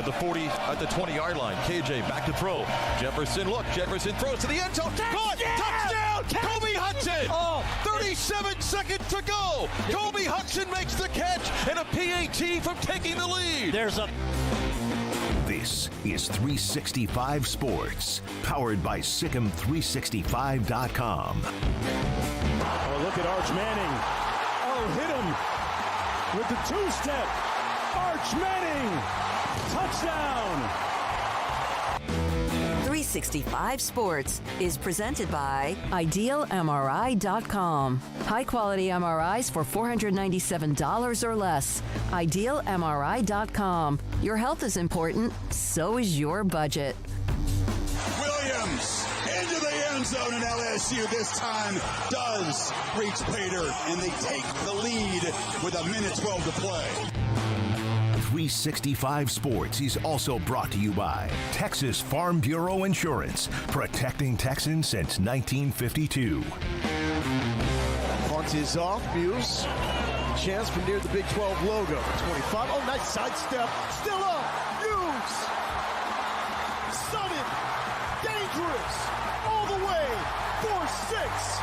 the 20-yard line. KJ back to throw. Jefferson throws to the end zone. Caught! Touchdown! Kobe Hudson! 37 seconds to go. Kobe Hudson makes the catch and a PAT from taking the lead. This is 365 Sports, powered by SicEm365.com. Oh, look at Arch Manning. Oh, hit him with the two-step. Arch Manning, touchdown. 365 Sports is presented by IdealMRI.com. High-quality MRIs for $497 or less. IdealMRI.com. Your health is important, so is your budget. Williams into the end zone, and LSU this time does reach Pater, and they take the lead with 1:12 to play. 365 Sports is also brought to you by Texas Farm Bureau Insurance, protecting Texans since 1952. Punt is off. Muse. Chance for near the Big 12 logo. 25. Oh, nice sidestep. Still up. Muse. Sudden. Dangerous. All the way. 4-6.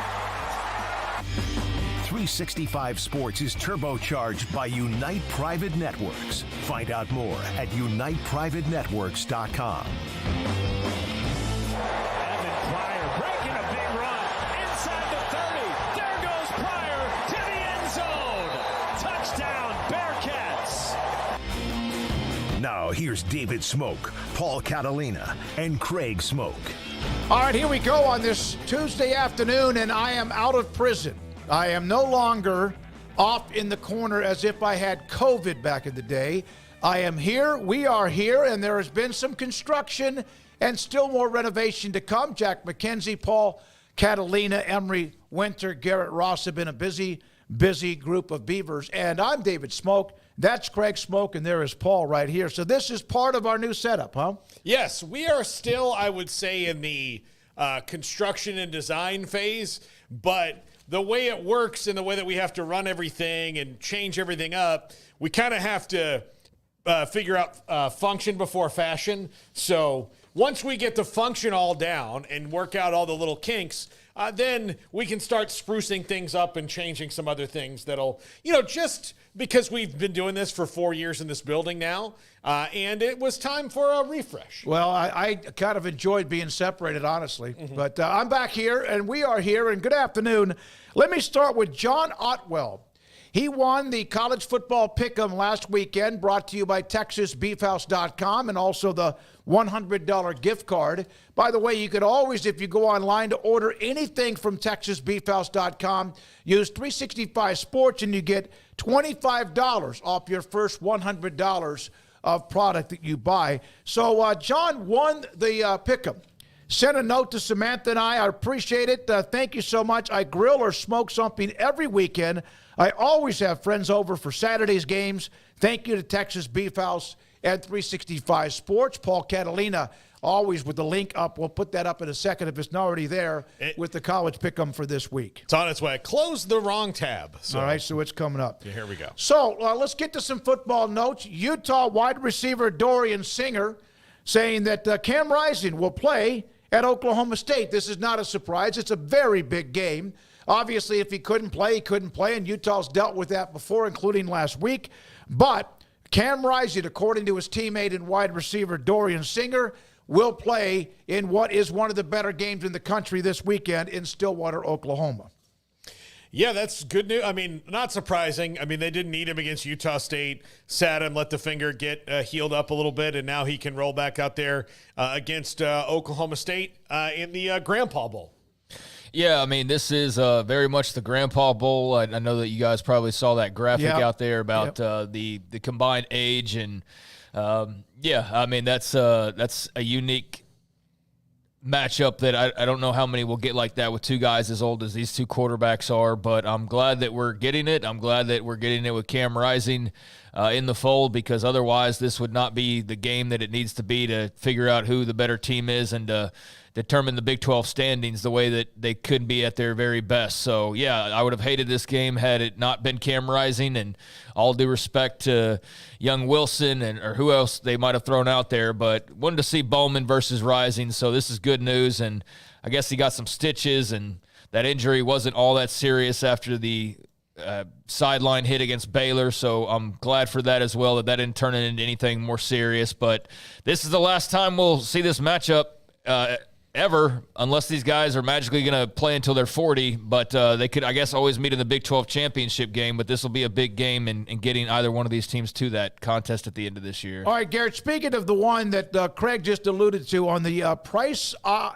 365 Sports is turbocharged by Unite Private Networks. Find out more at uniteprivatenetworks.com. Evan Pryor breaking a big run inside the 30. There goes Pryor to the end zone. Touchdown, Bearcats. Now here's David Smoak, Paul Catalina, and Craig Smoak. All right, here we go on this Tuesday afternoon, and I am out of prison. I am no longer off in the corner as if I had COVID back in the day. I am here, we are here, and there has been some construction and still more renovation to come. Jack McKenzie, Paul Catalina, Emery Winter, Garrett Ross have been a busy group of Beavers. And I'm David Smoak. That's Craig Smoak, and there is Paul right here. So this is part of our new setup, huh? Yes, we are still, I would say, in the construction and design phase, but the way it works and the way that we have to run everything and change everything up, we kind of have to figure out function before fashion. So once we get the function all down and work out all the little kinks, then we can start sprucing things up and changing some other things that'll, just because we've been doing this for 4 years in this building now, and it was time for a refresh. Well, I kind of enjoyed being separated, honestly. Mm-hmm. But I'm back here, and we are here, and good afternoon. Let me start with John Otwell. He won the college football pick'em last weekend, brought to you by TexasBeefHouse.com, and also the $100 gift card. By the way, you could always, if you go online to order anything from TexasBeefHouse.com, use 365 Sports, and you get $25 off your first $100 of product that you buy. So John won the pick'em. Sent a note to Samantha and I appreciate it. Thank you so much. I grill or smoke something every weekend. I always have friends over for Saturday's games. Thank you to Texas Beef House and 365 Sports. Paul Catalina, always with the link up. We'll put that up in a second if it's not already there with the college pick'em for this week. It's on its way. I closed the wrong tab. So. All right, so it's coming up. Yeah, here we go. So let's get to some football notes. Utah wide receiver Dorian Singer saying that Cam Rising will play at Oklahoma State. This is not a surprise. It's a very big game. Obviously, if he couldn't play, he couldn't play, and Utah's dealt with that before, including last week. But Cam Rising, according to his teammate and wide receiver Dorian Singer, will play in what is one of the better games in the country this weekend in Stillwater, Oklahoma. Yeah, that's good news. I mean, not surprising. I mean, they didn't need him against Utah State. Sat him, let the finger get healed up a little bit, and now he can roll back out there against Oklahoma State in the Grandpa Bowl. Yeah, I mean, this is very much the Grandpa Bowl. I know that you guys probably saw that graphic out there about the combined age, and I mean that's a unique matchup that I don't know how many will get like that with two guys as old as these two quarterbacks are, but I'm glad that we're getting it. I'm glad that we're getting it with Cam Rising. in the fold, because otherwise this would not be the game that it needs to be to figure out who the better team is and to determine the Big 12 standings the way that they could be at their very best. So, yeah, I would have hated this game had it not been Cam Rising, and all due respect to young Wilson or who else they might have thrown out there, but wanted to see Bowman versus Rising, so this is good news. And I guess he got some stitches, and that injury wasn't all that serious after the sideline hit against Baylor, so I'm glad for that as well, that didn't turn into anything more serious. But this is the last time we'll see this matchup ever, unless these guys are magically going to play until they're 40. But they could, I guess, always meet in the Big 12 championship game, but this will be a big game in getting either one of these teams to that contest at the end of this year. All right, Garrett, speaking of the one that Craig just alluded to on the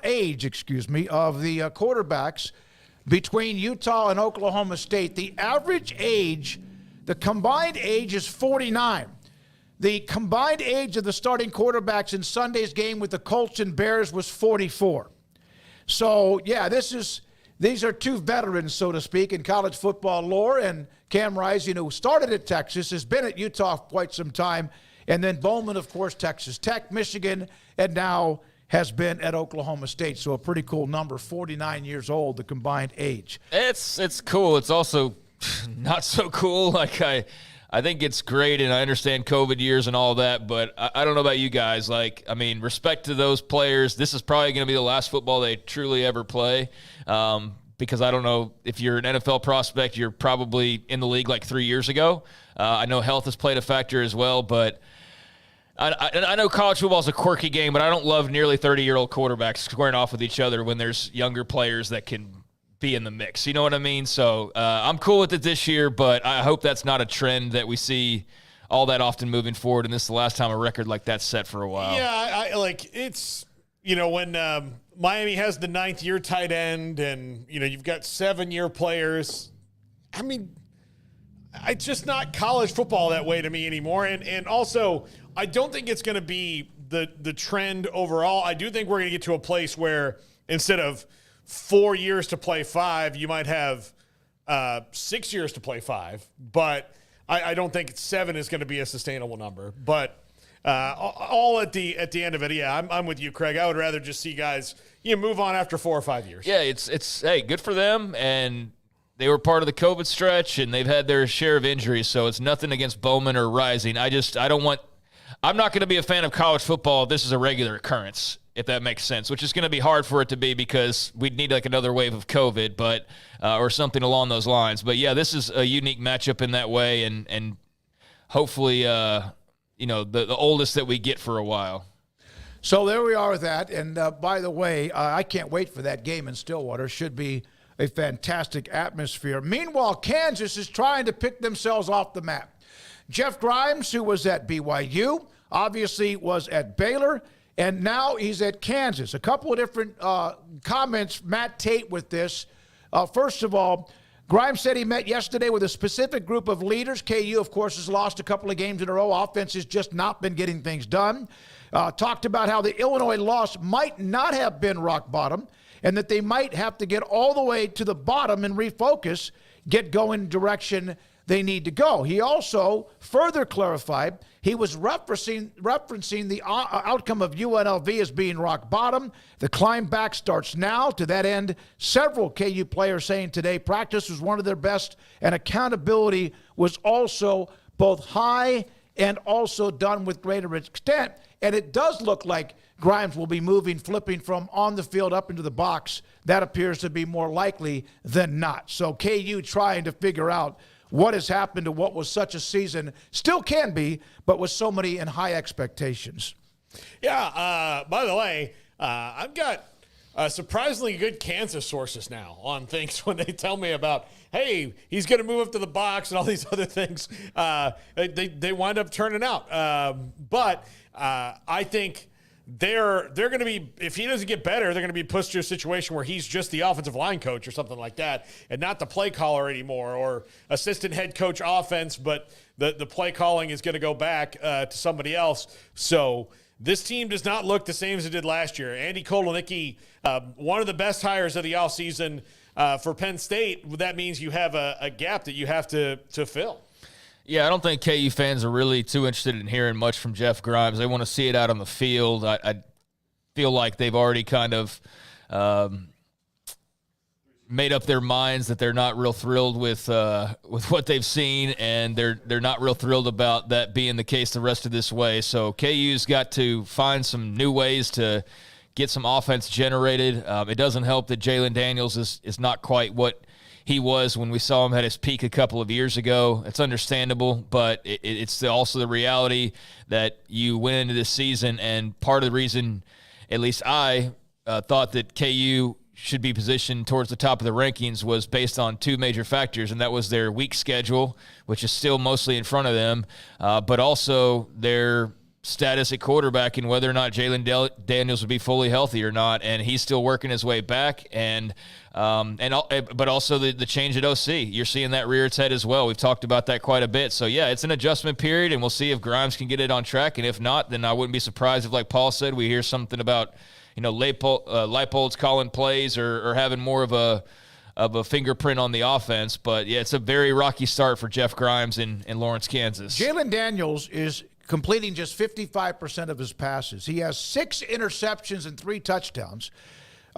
age of the quarterbacks between Utah and Oklahoma State, the average age, the combined age is 49. The combined age of the starting quarterbacks in Sunday's game with the Colts and Bears was 44. So, yeah, these are two veterans, so to speak, in college football lore. And Cam Rising, who started at Texas, has been at Utah for quite some time. And then Bowman, of course, Texas Tech, Michigan, and now has been at Oklahoma State. So a pretty cool number, 49 years old, the combined age. It's cool. It's also not so cool. Like, I think it's great, and I understand COVID years and all that, but I don't know about you guys. Like, I mean, respect to those players. This is probably going to be the last football they truly ever play, because I don't know, if you're an NFL prospect, you're probably in the league like 3 years ago. I know health has played a factor as well, but I know college football is a quirky game, but I don't love nearly 30-year-old quarterbacks squaring off with each other when there's younger players that can be in the mix. You know what I mean? So I'm cool with it this year, but I hope that's not a trend that we see all that often moving forward, and this is the last time a record like that's set for a while. Yeah, I like it's, when Miami has the 9th-year tight end and, you've got 7-year players. I mean, it's just not college football that way to me anymore. And also, I don't think it's going to be the trend overall. I do think we're going to get to a place where instead of 4 years to play 5, you might have 6 years to play 5. But I don't think 7 is going to be a sustainable number. But all at the end of it, yeah, I'm with you, Craig. I would rather just see guys move on after 4 or 5 years. Yeah, it's hey, good for them, and they were part of the COVID stretch, and they've had their share of injuries, so it's nothing against Bowman or Rising. I'm not going to be a fan of college football if this is a regular occurrence, if that makes sense, which is going to be hard for it to be because we'd need like another wave of COVID, but or something along those lines. But yeah, this is a unique matchup in that way, and hopefully, the oldest that we get for a while. So there we are with that. And by the way, I can't wait for that game in Stillwater. Should be a fantastic atmosphere. Meanwhile, Kansas is trying to pick themselves off the map. Jeff Grimes, who was at BYU, obviously was at Baylor, and now he's at Kansas. A couple of different comments, Matt Tate, with this. First of all, Grimes said he met yesterday with a specific group of leaders. KU, of course, has lost a couple of games in a row. Offense has just not been getting things done. Talked about how the Illinois loss might not have been rock bottom and that they might have to get all the way to the bottom and refocus, get going in direction they need to go. He also further clarified he was referencing the outcome of UNLV as being rock bottom. The climb back starts now. To that end, several KU players saying today practice was one of their best and accountability was also both high and also done with greater extent. And it does look like Grimes will be flipping from on the field up into the box. That appears to be more likely than not. So KU trying to figure out what has happened to what was such a season, still can be, but with so many and high expectations. Yeah, by the way, I've got surprisingly good Kansas sources now on things when they tell me about, hey, he's going to move up to the box and all these other things. They wind up turning out. But I think they're going to be, if he doesn't get better, they're going to be pushed to a situation where he's just the offensive line coach or something like that and not the play caller anymore, or assistant head coach offense, but the play calling is going to go back to somebody else. So this team does not look the same as it did last year. Andy Kotelnicki, one of the best hires of the offseason for Penn State. That means you have a gap that you have to fill. Yeah, I don't think KU fans are really too interested in hearing much from Jeff Grimes. They want to see it out on the field. I feel like they've already kind of made up their minds that they're not real thrilled with what they've seen, and they're not real thrilled about that being the case the rest of this way. So KU's got to find some new ways to get some offense generated. It doesn't help that Jalen Daniels is not quite what he was when we saw him at his peak a couple of years ago. It's understandable, but it's also the reality that you went into this season, and part of the reason, at least I thought that KU should be positioned towards the top of the rankings was based on two major factors, and that was their weak schedule, which is still mostly in front of them, but also their status at quarterback and whether or not Jalen Daniels would be fully healthy or not, and he's still working his way back, but also the change at OC. You're seeing that rear its head as well. We've talked about that quite a bit. So, yeah, it's an adjustment period, and we'll see if Grimes can get it on track, and if not, then I wouldn't be surprised if, like Paul said, we hear something about, Leipold's calling plays or having more of a fingerprint on the offense. But, yeah, it's a very rocky start for Jeff Grimes in Lawrence, Kansas. Jalen Daniels is completing just 55% of his passes. He has 6 interceptions and 3 touchdowns.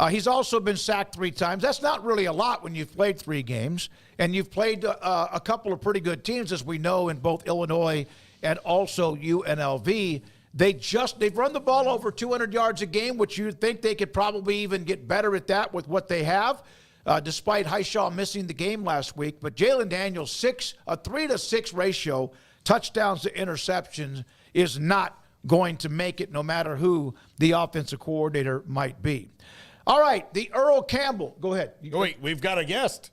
He's also been sacked 3 times. That's not really a lot when you've played 3 games, and you've played a couple of pretty good teams, as we know, in both Illinois and also UNLV. They've run the ball over 200 yards a game, which you'd think they could probably even get better at that with what they have, despite Highshaw missing the game last week. But Jalen Daniels, a 3-to-6 ratio, touchdowns to interceptions, is not going to make it no matter who the offensive coordinator might be. All right, the Earl Campbell. Go ahead. Wait, we've got a guest.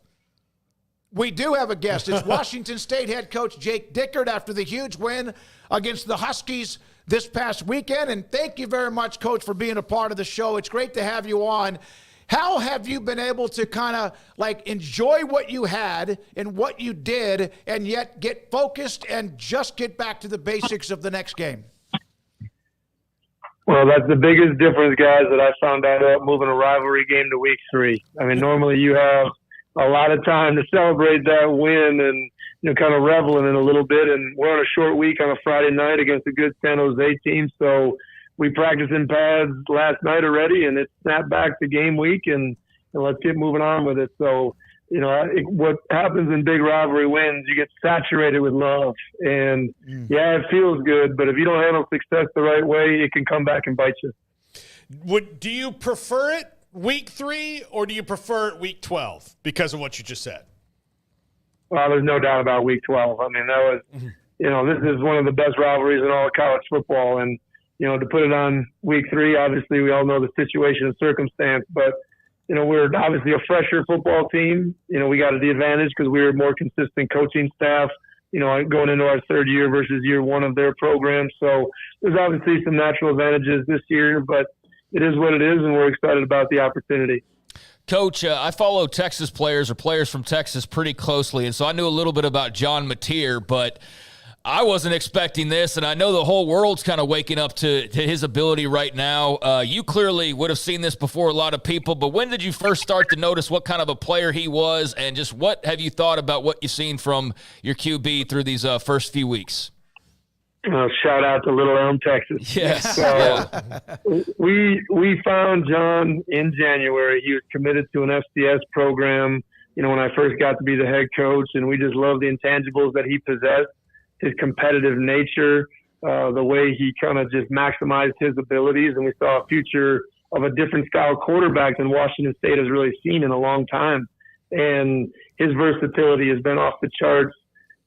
We do have a guest. It's Washington State head coach Jake Dickert after the huge win against the Huskies this past weekend. And thank you very much, Coach, for being a part of the show. It's great to have you on. How have you been able to kind of enjoy what you had and what you did and yet get focused and just get back to the basics of the next game? Well, that's the biggest difference, guys, that I found out about moving a rivalry game to week 3. I mean, normally you have a lot of time to celebrate that win and, kind of revel in it a little bit. And we're on a short week on a Friday night against a good San Jose team. So we practiced in pads last night already, and it snapped back to game week, and let's get moving on with it. So, what happens in big rivalry wins, you get saturated with love. And, yeah, it feels good, but if you don't handle success the right way, it can come back and bite you. Do you prefer it week 3 or do you prefer it week 12 because of what you just said? Well, there's no doubt about week 12. I mean, that was, this is one of the best rivalries in all of college football. And, to put it on week 3, obviously we all know the situation and circumstance, but, we're obviously a fresher football team. We got the advantage because we were a more consistent coaching staff, going into our 3rd year versus year 1 of their program. So there's obviously some natural advantages this year, but it is what it is, and we're excited about the opportunity. Coach, I follow Texas players or players from Texas pretty closely, and so I knew a little bit about John McClain, but I wasn't expecting this, and I know the whole world's kind of waking up to his ability right now. You clearly would have seen this before a lot of people, but when did you first start to notice what kind of a player he was, and just what have you thought about what you've seen from your QB through these first few weeks? Shout out to Little Elm, Texas. Yes. So, we found John in January. He was committed to an FCS program, when I first got to be the head coach, and we just loved the intangibles that he possessed. His competitive nature, the way he kind of just maximized his abilities. And we saw a future of a different style quarterback than Washington State has really seen in a long time. And his versatility has been off the charts.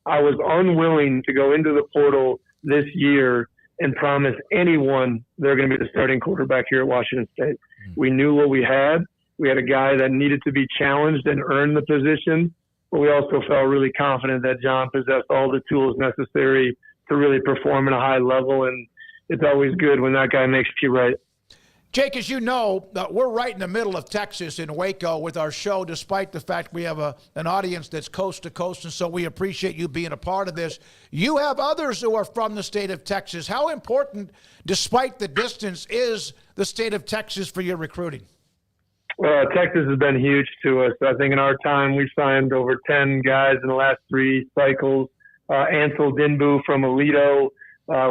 I was unwilling to go into the portal this year and promise anyone they're going to be the starting quarterback here at Washington State. We knew what we had. We had a guy that needed to be challenged and earn the position. But we also felt really confident that John possessed all the tools necessary to really perform at a high level, and it's always good when that guy makes you right. Jake, as you know, we're right in the middle of Texas in Waco with our show, despite the fact we have an audience that's coast to coast, and so we appreciate you being a part of this. You have others who are from the state of Texas. How important, despite the distance, is the state of Texas for your recruiting? Texas has been huge to us. I think in our time, we've signed over 10 guys in the last 3 cycles. Ansel Dinbu from Alito.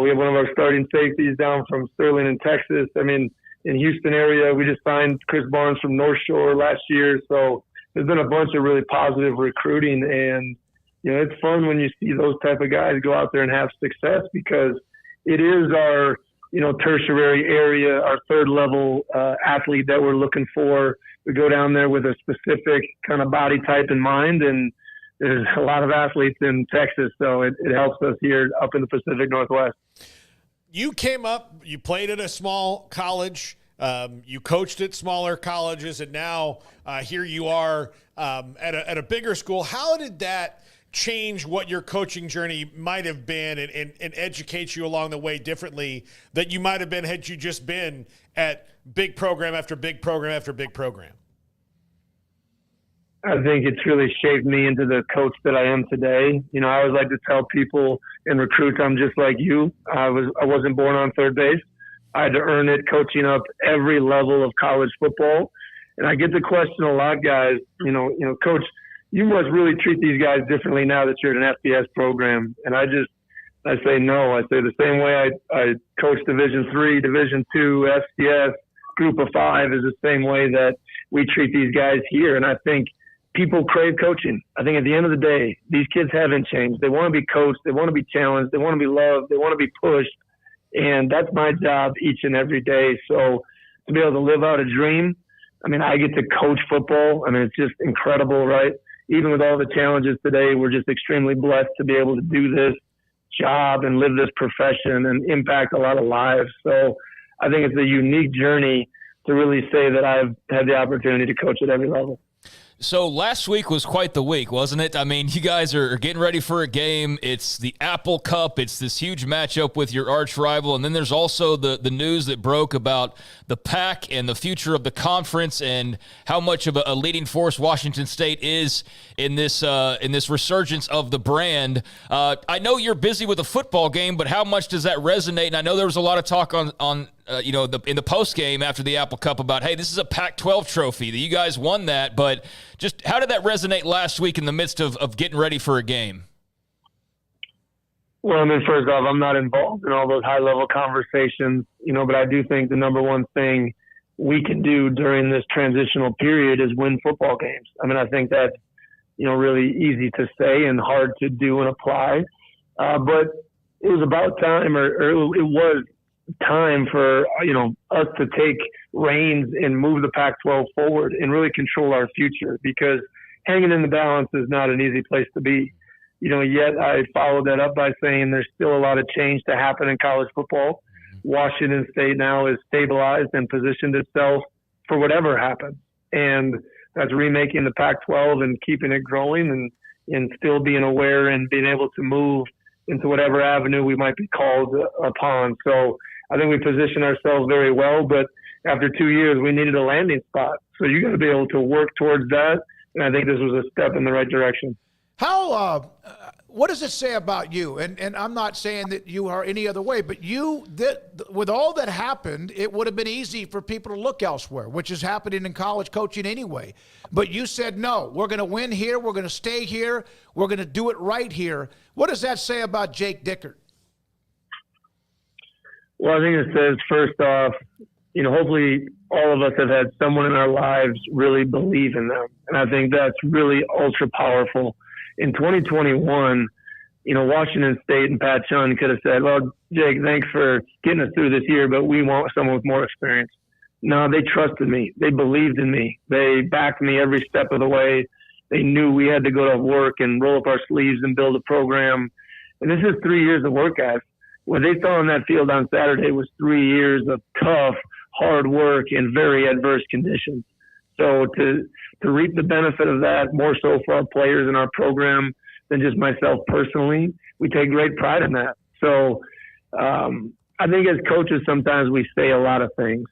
We have one of our starting safeties down from Sterling in Texas. I mean, in Houston area, we just signed Chris Barnes from North Shore last year. So there's been a bunch of really positive recruiting, and it's fun when you see those type of guys go out there and have success, because it is our tertiary area, our third level athlete that we're looking for. We go down there with a specific kind of body type in mind, and there's a lot of athletes in Texas, so it helps us here up in the Pacific Northwest. You came up, you played at a small college, you coached at smaller colleges, and now here you are at a bigger school. How did that change what your coaching journey might have been and educate you along the way differently that you might have been had you just been at big program after big program after big program? I think it's really shaped me into the coach that I am today. I always like to tell people and recruits, I'm just like you. I wasn't born on third base. I had to earn it coaching up every level of college football. And I get the question a lot, guys, coach, you must really treat these guys differently now that you're at an FBS program. And I say no. I say the same way I coach Division III, Division II, FCS, Group of Five is the same way that we treat these guys here. And I think people crave coaching. I think at the end of the day, these kids haven't changed. They want to be coached. They want to be challenged. They want to be loved. They want to be pushed. And that's my job each and every day. So to be able to live out a dream, I get to coach football. It's just incredible, right? Even with all the challenges today, we're just extremely blessed to be able to do this job and live this profession and impact a lot of lives. So I think it's a unique journey to really say that I've had the opportunity to coach at every level. So last week was quite the week, wasn't it? You guys are getting ready for a game. It's the Apple Cup. It's this huge matchup with your arch rival. And then there's also the news that broke about the Pac and the future of the conference and how much of a leading force Washington State is in this resurgence of the brand. I know you're busy with a football game, but how much does that resonate? And I know there was a lot of talk in the post game after the Apple Cup about, hey, this is a Pac-12 trophy that you guys won that, but just how did that resonate last week in the midst of getting ready for a game? Well, first off, I'm not involved in all those high-level conversations, but I do think the number one thing we can do during this transitional period is win football games. I think that's, really easy to say and hard to do and apply. But it was about time, or it was time for us to take reins and move the Pac-12 forward and really control our future, because hanging in the balance is not an easy place to be. Yet I followed that up by saying there's still a lot of change to happen in college football. Washington State now is stabilized and positioned itself for whatever happens, and that's remaking the Pac-12 and keeping it growing and still being aware and being able to move into whatever avenue we might be called upon. So I think we position ourselves very well, but after 2 years, we needed a landing spot. So you got to be able to work towards that, and I think this was a step in the right direction. What does it say about you? And I'm not saying that you are any other way, but with all that happened, it would have been easy for people to look elsewhere, which is happening in college coaching anyway. But you said, no, we're going to win here. We're going to stay here. We're going to do it right here. What does that say about Jake Dickert? Well, I think it says, first off, hopefully all of us have had someone in our lives really believe in them. And I think that's really ultra powerful. In 2021, Washington State and Pat Chun could have said, well, Jake, thanks for getting us through this year, but we want someone with more experience. No, they trusted me. They believed in me. They backed me every step of the way. They knew we had to go to work and roll up our sleeves and build a program. And this is 3 years of work, guys. What they saw on that field on Saturday was 3 years of tough, hard work in very adverse conditions. So to reap the benefit of that, more so for our players in our program than just myself personally, we take great pride in that. So I think as coaches, sometimes we say a lot of things,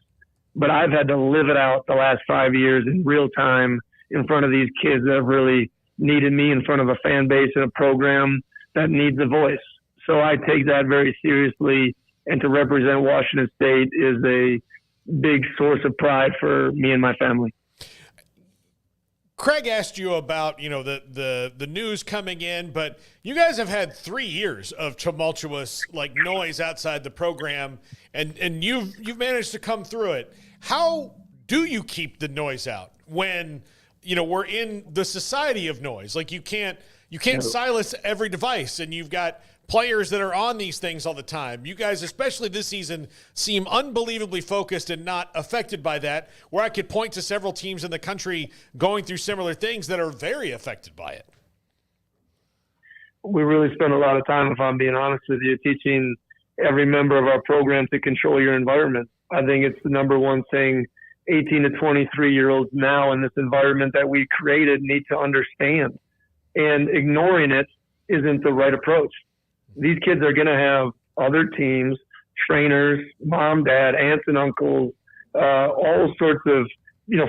but I've had to live it out the last 5 years in real time in front of these kids that have really needed me, in front of a fan base and a program that needs a voice. So I take that very seriously, and to represent Washington State is a big source of pride for me and my family. Craig asked you about, the news coming in, but you guys have had 3 years of tumultuous noise outside the program, and you've managed to come through it. How do you keep the noise out when we're in the society of noise? You can't silence every device, and you've got players that are on these things all the time. You guys, especially this season, seem unbelievably focused and not affected by that, where I could point to several teams in the country going through similar things that are very affected by it. We really spend a lot of time, if I'm being honest with you, teaching every member of our program to control your environment. I think it's the number one thing 18 to 23-year-olds now in this environment that we created need to understand. And ignoring it isn't the right approach. These kids are going to have other teams, trainers, mom, dad, aunts and uncles, all sorts of,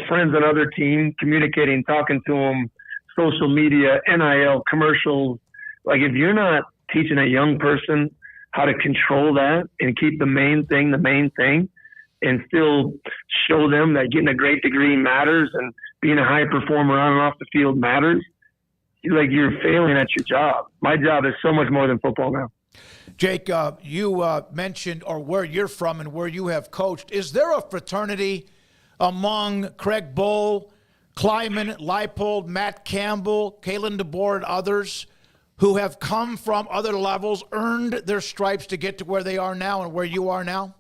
friends on other teams communicating, talking to them, social media, NIL, commercials. If you're not teaching a young person how to control that and keep the main thing, and still show them that getting a great degree matters and being a high performer on and off the field matters, you're failing at your job. My job is so much more than football now. Jake, you mentioned where you're from and where you have coached. Is there a fraternity among Craig Bohl, Kleiman, Leipold, Matt Campbell, Kalen DeBoer, and others who have come from other levels, earned their stripes to get to where they are now and where you are now?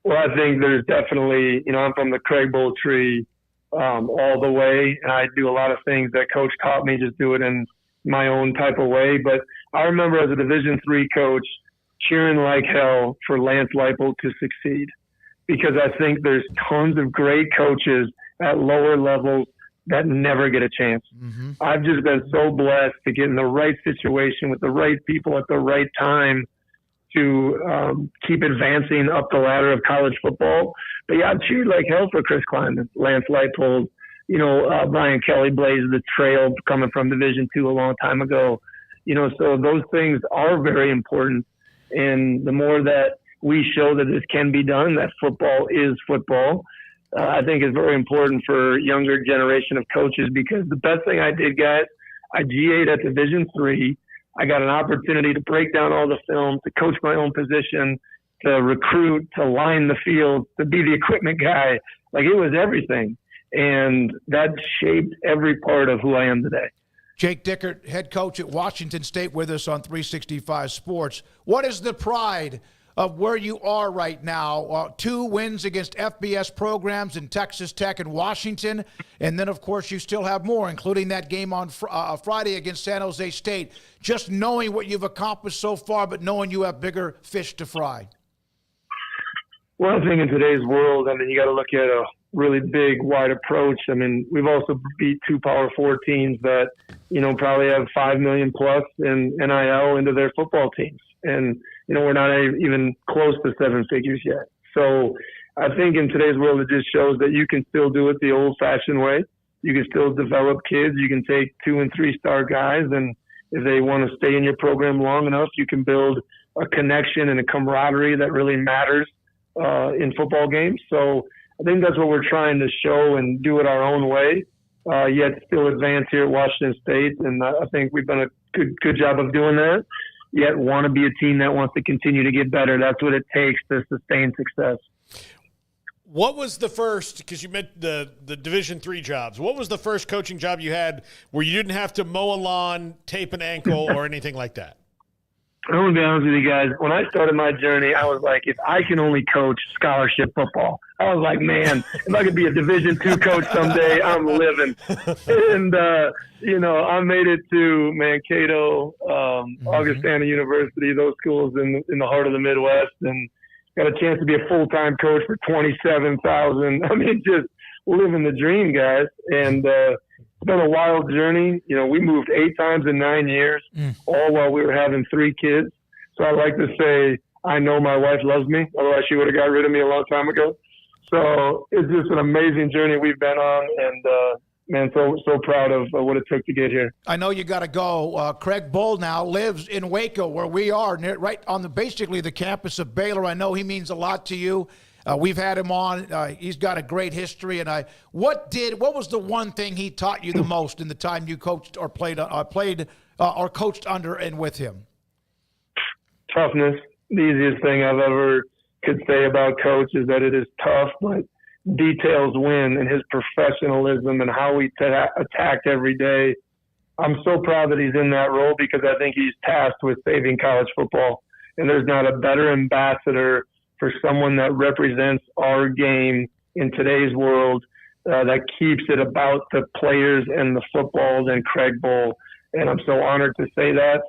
Well, I think there's definitely, I'm from the Craig Bohl tree all the way, and I do a lot of things that Coach taught me, just do it in my own type of way. But I remember as a Division III coach cheering like hell for Lance Leipold to succeed, because I think there's tons of great coaches at lower levels that never get a chance. Mm-hmm. I've just been so blessed to get in the right situation with the right people at the right time to keep advancing up the ladder of college football. But yeah, I've cheered like hell for Chris Kleiman, Lance Leipold, Brian Kelly blazed the trail coming from Division II a long time ago. So those things are very important. And the more that we show that this can be done, that football is football, I think is very important for younger generation of coaches, because the best thing I did, guys, I GA'd at Division III. I got an opportunity to break down all the film, to coach my own position, to recruit, to line the field, to be the equipment guy. It was everything. And that shaped every part of who I am today. Jake Dickert, head coach at Washington State, with us on 365 Sports. What is the pride of where you are right now? 2 wins against FBS programs in Texas Tech and Washington. And then, of course, you still have more, including that game on Friday against San Jose State. Just knowing what you've accomplished so far, but knowing you have bigger fish to fry. Well, I think in today's world, you got to look at a really big, wide approach. We've also beat 2 Power 4 teams that, probably have $5 million plus in NIL into their football teams. And, we're not even close to 7 figures yet. So I think in today's world, it just shows that you can still do it the old fashioned way. You can still develop kids. You can take 2- and 3-star guys, and if they want to stay in your program long enough, you can build a connection and a camaraderie that really matters in football games. So I think that's what we're trying to show and do it our own way, yet still advance here at Washington State. And I think we've done a good job of doing that, yet want to be a team that wants to continue to get better. That's what it takes to sustain success. What was the first, because you meant the Division III jobs, what was the first coaching job you had where you didn't have to mow a lawn, tape an ankle, or anything like that? I'm going to be honest with you guys. When I started my journey, I was like, if I can only coach scholarship football, I was like, man, if I could be a Division II coach someday, I'm living. And, I made it to Mankato, Augustana University, those schools in the heart of the Midwest, and got a chance to be a full-time coach for $27,000. Just living the dream, guys. And it's been a wild journey. We moved 8 times in 9 years, all while we were having 3 kids. So I like to say, I know my wife loves me. Otherwise, she would have got rid of me a long time ago. So it's just an amazing journey we've been on, and so proud of what it took to get here. I know you got to go. Craig Bohl now lives in Waco, where we are, right on basically the campus of Baylor. I know he means a lot to you. We've had him on. He's got a great history. And what was the one thing he taught you the most in the time you coached or played or coached under and with him? Toughness. The easiest thing I've ever could say about Coach is that it is tough, but details win, and his professionalism and how he attacked every day. I'm so proud that he's in that role because I think he's tasked with saving college football. And there's not a better ambassador for someone that represents our game in today's world that keeps it about the players and the football than Craig Bohl. And I'm so honored to say that.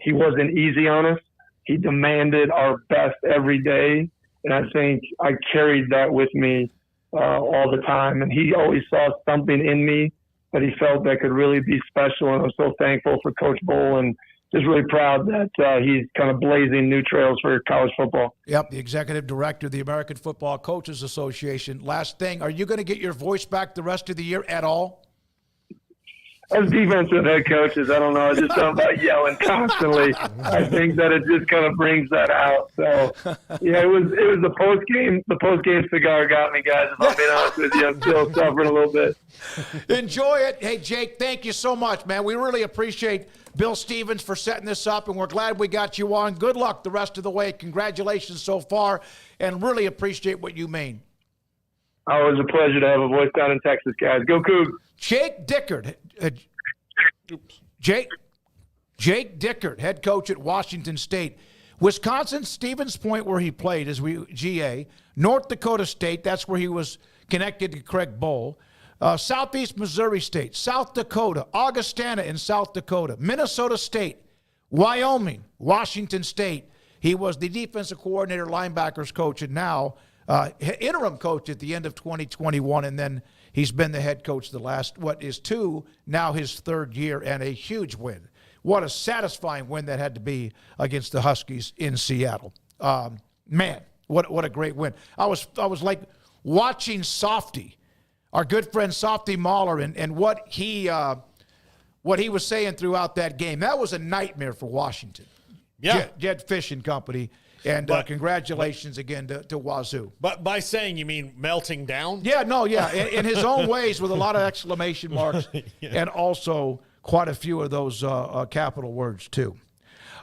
He wasn't easy on us. He demanded our best every day. And I think I carried that with me all the time. And he always saw something in me that he felt that could really be special. And I'm so thankful for Coach Bohl and just really proud that he's kind of blazing new trails for college football. Yep, the executive director of the American Football Coaches Association. Last thing, are you going to get your voice back the rest of the year at all? As defensive head coaches, I don't know. I just don't about yelling constantly. I think that it just kind of brings that out. So, yeah, it was the post game cigar got me, guys. If I'm being honest with you, I'm still suffering a little bit. Enjoy it. Hey, Jake, thank you so much, man. We really appreciate Bill Stevens for setting this up, and we're glad we got you on. Good luck the rest of the way. Congratulations so far, and really appreciate what you mean. Oh, it was a pleasure to have a voice down in Texas, guys. Go Cougs. Jake Dickert. Jake Dickert, head coach at Washington State. Wisconsin, Stevens Point, where he played as GA. North Dakota State, that's where he was connected to Craig Bohl. Southeast Missouri State, South Dakota, Augustana in South Dakota, Minnesota State, Wyoming, Washington State. He was the defensive coordinator, linebackers coach, and now interim coach at the end of 2021, and then he's been the head coach the last, now his third year, and a huge win. What a satisfying win that had to be against the Huskies in Seattle. Man, what a great win. I was like watching Softy, our good friend Softy Mahler, and what he was saying throughout that game. That was a nightmare for Washington. Yeah. Jed Fish and company. And congratulations again to Wazzu. But by saying, you mean melting down? Yeah, no, yeah. In his own ways with a lot of exclamation marks and also quite a few of those capital words, too.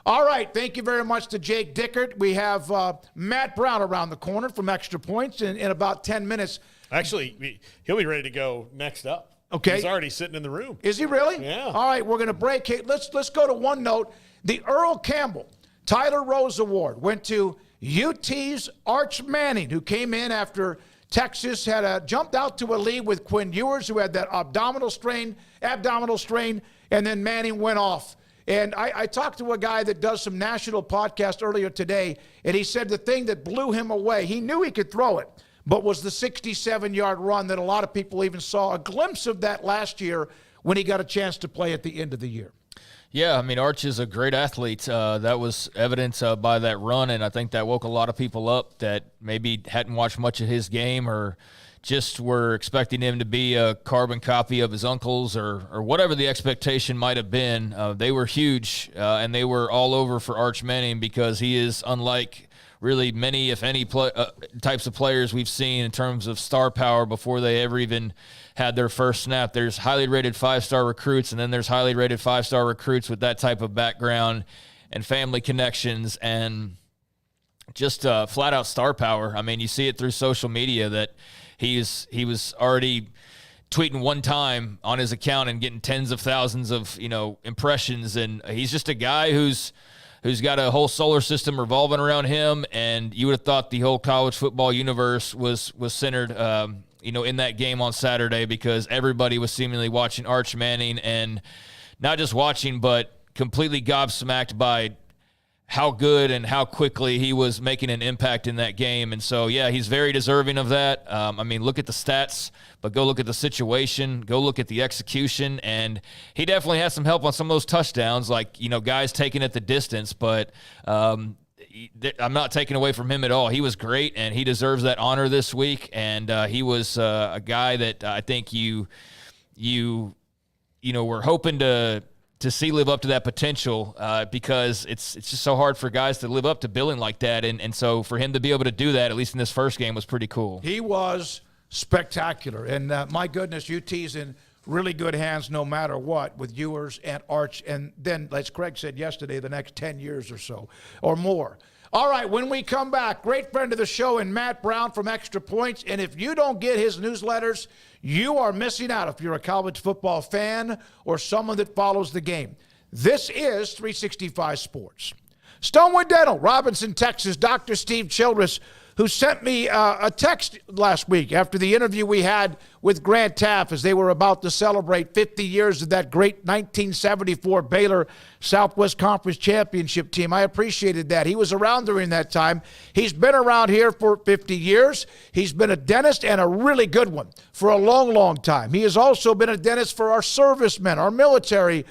All right, thank you very much to Jake Dickert. We have Matt Brown around the corner from Extra Points in about 10 minutes. Actually, he'll be ready to go next up. Okay. He's already sitting in the room. Is he really? Yeah. All right, we're going to break. Hey, let's go to one note. The Earl Campbell Tyler Rose Award went to UT's Arch Manning, who came in after Texas had jumped out to a lead with Quinn Ewers, who had that abdominal strain, and then Manning went off. And I talked to a guy that does some national podcast earlier today, and he said the thing that blew him away, he knew he could throw it, but was the 67-yard run that a lot of people even saw a glimpse of that last year when he got a chance to play at the end of the year. Yeah, I mean, Arch is a great athlete. That was evident by that run, and I think that woke a lot of people up that maybe hadn't watched much of his game or just were expecting him to be a carbon copy of his uncles or whatever the expectation might have been. They were huge, and they were all over for Arch Manning because he is unlike really many, if any, types of players we've seen in terms of star power before they ever even had their first snap. There's highly rated 5-star recruits, and then there's highly rated 5-star recruits with that type of background and family connections and just flat-out star power. I mean, you see it through social media that he was already tweeting one time on his account and getting tens of thousands of impressions, and he's just a guy who's got a whole solar system revolving around him, and you would have thought the whole college football universe was centered in that game on Saturday because everybody was seemingly watching Arch Manning, and not just watching, but completely gobsmacked by how good and how quickly he was making an impact in that game. And so, yeah, he's very deserving of that. I mean, look at the stats, but go look at the situation, go look at the execution, and he definitely has some help on some of those touchdowns, like, guys taking it the distance, but I'm not taking away from him at all. He was great, and he deserves that honor this week, and he was a guy that I think you were hoping to to see live up to that potential because it's just so hard for guys to live up to billing like that. And so for him to be able to do that, at least in this first game, was pretty cool. He was spectacular. And my goodness, UT's in really good hands no matter what with Ewers and Arch. And then, as Craig said yesterday, the next 10 years or so or more. All right, when we come back, great friend of the show and Matt Brown from Extra Points. And if you don't get his newsletters, you are missing out if you're a college football fan or someone that follows the game. This is 365 Sports. Stonewood Dental, Robinson, Texas. Dr. Steve Childress, who sent me a text last week after the interview we had with Grant Taft as they were about to celebrate 50 years of that great 1974 Baylor Southwest Conference Championship team. I appreciated that. He was around during that time. He's been around here for 50 years. He's been a dentist and a really good one for a long, long time. He has also been a dentist for our servicemen, our military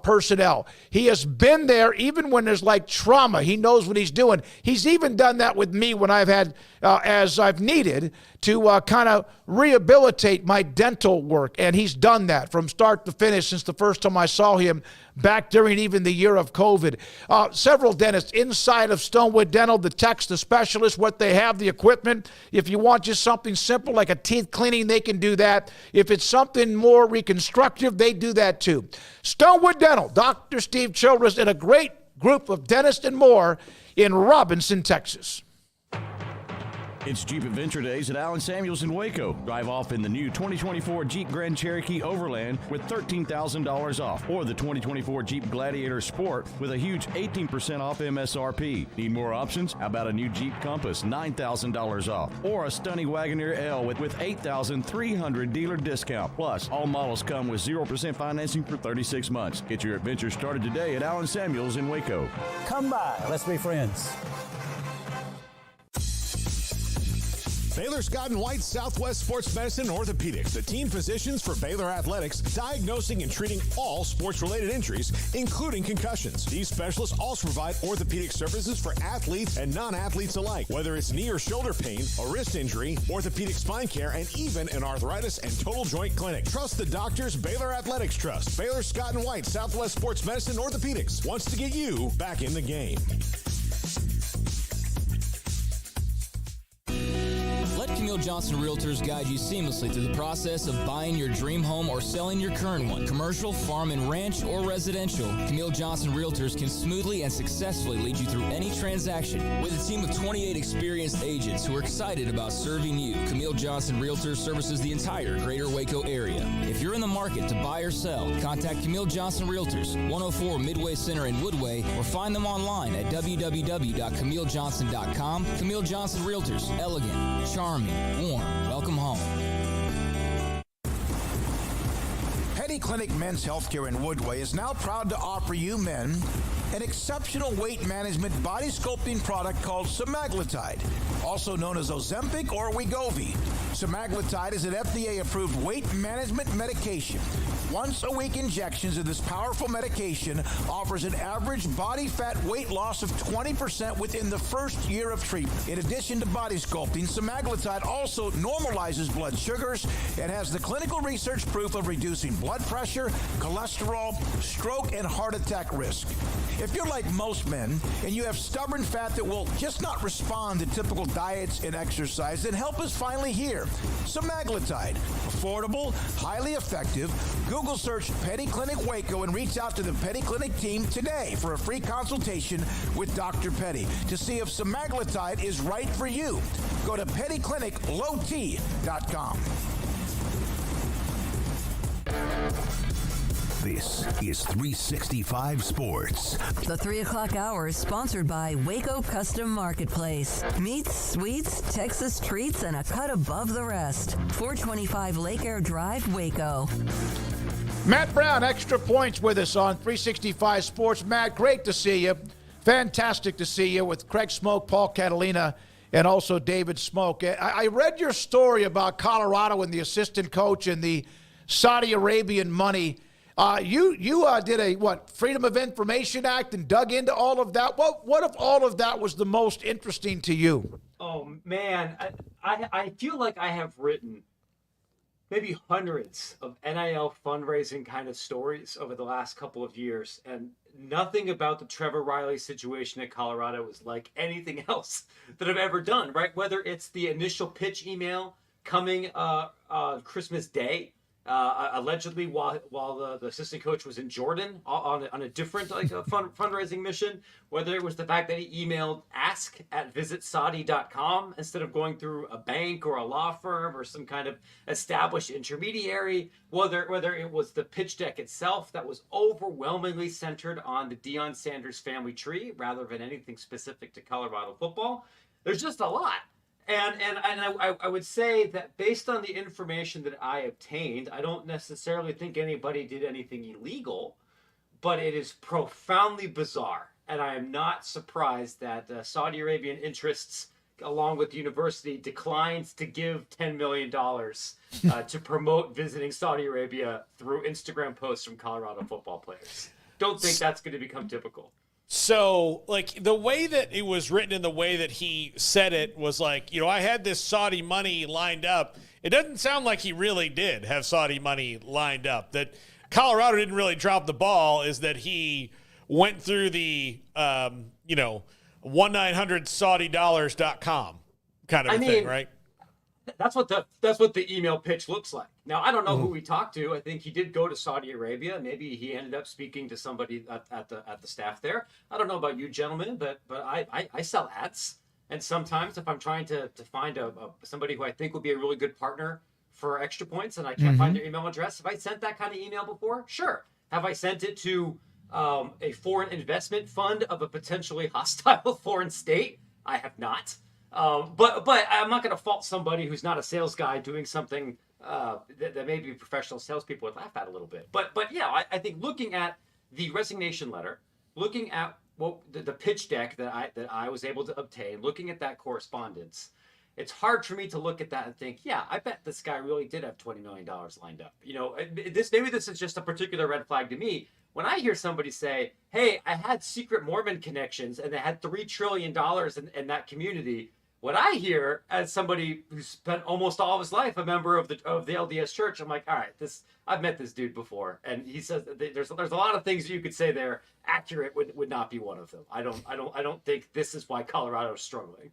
personnel. He has been there even when there's like trauma. He knows what he's doing. He's even done that with me when I've had, as I've needed, to kind of rehabilitate my dental work. And he's done that from start to finish since the first time I saw him back during even the year of COVID. Several dentists inside of Stonewood Dental, the techs, the specialists, what they have, the equipment. If you want just something simple like a teeth cleaning, they can do that. If it's something more reconstructive, they do that too. Stonewood Dental, Dr. Steve Childress, and a great group of dentists and more in Robinson, Texas. It's Jeep Adventure Days at Allen Samuels in Waco. Drive off in the new 2024 Jeep Grand Cherokee Overland with $13,000 off, or the 2024 Jeep Gladiator Sport with a huge 18% off MSRP. Need more options? How about a new Jeep Compass, $9,000 off, or a stunning Wagoneer L with $8,300 dealer discount. Plus, all models come with 0% financing for 36 months. Get your adventure started today at Allen Samuels in Waco. Come by, let's be friends. Baylor Scott & White Southwest Sports Medicine and Orthopedics, the team physicians for Baylor Athletics, diagnosing and treating all sports-related injuries, including concussions. These specialists also provide orthopedic services for athletes and non-athletes alike, whether it's knee or shoulder pain, a wrist injury, orthopedic spine care, and even an arthritis and total joint clinic. Trust the doctors Baylor Athletics trust. Baylor Scott & White Southwest Sports Medicine and Orthopedics wants to get you back in the game. Let Camille Johnson Realtors guide you seamlessly through the process of buying your dream home or selling your current one. Commercial, farm and ranch, or residential, Camille Johnson Realtors can smoothly and successfully lead you through any transaction. With a team of 28 experienced agents who are excited about serving you, Camille Johnson Realtors services the entire greater Waco area. If you're in the market to buy or sell, contact Camille Johnson Realtors, 104 Midway Center in Woodway, or find them online at www.camillejohnson.com. Camille Johnson Realtors, elegant, charming, warm. Welcome home. Petty Clinic Men's Healthcare in Woodway is now proud to offer you men an exceptional weight management body sculpting product called semaglutide, also known as Ozempic or Wegovy. Semaglutide is an FDA-approved weight management medication. Once-a-week injections of this powerful medication offers an average body fat weight loss of 20% within the first year of treatment. In addition to body sculpting, semaglutide also normalizes blood sugars and has the clinical research proof of reducing blood pressure, cholesterol, stroke, and heart attack risk. If you're like most men and you have stubborn fat that will just not respond to typical diets and exercise, then help is finally here. Semaglutide, affordable, highly effective. Google search Petty Clinic Waco and reach out to the Petty Clinic team today for a free consultation with Dr. Petty to see if semaglutide is right for you. Go to pettycliniclowt.com. This is 365 Sports. The 3 o'clock hour is sponsored by Waco Custom Marketplace. Meats, sweets, Texas treats, and a cut above the rest. 425 Lake Air Drive, Waco. Matt Brown, Extra Points with us on 365 Sports. Matt, great to see you. Fantastic to see you with Craig Smoak, Paul Catalina, and also David Smoak. I read your story about Colorado and the assistant coach and the Saudi Arabian money. You did a Freedom of Information Act and dug into all of that. What if all of that was the most interesting to you? Oh man, I feel like I have written maybe hundreds of NIL fundraising kind of stories over the last couple of years, and nothing about the Trevor Riley situation at Colorado was like anything else that I've ever done, right? Whether it's the initial pitch email coming Christmas Day, allegedly while the assistant coach was in Jordan on a different fundraising mission, whether it was the fact that he emailed ask@visitsaudi.com instead of going through a bank or a law firm or some kind of established intermediary, whether it was the pitch deck itself that was overwhelmingly centered on the Deion Sanders family tree rather than anything specific to Colorado football. There's just a lot. And I would say that based on the information that I obtained, I don't necessarily think anybody did anything illegal, but it is profoundly bizarre. And I am not surprised that Saudi Arabian interests, along with the university, declined to give $10 million to promote visiting Saudi Arabia through Instagram posts from Colorado football players. Don't think that's going to become typical. So, like, the way that it was written and the way that he said it was like, I had this Saudi money lined up. It doesn't sound like he really did have Saudi money lined up. That Colorado didn't really drop the ball is that he went through the, 1-900-SaudiDollars.com kind of thing, right? That's what the email pitch looks like. Now, I don't know who he talked to. I think he did go to Saudi Arabia. Maybe he ended up speaking to somebody at the staff there. I don't know about you gentlemen, but I sell ads. And sometimes if I'm trying to find somebody who I think would be a really good partner for Extra Points and I can't find their email address, have I sent that kind of email before? Sure. Have I sent it to a foreign investment fund of a potentially hostile foreign state? I have not. But I'm not going to fault somebody who's not a sales guy doing something that maybe professional salespeople would laugh at a little bit. But yeah, I think looking at the resignation letter, looking at the pitch deck that I was able to obtain, looking at that correspondence, it's hard for me to look at that and think, yeah, I bet this guy really did have $20 million lined up. Maybe this is just a particular red flag to me. When I hear somebody say, hey, I had secret Mormon connections and they had $3 trillion in that community, what I hear as somebody who's spent almost all of his life a member of the LDS Church, I'm like, all right, I've met this dude before, and he says that there's a lot of things you could say there. Accurate would not be one of them. I don't think this is why Colorado's struggling.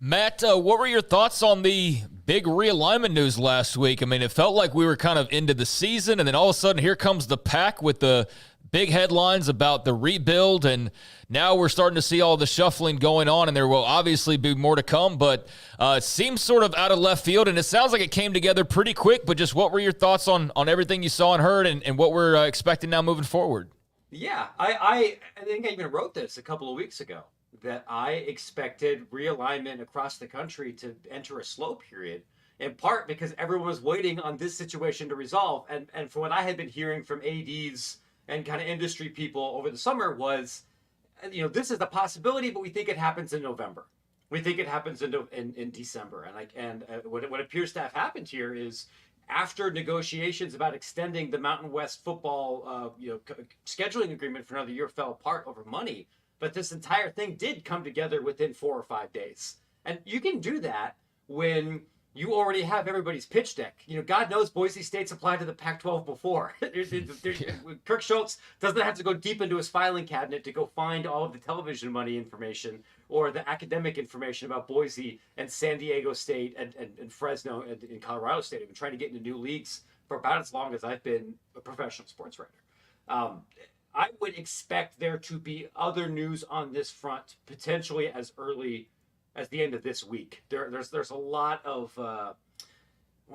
Matt, what were your thoughts on the big realignment news last week? I mean, it felt like we were kind of into the season, and then all of a sudden here comes the pack with the big headlines about the rebuild, and now we're starting to see all the shuffling going on, and there will obviously be more to come, but it seems sort of out of left field, and it sounds like it came together pretty quick, but just what were your thoughts on everything you saw and heard and what we're expecting now moving forward? Yeah, I think I even wrote this a couple of weeks ago, that I expected realignment across the country to enter a slow period, in part because everyone was waiting on this situation to resolve, and from what I had been hearing from ADs and kind of industry people over the summer was, this is a possibility, but we think it happens in November. We think it happens in December. And what appears to have happened here is after negotiations about extending the Mountain West football scheduling agreement for another year fell apart over money, but this entire thing did come together within 4 or 5 days. And you can do that when you already have everybody's pitch deck. God knows Boise State's applied to the Pac-12 before. Kirk Schultz doesn't have to go deep into his filing cabinet to go find all of the television money information or the academic information about Boise and San Diego State and Fresno and Colorado State. I've been trying to get into new leagues for about as long as I've been a professional sports writer. I would expect there to be other news on this front, potentially as early as the end of this week. There's a lot of I'm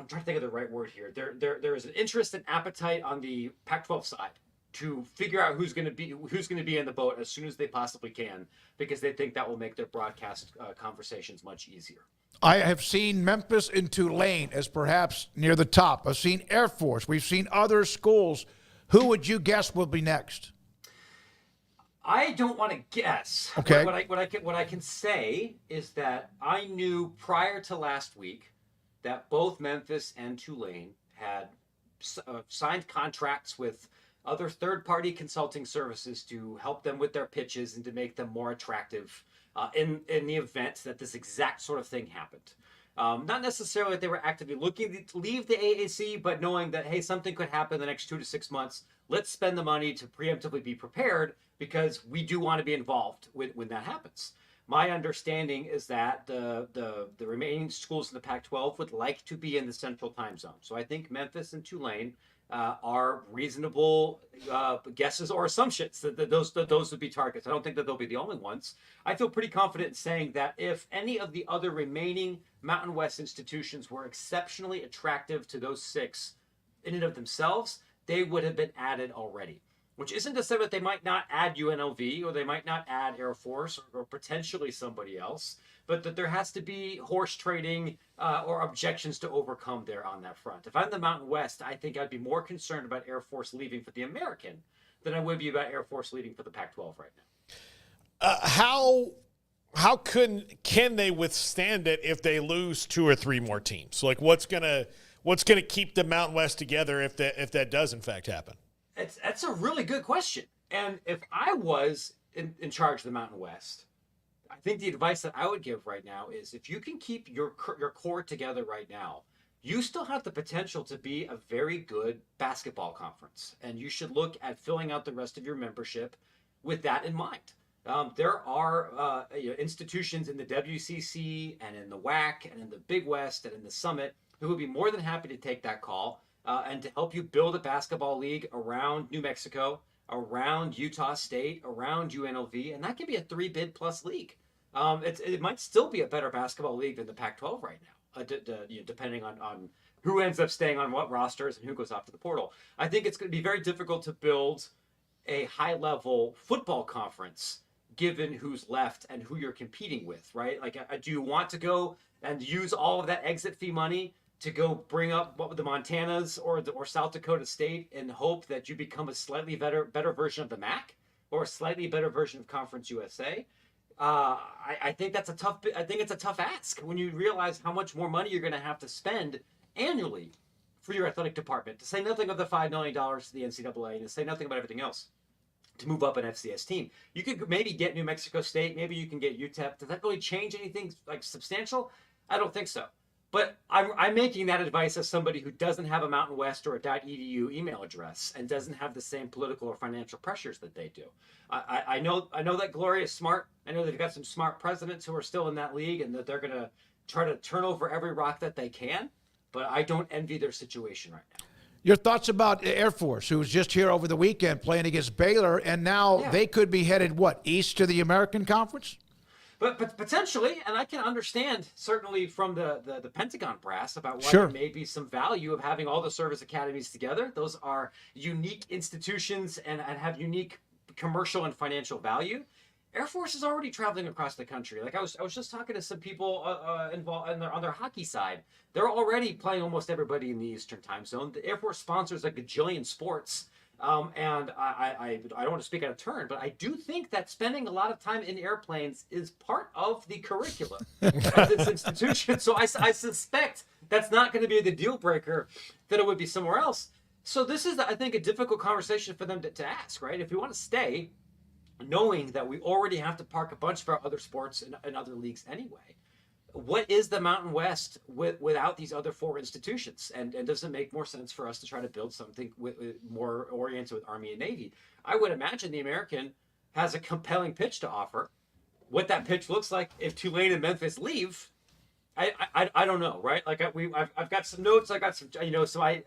trying to think of the right word here. There is an interest and appetite on the Pac-12 side to figure out who's going to be in the boat as soon as they possibly can, because they think that will make their broadcast conversations much easier. I have seen Memphis and Tulane as perhaps near the top. I've seen Air Force. We've seen other schools. Who would you guess will be next? I don't want to guess. Okay. What I can say is that I knew prior to last week that both Memphis and Tulane had signed contracts with other third-party consulting services to help them with their pitches and to make them more attractive in the event that this exact sort of thing happened. Not necessarily that they were actively looking to leave the AAC, but knowing that, hey, something could happen in the next 2 to 6 months. Let's spend the money to preemptively be prepared because we do want to be involved when that happens. My understanding is that the remaining schools in the Pac-12 would like to be in the central time zone. So I think Memphis and Tulane are reasonable guesses or assumptions that those would be targets. I don't think that they'll be the only ones. I feel pretty confident in saying that if any of the other remaining Mountain West institutions were exceptionally attractive to those 6 in and of themselves, they would have been added already. Which isn't to say that they might not add UNLV or they might not add Air Force or potentially somebody else, but that there has to be horse trading or objections to overcome there on that front. If I'm the Mountain West, I think I'd be more concerned about Air Force leaving for the American than I would be about Air Force leaving for the Pac-12 right now. How can they withstand it if they lose 2 or 3 more teams? Like what's gonna keep the Mountain West together if that does in fact happen? That's a really good question. And if I was in charge of the Mountain West, I think the advice that I would give right now is if you can keep your core together right now, you still have the potential to be a very good basketball conference. And you should look at filling out the rest of your membership with that in mind. There are institutions in the WCC and in the WAC and in the Big West and in the Summit who would be more than happy to take that call. And to help you build a basketball league around New Mexico, around Utah State, around UNLV, and that can be a 3-bid plus league. It might still be a better basketball league than the Pac-12 right now, depending on who ends up staying on what rosters and who goes off to the portal. I think it's going to be very difficult to build a high-level football conference given who's left and who you're competing with, right? Like, do you want to go and use all of that exit fee money to go bring up the Montanas or South Dakota State and hope that you become a slightly better version of the MAC or a slightly better version of Conference USA? I think it's a tough ask when you realize how much more money you're going to have to spend annually for your athletic department, to say nothing of the $5 million to the NCAA and to say nothing about everything else to move up an FCS team. You could maybe get New Mexico State, maybe you can get UTEP. Does that really change anything like substantial? I don't think so. But I'm making that advice as somebody who doesn't have a Mountain West or a .edu email address and doesn't have the same political or financial pressures that they do. I know that Gloria is smart. I know they've got some smart presidents who are still in that league and that they're going to try to turn over every rock that they can. But I don't envy their situation right now. Your thoughts about Air Force, who was just here over the weekend playing against Baylor, and now they could be headed, east to the American Conference? But potentially, and I can understand certainly from the Pentagon brass about why there may be some value of having all the service academies together. Those are unique institutions and have unique commercial and financial value. Air Force is already traveling across the country. Like I was just talking to some people involved on their hockey side. They're already playing almost everybody in the Eastern time zone. The Air Force sponsors a gajillion sports. And I don't want to speak out of turn, but I do think that spending a lot of time in airplanes is part of the curriculum of this institution. So I suspect that's not going to be the deal breaker that it would be somewhere else. So this is, I think, a difficult conversation for them to ask, right? If we want to stay, knowing that we already have to park a bunch of our other sports and other leagues anyway, what is the Mountain West without these other 4 institutions? And does it make more sense for us to try to build something more oriented with Army and Navy? I would imagine the American has a compelling pitch to offer. What that pitch looks like if Tulane and Memphis leave, I don't know, right? Like I've got some notes. I got some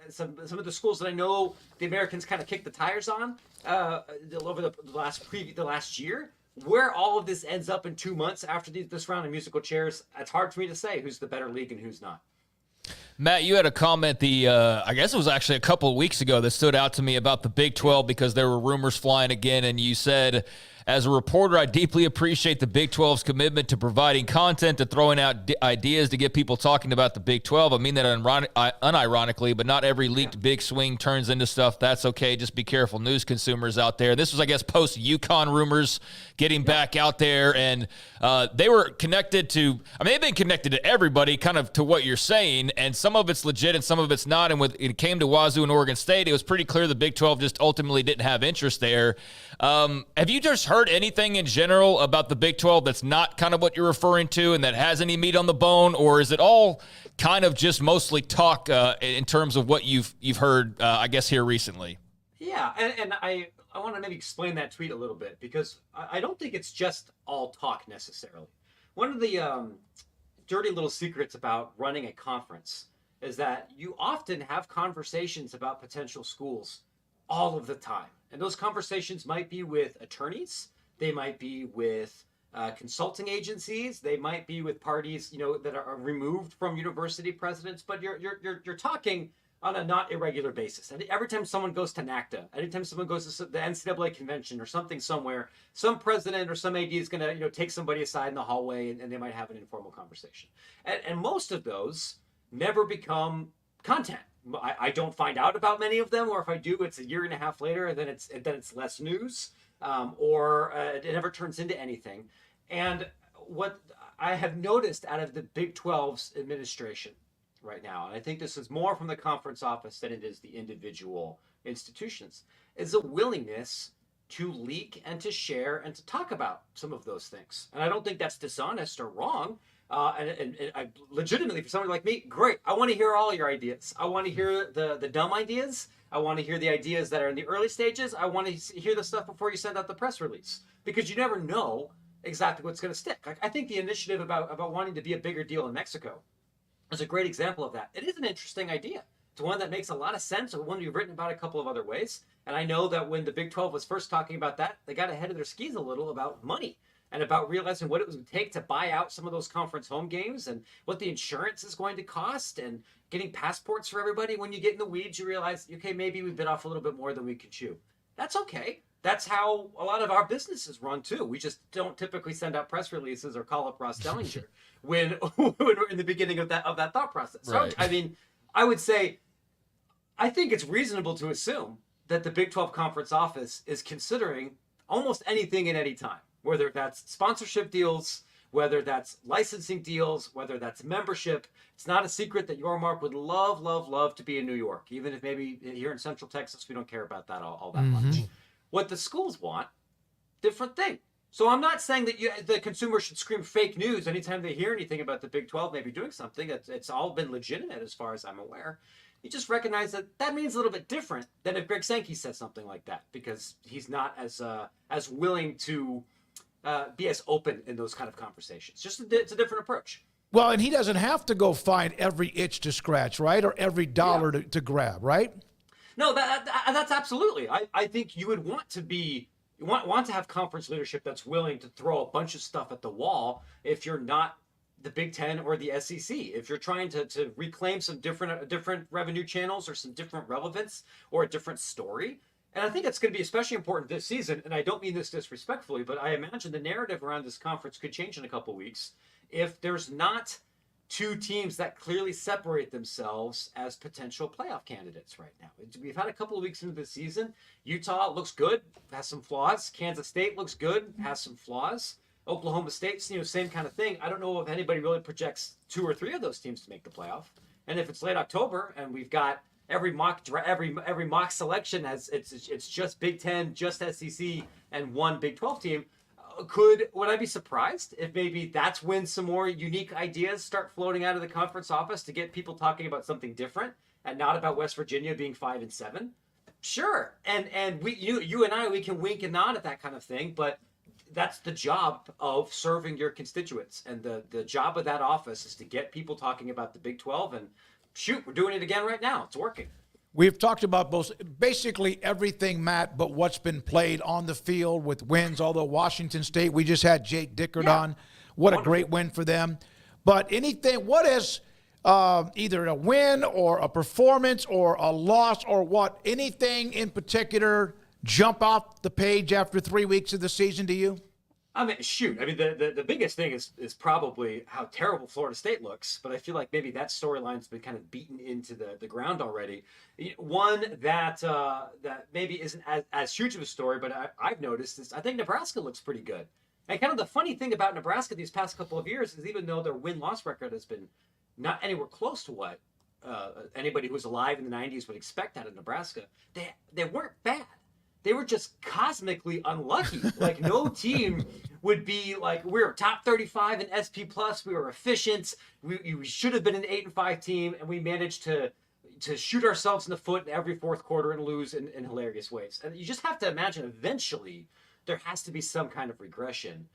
some of the schools that I know the Americans kind of kicked the tires on over the last year. Where all of this ends up in 2 months after this round of musical chairs, it's hard for me to say who's the better league and who's not. Matt, you had a comment I guess it was actually a couple of weeks ago that stood out to me about the Big 12 because there were rumors flying again, and you said, as a reporter, I deeply appreciate the Big 12's commitment to providing content, to throwing out ideas to get people talking about the Big 12. I mean that unironically, but not every leaked big swing turns into stuff. That's okay. Just be careful, news consumers out there. This was, I guess, post-UConn rumors getting back out there, and they were connected to, they've been connected to everybody, kind of to what you're saying, and some of it's legit and some of it's not. And when it came to Wazzu and Oregon State, it was pretty clear the Big 12 just ultimately didn't have interest there. Have you just heard heard anything in general about the Big 12 that's not kind of what you're referring to and that has any meat on the bone, or is it all kind of just mostly talk in terms of what you've heard, I guess, here recently? Yeah, and I want to maybe explain that tweet a little bit, because I don't think it's just all talk necessarily. One of the dirty little secrets about running a conference is that you often have conversations about potential schools all of the time. And those conversations might be with attorneys, they might be with consulting agencies, they might be with parties, that are removed from university presidents, but you're talking on a not irregular basis. And every time someone goes to NACDA, anytime someone goes to the NCAA convention or something somewhere, some president or some AD is going to take somebody aside in the hallway, and they might have an informal conversation. And most of those never become content. I don't find out about many of them, or if I do, it's a year and a half later, and then it's less news, or it never turns into anything. And what I have noticed out of the Big 12's administration right now, and I think this is more from the conference office than it is the individual institutions, is a willingness to leak and to share and to talk about some of those things. And I don't think that's dishonest or wrong. And I legitimately, for somebody like me, great. I want to hear all your ideas. I want to hear the dumb ideas. I want to hear the ideas that are in the early stages. I want to hear the stuff before you send out the press release, because you never know exactly what's going to stick. I think the initiative about wanting to be a bigger deal in Mexico is a great example of that. It is an interesting idea. It's one that makes a lot of sense, and one you've written about a couple of other ways. And I know that when the Big 12 was first talking about that, they got ahead of their skis a little about money, and about realizing what it would take to buy out some of those conference home games, and what the insurance is going to cost, and getting passports for everybody. When you get in the weeds, you realize, okay, maybe we bit off a little bit more than we can chew. That's okay. That's how a lot of our businesses run too. We just don't typically send out press releases or call up Ross Dellinger when we're in the beginning of that thought process. Right. So, I mean, I would say, I think it's reasonable to assume that the Big 12 Conference Office is considering almost anything at any time, whether that's sponsorship deals, whether that's licensing deals, whether that's membership. It's not a secret that Yormark would love, love, love to be in New York, even if maybe here in Central Texas, we don't care about that all that much. What the schools want, different thing. So I'm not saying that the consumer should scream fake news anytime they hear anything about the Big 12 maybe doing something. It's all been legitimate as far as I'm aware. You just recognize that means a little bit different than if Greg Sankey says something like that, because he's not as willing to be as open in those kind of conversations. It's a different approach. Well, and he doesn't have to go find every itch to scratch, right? Or every dollar to grab, right? No, that's absolutely. I think you would want to have conference leadership that's willing to throw a bunch of stuff at the wall if you're not the Big Ten or the SEC. If you're trying to reclaim some different revenue channels or some different relevance or a different story. And I think it's going to be especially important this season, and I don't mean this disrespectfully, but I imagine the narrative around this conference could change in a couple weeks if there's not two teams that clearly separate themselves as potential playoff candidates right now. We've had a couple of weeks into the season. Utah looks good, has some flaws. Kansas State looks good, has some flaws. Oklahoma State, same kind of thing. I don't know if anybody really projects two or three of those teams to make the playoff. And if it's late October and we've got every mock selection as it's just Big Ten, just SEC, and one Big 12 team, would I be surprised if maybe that's when some more unique ideas start floating out of the conference office to get people talking about something different and not about West Virginia being 5-7? Sure. And you and I, we can wink and nod at that kind of thing, but that's the job of serving your constituents. And the job of that office is to get people talking about the Big 12, and shoot, we're doing it again right now. It's working. We've talked about basically everything, Matt, but what's been played on the field with wins, although Washington State, we just had Jake Dickert on. What a great win for them. But what is either a win or a performance or a loss or what, anything in particular jump off the page after 3 weeks of the season to you? I mean, the biggest thing is probably how terrible Florida State looks, but I feel like maybe that storyline's been kind of beaten into the ground already. One that maybe isn't as huge of a story, but I've noticed is I think Nebraska looks pretty good. And kind of the funny thing about Nebraska these past couple of years is even though their win-loss record has been not anywhere close to what anybody who's alive in the 90s would expect out of Nebraska, they weren't bad. They were just cosmically unlucky. Like, no team would be like, we were top 35 in SP+. We were efficient. We should have been an 8-5 team, and we managed to shoot ourselves in the foot in every fourth quarter and lose in hilarious ways. And you just have to imagine eventually there has to be some kind of regression.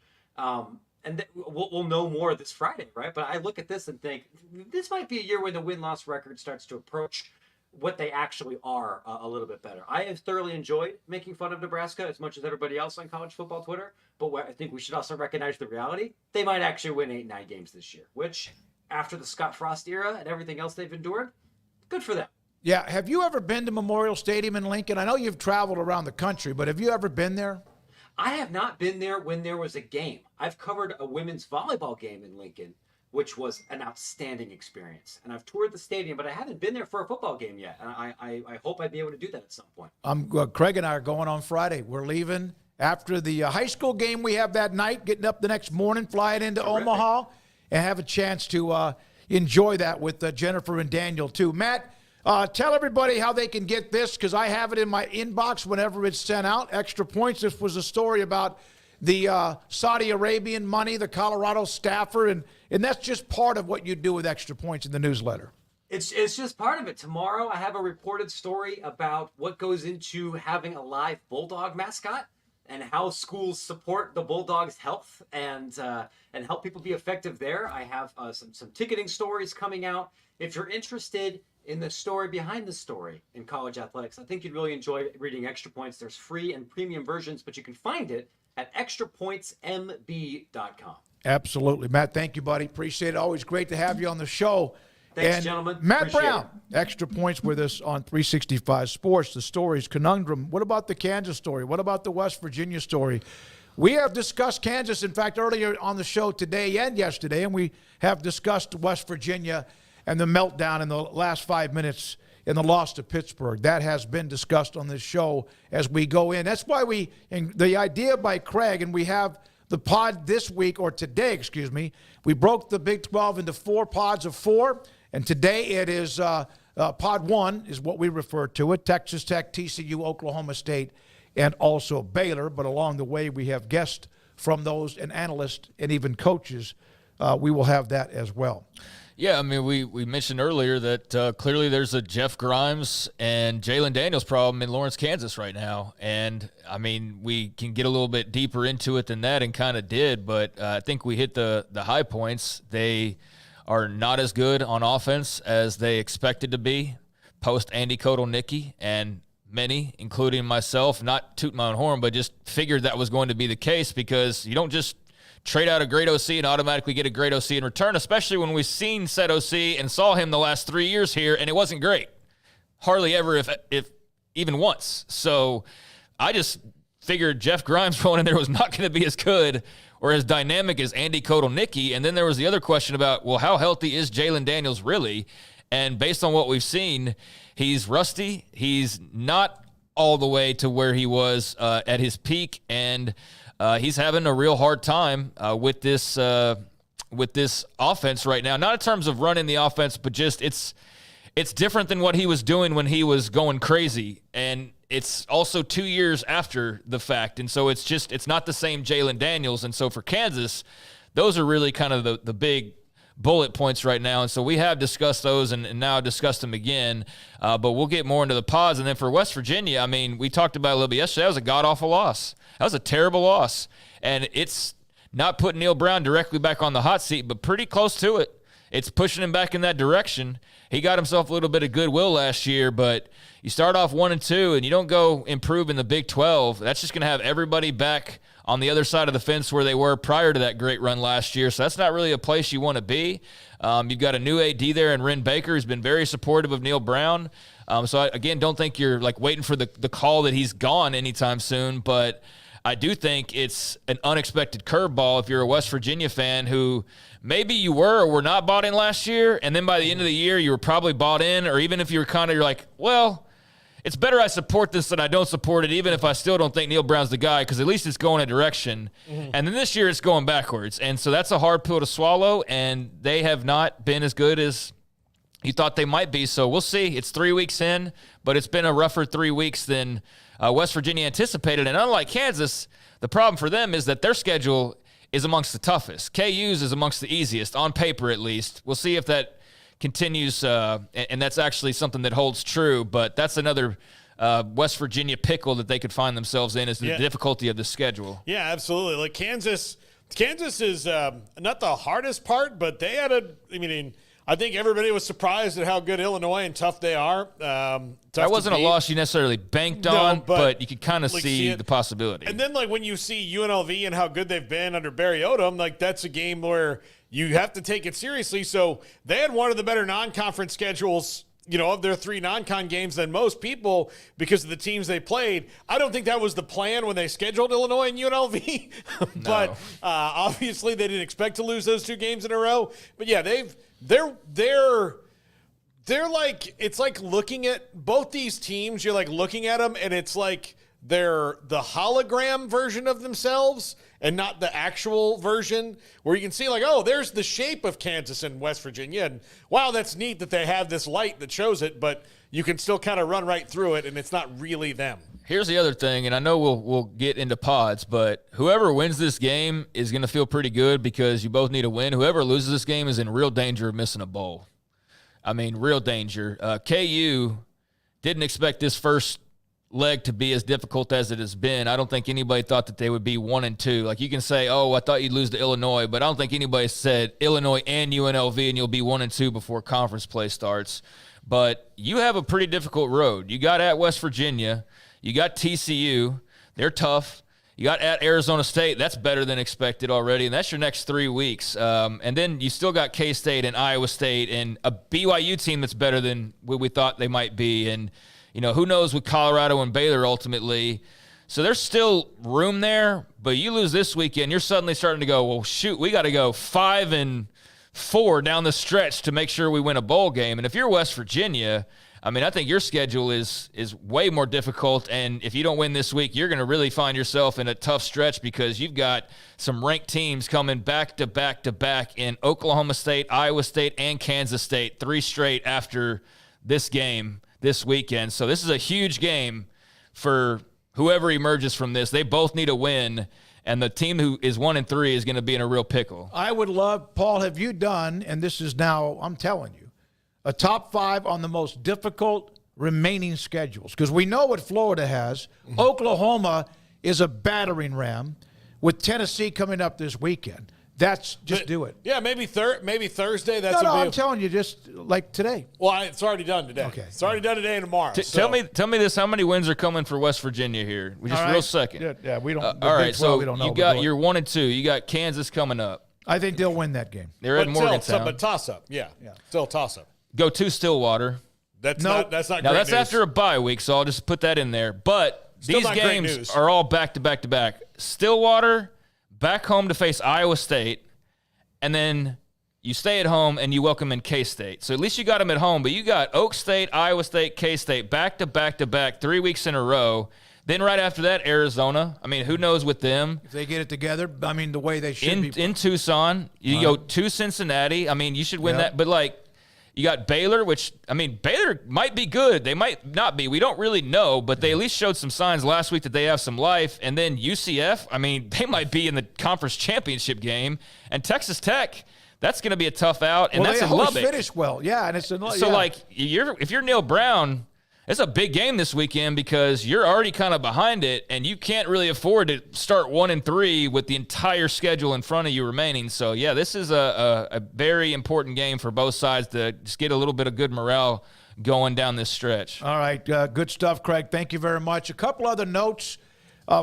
We'll know more this Friday, right? But I look at this and think this might be a year when the win-loss record starts to approach what they actually are a little bit better. I have thoroughly enjoyed making fun of Nebraska as much as everybody else on college football Twitter, but I think we should also recognize the reality. They might actually win 8-9 games this year, which, after the Scott Frost era and everything else they've endured, good for them. Yeah. Have you ever been to Memorial Stadium in Lincoln? I know you've traveled around the country, but have you ever been there? I have not been there when there was a game. I've covered a women's volleyball game in Lincoln, which was an outstanding experience. And I've toured the stadium, but I haven't been there for a football game yet. And I hope I'd be able to do that at some point. Craig and I are going on Friday. We're leaving after the high school game we have that night, getting up the next morning, flying into Omaha, and have a chance to enjoy that with Jennifer and Daniel, too. Matt, tell everybody how they can get this, because I have it in my inbox whenever it's sent out. Extra Points. This was a story about the Saudi Arabian money, the Colorado staffer, and that's just part of what you do with Extra Points in the newsletter. It's just part of it. Tomorrow I have a reported story about what goes into having a live Bulldog mascot and how schools support the Bulldogs' health and help people be effective there. I have some ticketing stories coming out. If you're interested in the story behind the story in college athletics, I think you'd really enjoy reading Extra Points. There's free and premium versions, but you can find it at extrapointsmb.com. Absolutely. Matt, thank you, buddy. Appreciate it. Always great to have you on the show. Thanks, gentlemen. Matt Appreciate Brown, Extra Points with us on 365 Sports, the stories, conundrum. What about the Kansas story? What about the West Virginia story? We have discussed Kansas, in fact, earlier on the show today and yesterday, and we have discussed West Virginia and the meltdown in the last 5 minutes in the loss to Pittsburgh. That has been discussed on this show as we go in. That's why the idea by Craig, and we have the pod this week, or today, excuse me, we broke the Big 12 into 4 pods of 4, and today it is pod 1 is what we refer to it, Texas Tech, TCU, Oklahoma State, and also Baylor. But along the way, we have guests from those and analysts and even coaches. We will have that as well. Yeah, I mean, we mentioned earlier that clearly there's a Jeff Grimes and Jalen Daniels problem in Lawrence, Kansas right now. And, I mean, we can get a little bit deeper into it than that and kind of did, but I think we hit the high points. They are not as good on offense as they expected to be post Andy Kotelnicki, and many, including myself, not toot my own horn, but just figured that was going to be the case, because you don't just trade out a great OC and automatically get a great OC in return, especially when we've seen said OC and saw him the last 3 years here, and it wasn't great. Hardly ever, if even once. So I just figured Jeff Grimes going in there was not going to be as good or as dynamic as Andy Kotelnicki. And then there was the other question about, well, how healthy is Jalen Daniels really? And based on what we've seen, he's rusty. He's not all the way to where he was at his peak, and he's having a real hard time with this offense right now. Not in terms of running the offense, but just it's different than what he was doing when he was going crazy. And it's also 2 years after the fact. And so it's not the same Jalen Daniels. And so for Kansas, those are really kind of the big bullet points right now. And so we have discussed those and now discussed them again. But we'll get more into the pods. And then for West Virginia, I mean, we talked about it a little bit yesterday. That was a god-awful loss. That was a terrible loss. And it's not putting Neil Brown directly back on the hot seat, but pretty close to it. It's pushing him back in that direction. He got himself a little bit of goodwill last year, but you start off 1-2 and you don't go improve in the Big 12. That's just going to have everybody back on the other side of the fence where they were prior to that great run last year. So that's not really a place you want to be. You've got a new AD there in Ren Baker, who's been very supportive of Neil Brown. So I, again, don't think you're like waiting for the call that he's gone anytime soon, but I do think it's an unexpected curveball if you're a West Virginia fan who maybe you were or were not bought in last year, and then by the end of the year you were probably bought in, or even if you're like, well, it's better I support this than I don't support it, even if I still don't think Neil Brown's the guy, because at least it's going a direction. Mm-hmm. And then this year it's going backwards. And so that's a hard pill to swallow, and they have not been as good as you thought they might be. So we'll see. It's 3 weeks in, but it's been a rougher 3 weeks than West Virginia anticipated. And unlike Kansas, the problem for them is that their schedule is amongst the toughest. KU's is amongst the easiest, on paper at least. We'll see if that continues, and that's actually something that holds true. But that's another West Virginia pickle that they could find themselves in, is the difficulty of the schedule. Yeah, absolutely. Like Kansas is not the hardest part, but they had I think everybody was surprised at how good Illinois and tough they are. That wasn't a loss you necessarily banked on, but you could kind of see the possibility. And then, like, when you see UNLV and how good they've been under Barry Odom, like, that's a game where you have to take it seriously. So they had one of the better non-conference schedules, of their 3 non-con games than most people because of the teams they played. I don't think that was the plan when they scheduled Illinois and UNLV, but obviously they didn't expect to lose those 2 games in a row. But yeah, they're like, it's like looking at both these teams, you're like looking at them and it's like they're the hologram version of themselves and not the actual version, where you can see like, oh, there's the shape of Kansas and West Virginia. And wow, that's neat that they have this light that shows it, but you can still kind of run right through it and it's not really them. Here's the other thing, and I know we'll get into pods, but whoever wins this game is going to feel pretty good because you both need a win. Whoever loses this game is in real danger of missing a bowl. I mean, real danger. KU didn't expect this first leg to be as difficult as it has been. I don't think anybody thought that they would be 1-2. Like, you can say, oh, I thought you'd lose to Illinois, but I don't think anybody said Illinois and UNLV and you'll be 1-2 before conference play starts. But you have a pretty difficult road. You got at West Virginia. You got TCU. They're tough. You got at Arizona State. That's better than expected already, and that's your next 3 weeks. And then you still got K-State and Iowa State and a BYU team that's better than what we thought they might be. And, who knows with Colorado and Baylor ultimately. So there's still room there, but you lose this weekend, you're suddenly starting to go, well, shoot, we got to go 5-4 down the stretch to make sure we win a bowl game. And if you're West Virginia, I mean, I think your schedule is way more difficult, and if you don't win this week, you're going to really find yourself in a tough stretch because you've got some ranked teams coming back to back to back in Oklahoma State, Iowa State, and Kansas State, 3 straight after this game this weekend. So this is a huge game for whoever emerges from this. They both need a win, and the team who is 1-3 is going to be in a real pickle. I would love, Paul, have you done, and this is now, I'm telling you, a top 5 on the most difficult remaining schedules? Because we know what Florida has. Oklahoma is a battering ram with Tennessee coming up this weekend. Do it. Yeah, maybe Thursday. I'm telling you, just like today. Well, it's already done today. Okay. It's already done today and tomorrow. Tell me this: how many wins are coming for West Virginia here? Just real second. Yeah, we don't. All right, so we don't know. You're 1-2. You got Kansas coming up. I think they'll win that game. They're at Morgantown. But toss up. Yeah. Still toss up. Go to Stillwater. That's not now great that's news. after a bye week, so I'll just put that in there. But Still these not great games news. are all back to back to back. Stillwater back home to face Iowa State, and then you stay at home and you welcome in K-State. So at least you got them at home, but you got Oak State, Iowa State, K-State back to back to back, 3 weeks in a row. Then right after that, Arizona. I mean, who knows with them? If they get it together, I mean, the way they should be. In Tucson, you go to Cincinnati. I mean, you should win that. But, like, you got Baylor, which, I mean, Baylor might be good. They might not be. We don't really know, but they at least showed some signs last week that they have some life. And then UCF, I mean, they might be in the conference championship game. And Texas Tech, that's going to be a tough out. And that's in Lubbock. Finished well. Yeah, and it's in Lubbock. So, like, if you're Neil Brown, it's a big game this weekend because you're already kind of behind it, and you can't really afford to start 1-3 with the entire schedule in front of you remaining. So, yeah, this is a very important game for both sides to just get a little bit of good morale going down this stretch. All right, good stuff, Craig. Thank you very much. A couple other notes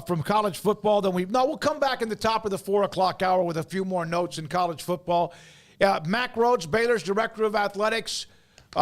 from college football. We'll come back in the top of the 4 o'clock hour with a few more notes in college football. Mack Rhoades, Baylor's director of athletics.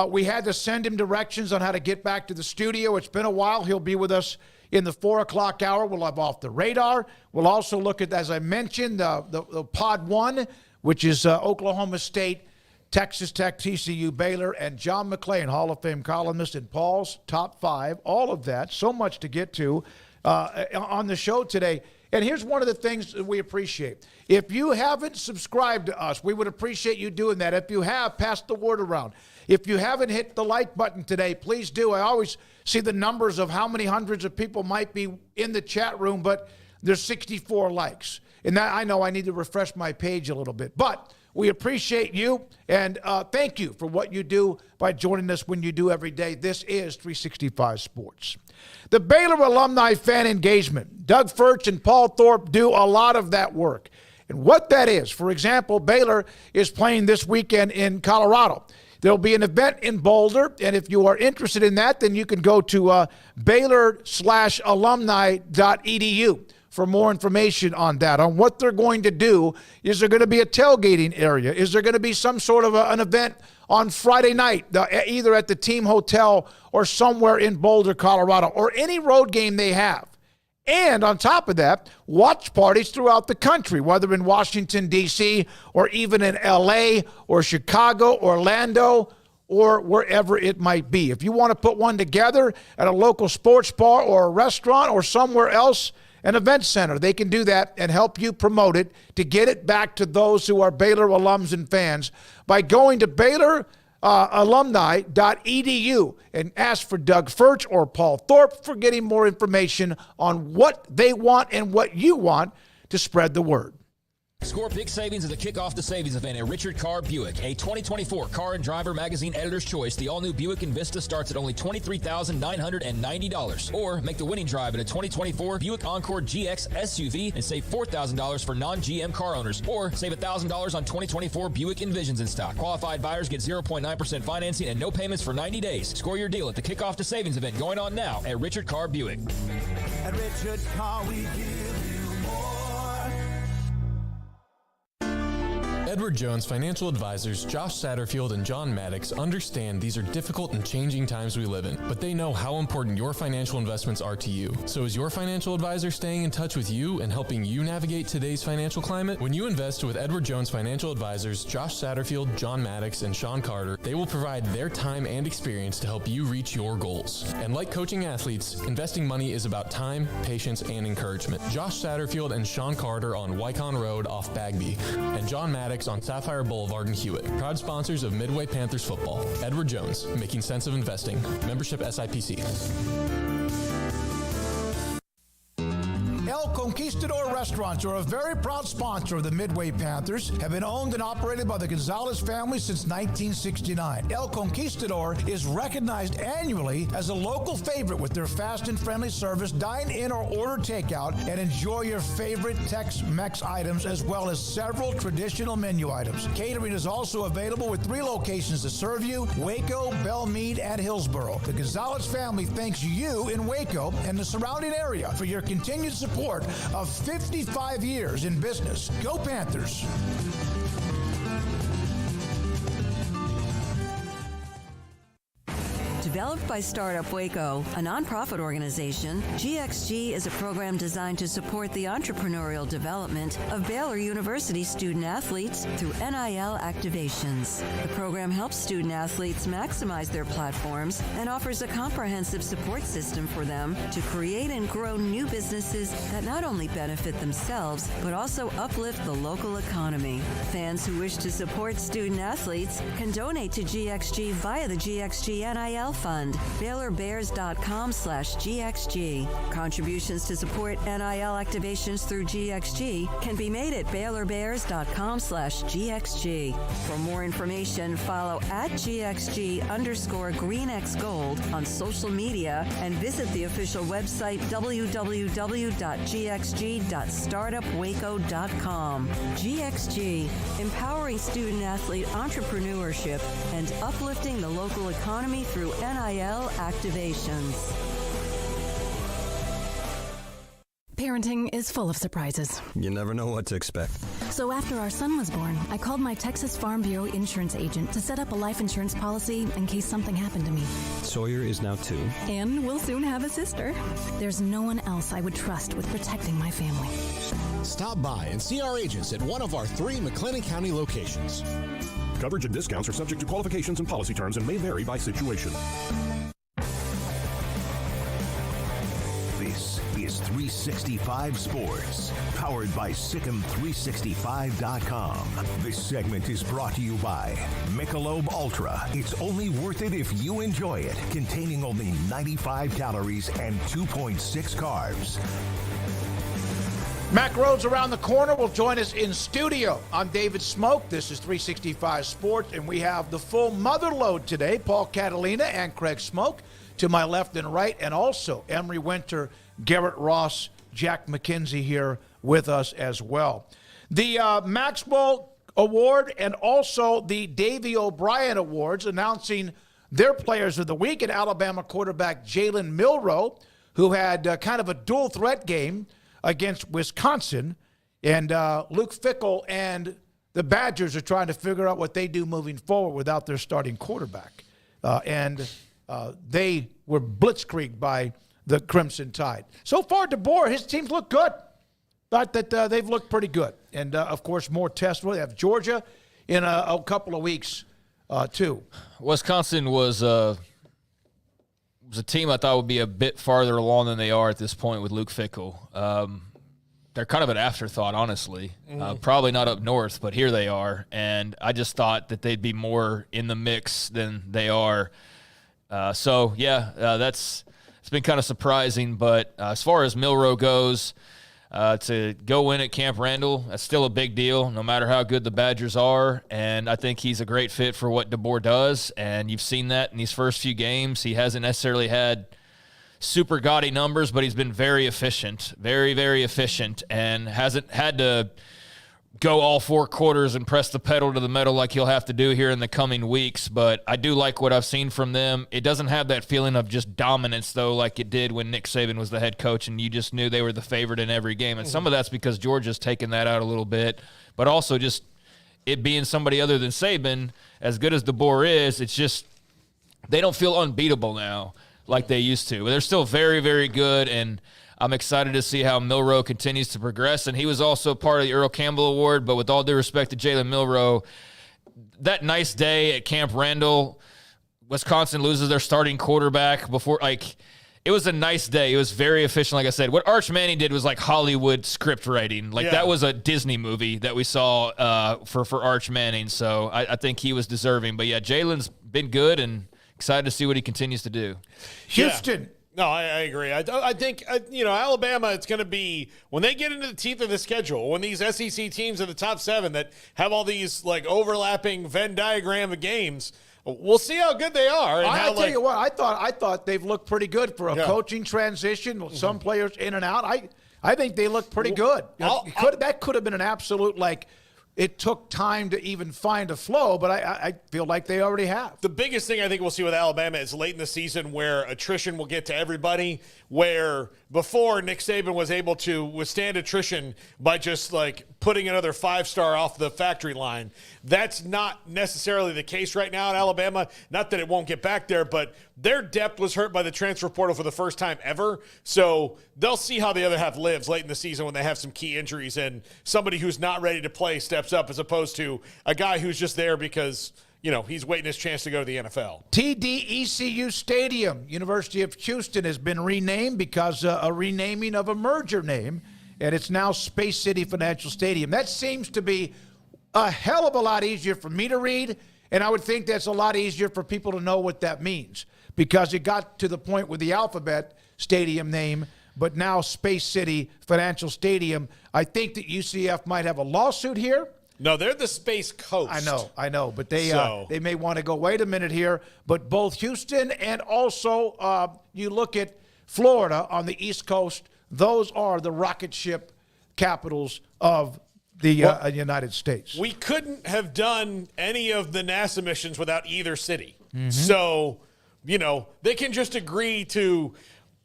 We had to send him directions on how to get back to the studio. It's been a while. He'll be with us in the 4 o'clock hour. We'll have Off the Radar. We'll also look at, as I mentioned, the Pod 1, which is Oklahoma State, Texas Tech, TCU, Baylor, and John McClain, Hall of Fame columnist, and Paul's Top 5. All of that. So much to get to on the show today. And here's one of the things that we appreciate. If you haven't subscribed to us, we would appreciate you doing that. If you have, pass the word around. If you haven't hit the like button today, please do. I always see the numbers of how many hundreds of people might be in the chat room, but there's 64 likes. And that, I know I need to refresh my page a little bit. But we appreciate you, and thank you for what you do by joining us when you do every day. This is 365 Sports. The Baylor alumni fan engagement. Doug Furch and Paul Thorpe do a lot of that work. And what that is, for example, Baylor is playing this weekend in Colorado. There'll be an event in Boulder, and if you are interested in that, then you can go to Baylor/alumni.edu for more information on that, on what they're going to do. Is there going to be a tailgating area? Is there going to be some sort of an event on Friday night, either at the team hotel or somewhere in Boulder, Colorado, or any road game they have? And on top of that, watch parties throughout the country, whether in Washington, D.C., or even in L.A., or Chicago, Orlando, or wherever it might be. If you want to put one together at a local sports bar or a restaurant or somewhere else, an event center, they can do that and help you promote it to get it back to those who are Baylor alums and fans by going to Baylor alumni.edu and ask for Doug Furch or Paul Thorpe for getting more information on what they want and what you want to spread the word. Score big savings at the Kickoff the Savings event at Richard Carr Buick. A 2024 Car and Driver Magazine Editor's Choice, the all-new Buick Envista starts at only $23,990. Or make the winning drive in a 2024 Buick Encore GX SUV and save $4,000 for non-GM car owners. Or save $1,000 on 2024 Buick Envisions in stock. Qualified buyers get 0.9% financing and no payments for 90 days. Score your deal at the Kickoff the Savings event going on now at Richard Carr Buick. At Richard Carr, we give you more. Edward Jones financial advisors Josh Satterfield and John Maddox understand these are difficult and changing times we live in, but they know how important your financial investments are to you. So is your financial advisor staying in touch with you and helping you navigate today's financial climate? When you invest with Edward Jones financial advisors Josh Satterfield, John Maddox, and Sean Carter, they will provide their time and experience to help you reach your goals. And like coaching athletes, investing money is about time, patience, and encouragement. Josh Satterfield and Sean Carter on Wycon Road off Bagby, and John Maddox on Sapphire Boulevard in Hewitt. Proud sponsors of Midway Panthers football. Edward Jones, making sense of investing. Membership SIPC. El Conquistador Restaurants are a very proud sponsor of the Midway Panthers, have been owned and operated by the Gonzalez family since 1969. El Conquistador is recognized annually as a local favorite with their fast and friendly service. Dine in or order takeout and enjoy your favorite Tex-Mex items as well as several traditional menu items. Catering is also available with 3 locations to serve you: Waco, Belmead, and Hillsboro. The Gonzalez family thanks you in Waco and the surrounding area for your continued support of 55 years in business. Go Panthers! Developed by Startup Waco, a nonprofit organization, GXG is a program designed to support the entrepreneurial development of Baylor University student athletes through NIL activations. The program helps student athletes maximize their platforms and offers a comprehensive support system for them to create and grow new businesses that not only benefit themselves, but also uplift the local economy. Fans who wish to support student athletes can donate to GXG via the GXG NIL Fund, BaylorBears.com/GXG. Contributions to support NIL activations through GXG can be made at BaylorBears.com/GXG. For more information, follow at GXG_GreenXGold on social media and visit the official website www.gxg.startupwaco.com. GXG, empowering student athlete entrepreneurship and uplifting the local economy through NIL activations. Parenting is full of surprises. You never know what to expect. So after our son was born, I called my Texas Farm Bureau insurance agent to set up a life insurance policy in case something happened to me. Sawyer is now 2. And we'll soon have a sister. There's no one else I would trust with protecting my family. Stop by and see our agents at one of our 3 McLennan County locations. Coverage and discounts are subject to qualifications and policy terms and may vary by situation. This is 3 365 Sports, powered by Sikkim365.com. This segment is brought to you by Michelob Ultra. It's only worth it if you enjoy it. Containing only 95 calories and 2.6 carbs. Mack Rhoades around the corner will join us in studio. I'm David Smoak. This is 365 Sports, and we have the full mother load today. Paul Catalina and Craig Smoak to my left and right, and also Emery Winter, Garrett Ross, Jack McKenzie here with us as well. The Maxwell Award and also the Davey O'Brien Awards announcing their players of the week, and Alabama quarterback Jalen Milroe, who had kind of a dual threat game against Wisconsin, and Luke Fickell and the Badgers are trying to figure out what they do moving forward without their starting quarterback. And they were blitzkrieged by the Crimson Tide. So far, DeBoer, his teams look good. Thought that they've looked pretty good. And, of course, more tests. They have Georgia in a couple of weeks, too. Wisconsin was a team I thought would be a bit farther along than they are at this point with Luke Fickell. They're kind of an afterthought, honestly. Probably not up north, but here they are. And I just thought that they'd be more in the mix than they are. It's been kind of surprising. But as far as Milroe goes, to go in at Camp Randall, that's still a big deal, no matter how good the Badgers are. And I think he's a great fit for what DeBoer does. And you've seen that in these first few games. He hasn't necessarily had super gaudy numbers, but he's been very efficient, very, very efficient, and hasn't had to go all 4 quarters and press the pedal to the metal like he'll have to do here in the coming weeks. But I do like what I've seen from them. It doesn't have that feeling of just dominance, though, like it did when Nick Saban was the head coach and you just knew they were the favorite in every game. And some of that's because Georgia's taken that out a little bit, but also just it being somebody other than Saban, as good as DeBoer is, it's just they don't feel unbeatable now like they used to. But they're still very, very good, and I'm excited to see how Milroe continues to progress. And he was also part of the Earl Campbell Award, but with all due respect to Jalen Milroe, that nice day at Camp Randall, Wisconsin loses their starting quarterback before, it was a nice day. It was very efficient, like I said. What Arch Manning did was like Hollywood script writing. That was a Disney movie that we saw for Arch Manning, so I think he was deserving. But, yeah, Jalen's been good, and excited to see what he continues to do. Houston. Yeah. No, I agree. I think, Alabama, it's going to be, when they get into the teeth of the schedule, when these SEC teams are the top 7 that have all these, overlapping Venn diagram of games, we'll see how good they are. And I'll tell you what, I thought they've looked pretty good for a coaching transition, some players in and out. I think they look pretty good. That could have been an absolute, it took time to even find a flow, but I feel like they already have. The biggest thing I think we'll see with Alabama is late in the season where attrition will get to everybody, where before Nick Saban was able to withstand attrition by just putting another 5-star off the factory line. That's not necessarily the case right now in Alabama. Not that it won't get back there, but their depth was hurt by the transfer portal for the first time ever. So they'll see how the other half lives late in the season when they have some key injuries and somebody who's not ready to play steps up, as opposed to a guy who's just there because he's waiting his chance to go to the NFL. TDECU Stadium, University of Houston, has been renamed because a renaming of a merger name, and it's now Space City Financial Stadium. That seems to be a hell of a lot easier for me to read, and I would think that's a lot easier for people to know what that means, because it got to the point with the Alphabet Stadium name, but now Space City Financial Stadium. I think that UCF might have a lawsuit here. No, they're the Space Coast. I know, but they may want to go, wait a minute here. But both Houston and also you look at Florida on the East Coast, those are the rocket ship capitals of the United States. We couldn't have done any of the NASA missions without either city. Mm-hmm. So, they can just agree to,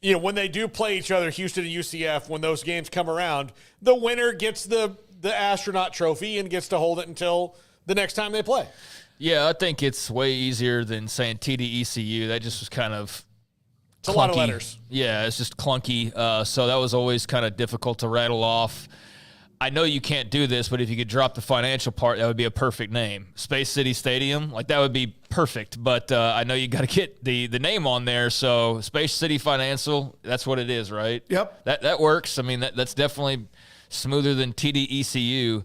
when they do play each other, Houston and UCF, when those games come around, the winner gets the astronaut trophy and gets to hold it until the next time they play. Yeah, I think it's way easier than saying TDECU. That just was kind of It's a lot of letters. Yeah, it's just clunky. So that was always kind of difficult to rattle off. I know you can't do this, but if you could drop the financial part, that would be a perfect name. Space City Stadium, that would be perfect, but I know you got to get the name on there. So Space City Financial, that's what it is, right? Yep. That works. I mean, that's definitely smoother than TDECU.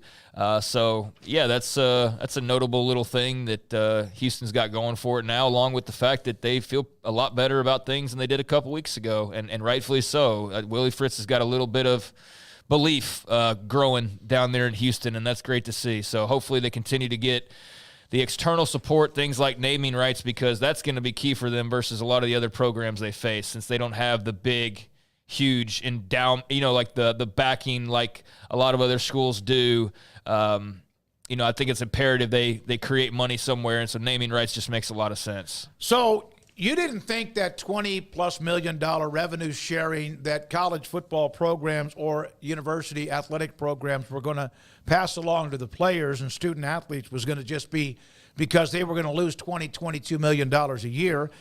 So yeah, that's a notable little thing that Houston's got going for it now, along with the fact that they feel a lot better about things than they did a couple weeks ago, and rightfully so. Willie Fritz has got a little bit of belief growing down there in Houston, and that's great to see. So hopefully they continue to get the external support, things like naming rights, because that's going to be key for them versus a lot of the other programs they face, since they don't have the big, huge like the backing like a lot of other schools do. I think it's imperative they create money somewhere, and so naming rights just makes a lot of sense. So you didn't think that $20+ million revenue sharing that college football programs or university athletic programs were going to pass along to the players and student athletes was going to just be because they were going to lose $22 million a year,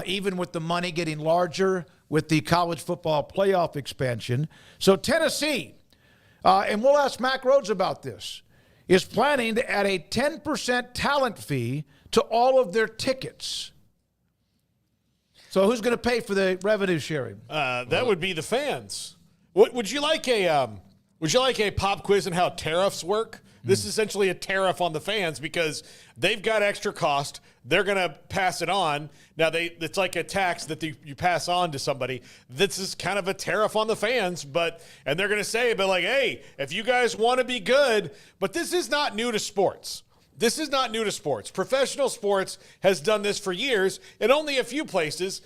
even with the money getting larger with the college football playoff expansion. So Tennessee, and we'll ask Mack Rhoades about this, is planning to add a 10% talent fee to all of their tickets. So who's going to pay for the revenue sharing? That would be the fans. Would you like a pop quiz on how tariffs work? This is essentially a tariff on the fans because they've got extra cost. They're going to pass it on. Now, it's like a tax that you pass on to somebody. This is kind of a tariff on the fans, and they're going to say, hey, if you guys want to be good, but this is not new to sports. This is not new to sports. Professional sports has done this for years, and only a few places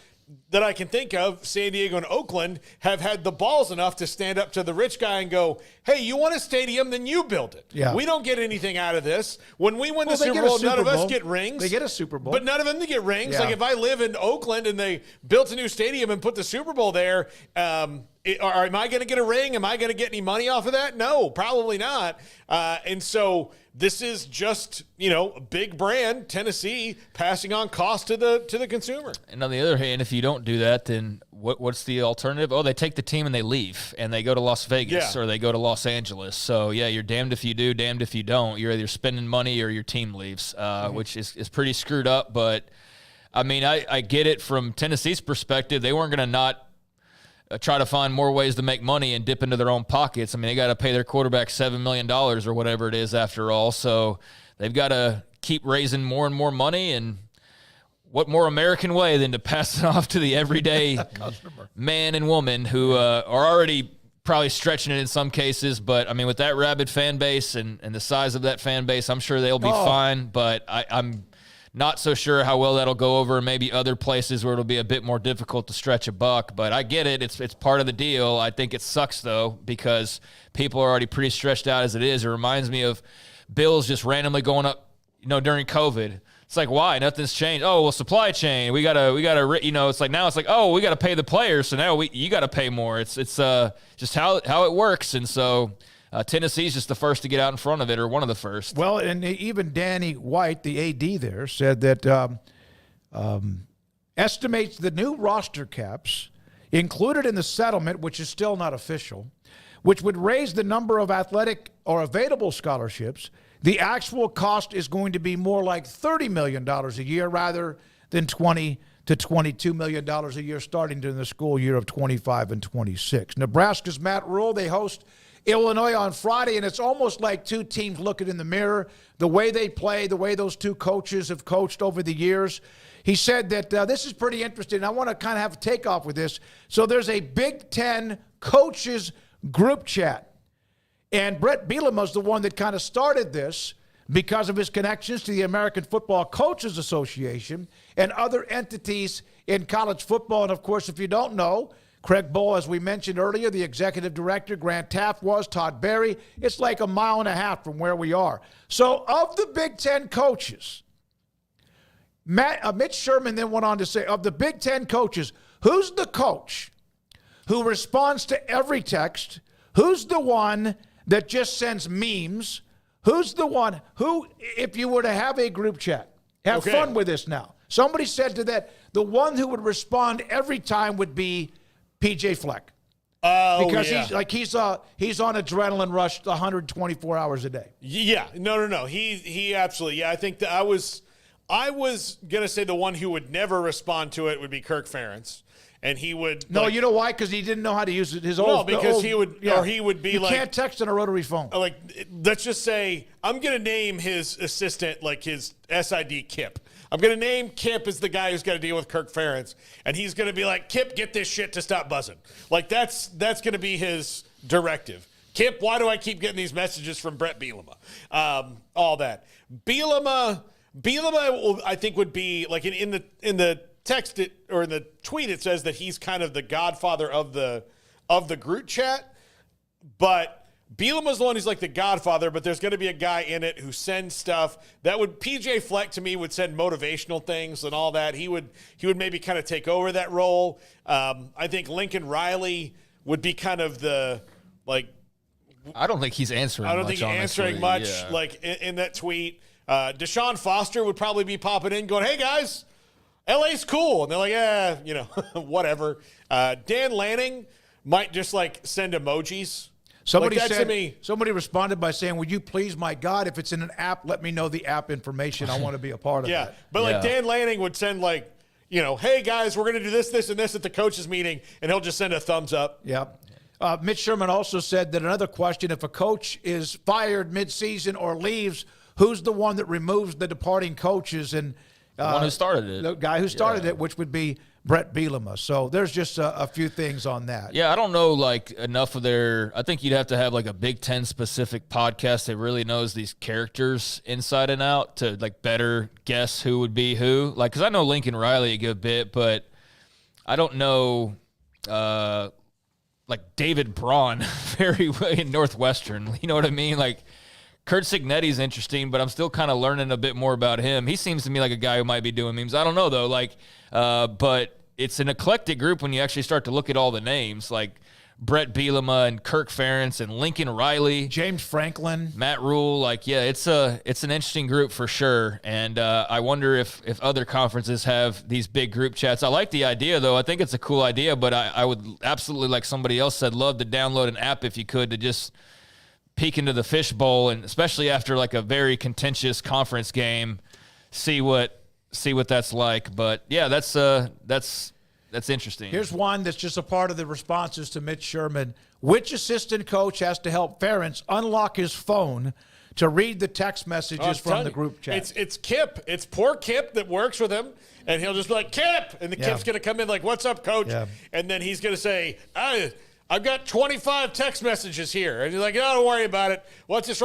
that I can think of, San Diego and Oakland, have had the balls enough to stand up to the rich guy and go, hey, you want a stadium, then you build it. Yeah. We don't get anything out of this. When we win the Super Bowl, none of us get rings. They get a Super Bowl. But none of them get rings. Yeah. Like if I live in Oakland and they built a new stadium and put the Super Bowl there, am I going to get a ring? Am I going to get any money off of that? No, probably not. And so this is just, a big brand, Tennessee, passing on cost to the consumer. And on the other hand, if you don't do that, then what's the alternative? Oh, they take the team and they leave, and they go to Las Vegas or they go to Los Angeles. So, yeah, you're damned if you do, damned if you don't. You're either spending money or your team leaves, which is pretty screwed up. But, I mean, I get it from Tennessee's perspective. They weren't going to not try to find more ways to make money and dip into their own pockets. I mean, they got to pay their quarterback $7 million or whatever it is after all. So they've got to keep raising more and more money. And what more American way than to pass it off to the everyday man and woman who are already probably stretching it in some cases. But, I mean, with that rabid fan base and the size of that fan base, I'm sure they'll be fine. But I'm not so sure how well that'll go over maybe other places where it'll be a bit more difficult to stretch a buck. But I get it. It's part of the deal. I think it sucks, though, because people are already pretty stretched out as it is. It reminds me of bills just randomly going up, during COVID. It's like, why? Nothing's changed. Oh, well, supply chain. We gotta, it's like now it's like, oh, we got to pay the players. So now you got to pay more. It's just how it works. And so Tennessee's just the first to get out in front of it, or one of the first. Well, and even Danny White, the AD there, said that estimates the new roster caps included in the settlement, which is still not official, which would raise the number of athletic or available scholarships. The actual cost is going to be more like $30 million a year rather than $20 to $22 million a year starting during the school year of 25 and 26. Nebraska's Matt Rhule, they host Illinois on Friday, and it's almost like two teams looking in the mirror, the way they play, the way those two coaches have coached over the years. He said that this is pretty interesting. I want to kind of have a takeoff with this. So there's a Big Ten coaches group chat. And Brett Bielema is the one that kind of started this because of his connections to the American Football Coaches Association and other entities in college football. And, of course, if you don't know, Craig Bull, as we mentioned earlier, the executive director, Grant Taft was, Todd Berry. It's like a mile and a half from where we are. So of the Big Ten coaches, Mitch Sherman then went on to say, of the Big Ten coaches, who's the coach who responds to every text? Who's the one that just sends memes? Who's the one who, if you were to have a group chat, have fun with this now. Somebody said to that, the one who would respond every time would be PJ Fleck. Oh, because yeah. he's on adrenaline rush 124 hours a day. Yeah. No. He absolutely. Yeah, I think that I was I was going to say the one who would never respond to it would be Kirk Ferentz. And he would. No, you know why? Because he didn't know how to use his old. No, because he would, or he would be you like. You can't text on a rotary phone. Like, let's just say, I'm going to name his assistant, like his SID Kip. I'm going to name Kip as the guy who's got to deal with Kirk Ferentz. And he's going to be like, Kip, get this shit to stop buzzing. Like, that's going to be his directive. Kip, why do I keep getting these messages from Brett Bielema? All that. Bielema, I think, would be, like, in the text or in the tweet, it says that he's kind of the godfather of the group chat, but Bielema's the one who's like the godfather, but there's going to be a guy in it who sends stuff that would, PJ Fleck to me would send motivational things and all that. He would maybe kind of take over that role. I think Lincoln Riley would be kind of the, like, I don't think he's answering much. I don't think he's answering much, yeah. like in that tweet. Deshaun Foster would probably be popping in going, hey guys, LA's cool. And they're like, whatever. Dan Lanning might just like send emojis. Somebody like that said, to me. Somebody responded by saying, would you please, my God, if it's in an app, let me know the app information. I want to be a part of yeah. that. But like Dan Lanning would send like, hey guys, we're going to do this, this, and this at the coaches meeting. And he'll just send a thumbs up. Yeah. Mitch Sherman also said that another question, if a coach is fired midseason or leaves, who's the one that removes the departing coaches? And the one who started it. The guy who started it, which would be Brett Bielema. So there's just a few things on that. Yeah, I don't know, like, enough of their – I think you'd have to have, like, a Big Ten-specific podcast that really knows these characters inside and out to, like, better guess who would be who. Like, because I know Lincoln Riley a good bit, but I don't know like, David Braun very well in Northwestern. You know what I mean? Like, Kurt Cignetti's interesting, but I'm still kind of learning a bit more about him. He seems to me like a guy who might be doing memes. I don't know, though. Like, but it's an eclectic group when you actually start to look at all the names, like Brett Bielema and Kirk Ferentz and Lincoln Riley, James Franklin, Matt Rule. Like, yeah, it's an interesting group for sure. And I wonder if other conferences have these big group chats. I like the idea, though. I think it's a cool idea, but I would absolutely, like somebody else said, love to download an app if you could to just peek into the fishbowl, and especially after like a very contentious conference game, see what that's like. But yeah, that's interesting. Here's one that's just a part of the responses to Mitch Sherman. Which assistant coach has to help Ferentz unlock his phone to read the text messages from the group chat? It's Kip. It's poor Kip that works with him, and he'll just be like, Kip, and the Kip's going to come in like, what's up, coach? Yeah. And then he's going to say, I've got 25 text messages here. And he's like, oh, don't worry about it. Well, it's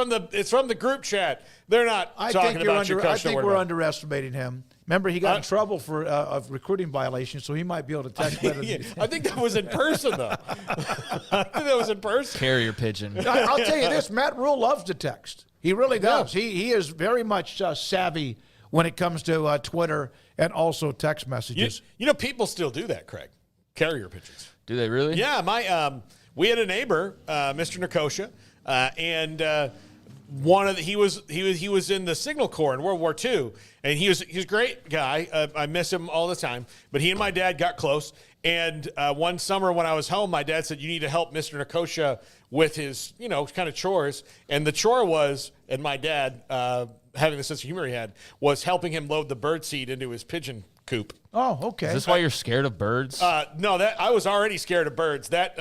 from the group chat. They're not talking about you, coach. I think we're underestimating him. Remember, he got in trouble for a recruiting violation, so he might be able to text better than you. I think that was in person, though. I think that was in person. Carrier pigeon. I'll tell you this, Matt Rule loves to text. He really does. Yeah. He is very much savvy when it comes to Twitter and also text messages. You know, people still do that, Craig. Carrier pigeons. Do they really? Yeah, we had a neighbor, Mr. Nicosia, and he was in the Signal Corps in World War II, and he's a great guy. I miss him all the time. But he and my dad got close, and one summer when I was home, my dad said, "You need to help Mr. Nicosia with his kind of chores." And the chore was, and my dad, having the sense of humor he had, was helping him load the bird seed into his pigeon coop. Oh, okay. Is this why you're scared of birds? No, that I was already scared of birds. That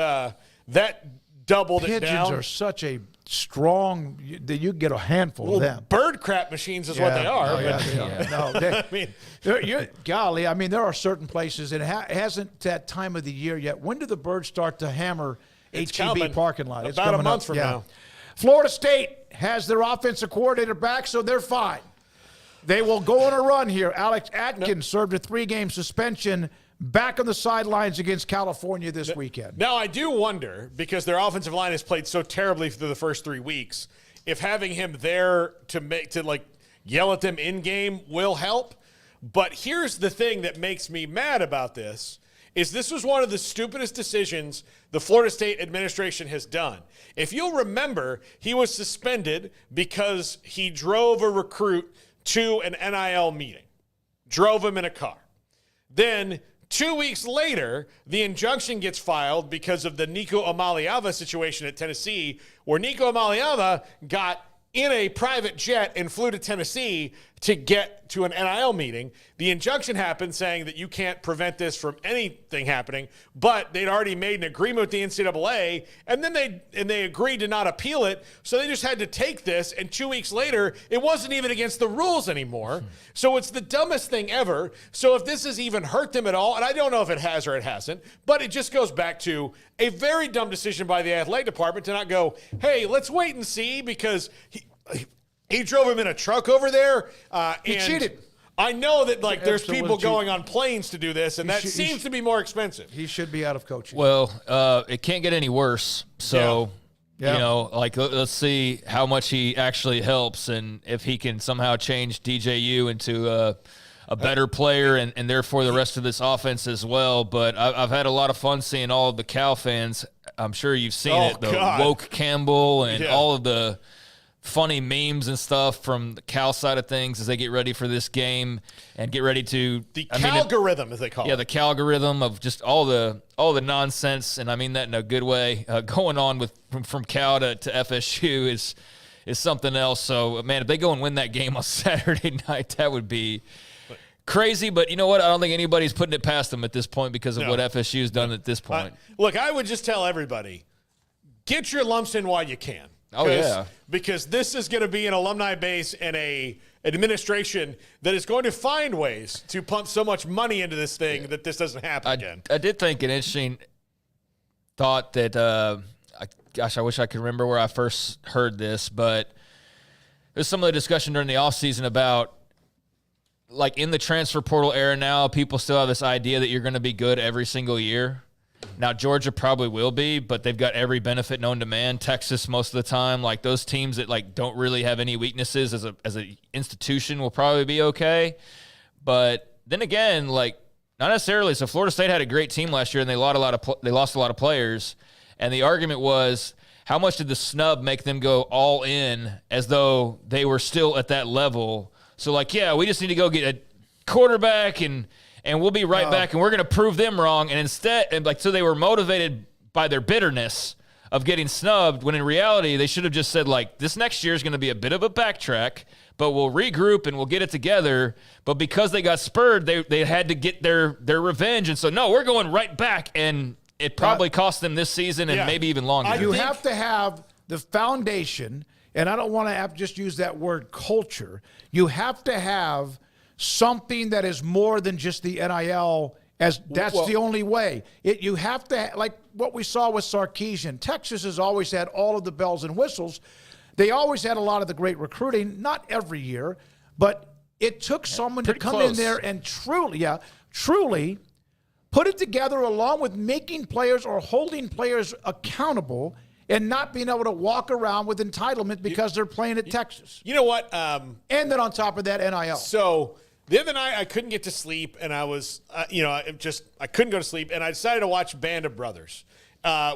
doubled it down. Pigeons are such a strong that you get a handful of them. Bird crap machines is what they are. I mean, golly, I mean, there are certain places, and it hasn't that time of the year yet. When do the birds start to hammer HEB parking lot? About a month from now. Florida State has their offensive coordinator back, so they're fine. They will go on a run here. Alex Atkins served a 3-game suspension, back on the sidelines against California this weekend. Now, I do wonder, because their offensive line has played so terribly through the first 3 weeks, if having him there to yell at them in game will help. But here's the thing that makes me mad about this was one of the stupidest decisions the Florida State administration has done. If you'll remember, he was suspended because he drove a recruit to an NIL meeting, drove him in a car. Then 2 weeks later, the injunction gets filed because of the Nico Amaliava situation at Tennessee, where Nico Amaliava got in a private jet and flew to Tennessee to get to an NIL meeting. The injunction happened saying that you can't prevent this from anything happening, but they'd already made an agreement with the NCAA, and then they agreed to not appeal it, so they just had to take this, and 2 weeks later, it wasn't even against the rules anymore. So it's the dumbest thing ever. So if this has even hurt them at all, and I don't know if it has or it hasn't, but it just goes back to a very dumb decision by the athletic department to not go, hey, let's wait and see, because he drove him in a truck over there. He cheated. I know that there's Absolutely people going on planes to do this, and that seems to be more expensive. He should be out of coaching. Well, it can't get any worse. So, let's see how much he actually helps, and if he can somehow change DJU into a better player, and therefore the rest of this offense as well. But I've had a lot of fun seeing all of the Cal fans. I'm sure you've seen it. The woke Campbell and all of the funny memes and stuff from the Cal side of things as they get ready for this game and get ready to the Calgorithm, as they call it. Yeah, the Calgorithm of just all the nonsense, and I mean that in a good way, going on with from Cal to FSU is something else. So, man, if they go and win that game on Saturday night, that would be crazy. But you know what? I don't think anybody's putting it past them at this point because of what FSU's done at this point. Look, I would just tell everybody, get your lumps in while you can. Oh, yeah. Because this is going to be an alumni base and a administration that is going to find ways to pump so much money into this thing that this doesn't happen again. I did think an interesting thought that, I wish I could remember where I first heard this, but there's some of the discussion during the offseason about, in the transfer portal era now, people still have this idea that you're going to be good every single year. Now, Georgia probably will be, but they've got every benefit known to man. Texas, most of the time, those teams that don't really have any weaknesses as a institution will probably be okay. But then again, not necessarily. So Florida State had a great team last year, and they lost a lot of players. And the argument was, how much did the snub make them go all in as though they were still at that level? So we just need to go get a quarterback and we'll be right back, and we're going to prove them wrong. And instead, so they were motivated by their bitterness of getting snubbed, when in reality, they should have just said, this next year is going to be a bit of a backtrack, but we'll regroup and we'll get it together. But because they got spurred, they had to get their revenge. And so, no, we're going right back, and it probably cost them this season and maybe even longer. You have to have the foundation, and I don't want to just use that word culture. You have to have something that is more than just the NIL, as that's the only way. You have to, like what we saw with Sarkisian. Texas has always had all of the bells and whistles. They always had a lot of the great recruiting, not every year, but it took someone to come in there and truly put it together, along with making players or holding players accountable and not being able to walk around with entitlement because they're playing at Texas. You know what? And then on top of that, NIL. So the other night I couldn't get to sleep, and I was, I couldn't go to sleep, and I decided to watch Band of Brothers,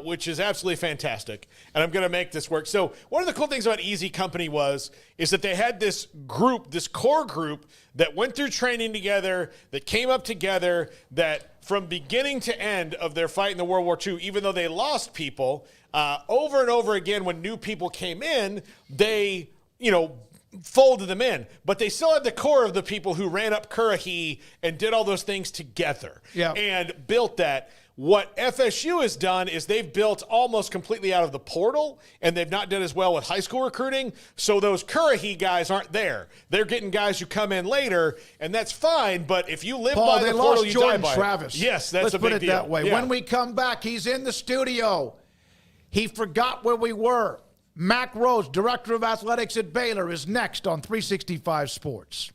which is absolutely fantastic, and I'm going to make this work. So one of the cool things about Easy Company is that they had this group, this core group that went through training together, that came up together, that from beginning to end of their fight in the World War II, even though they lost people, over and over again when new people came in, they, folded them in, but they still had the core of the people who ran up Currahee and did all those things together and built that. What FSU has done is they've built almost completely out of the portal, and they've not done as well with high school recruiting, so those Currahee guys aren't there. They're getting guys who come in later, and that's fine, but if you live by the portal, you die by Travis. Yes, that's Let's a big deal. Let's put it that way. Yeah. When we come back, he's in the studio. He forgot where we were. Mack Rhoades, Director of Athletics at Baylor, is next on 365 Sports.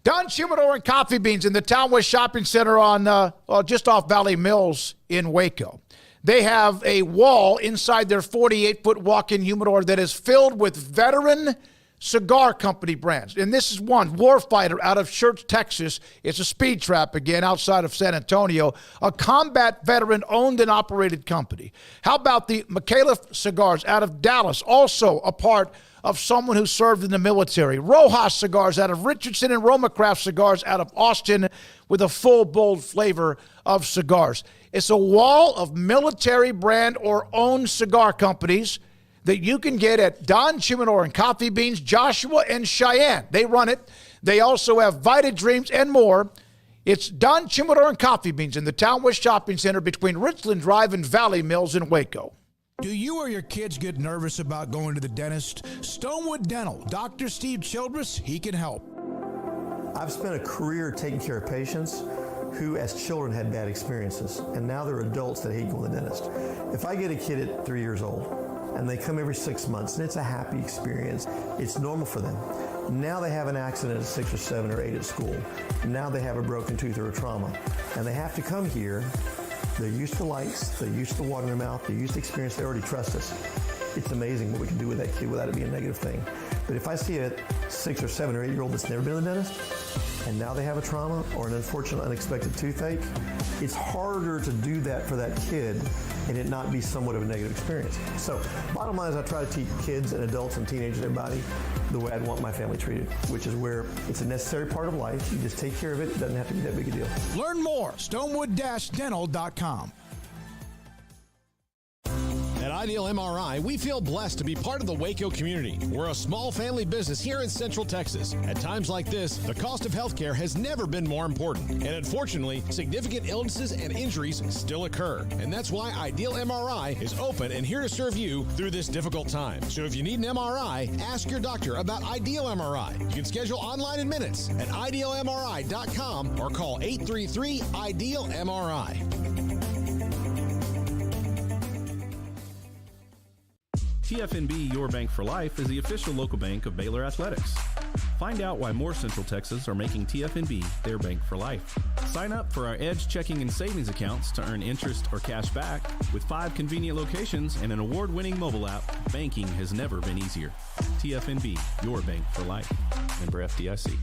Don's Humidor and Coffee Beans in the Town West Shopping Center on, just off Valley Mills in Waco. They have a wall inside their 48-foot walk-in humidor that is filled with veteran cigar company brands. And this is one, Warfighter, out of Church, Texas. It's a speed trap, again, outside of San Antonio. A combat veteran-owned and operated company. How about the McAuliffe cigars out of Dallas, also a part of someone who served in the military. Rojas cigars out of Richardson, and Roma Craft cigars out of Austin, with a full, bold flavor of cigars. It's a wall of military brand or owned cigar companies that you can get at Don Chiminor and Coffee Beans, Joshua and Cheyenne. They run it. They also have Vita Dreams and more. It's Don Chiminor and Coffee Beans in the Town West Shopping Center between Richland Drive and Valley Mills in Waco. Do you or your kids get nervous about going to the dentist? Stonewood Dental. Dr. Steve Childress, he can help. I've spent a career taking care of patients who as children had bad experiences, and now they're adults that hate going to the dentist. If I get a kid at 3 years old and they come every 6 months and it's a happy experience, it's normal for them. Now they have an accident at 6 or 7 or 8 at school. Now they have a broken tooth or a trauma, and they have to come here. They're used to lights, they're used to water in their mouth, they're used to experience, they already trust us. It's amazing what we can do with that kid without it being a negative thing. But if I see a 6 or 7 or 8 year old that's never been to the dentist, and now they have a trauma or an unfortunate unexpected toothache, it's harder to do that for that kid and it not be somewhat of a negative experience. So bottom line is I try to teach kids and adults and teenagers and everybody the way I'd want my family treated, which is where it's a necessary part of life. You just take care of it. It doesn't have to be that big a deal. Learn more, stonewood-dental.com. At Ideal MRI, we feel blessed to be part of the Waco community. We're a small family business here in Central Texas. At times like this, the cost of healthcare has never been more important. And unfortunately, significant illnesses and injuries still occur. And that's why Ideal MRI is open and here to serve you through this difficult time. So if you need an MRI, ask your doctor about Ideal MRI. You can schedule online in minutes at idealmri.com or call 833-IDEAL-MRI. TFNB Your Bank for Life is the official local bank of Baylor Athletics. Find out why more Central Texas are making TFNB their bank for life. Sign up for our Edge checking and savings accounts to earn interest or cash back. With 5 convenient locations and an award-winning mobile app, banking has never been easier. TFNB Your Bank for Life. Member FDIC.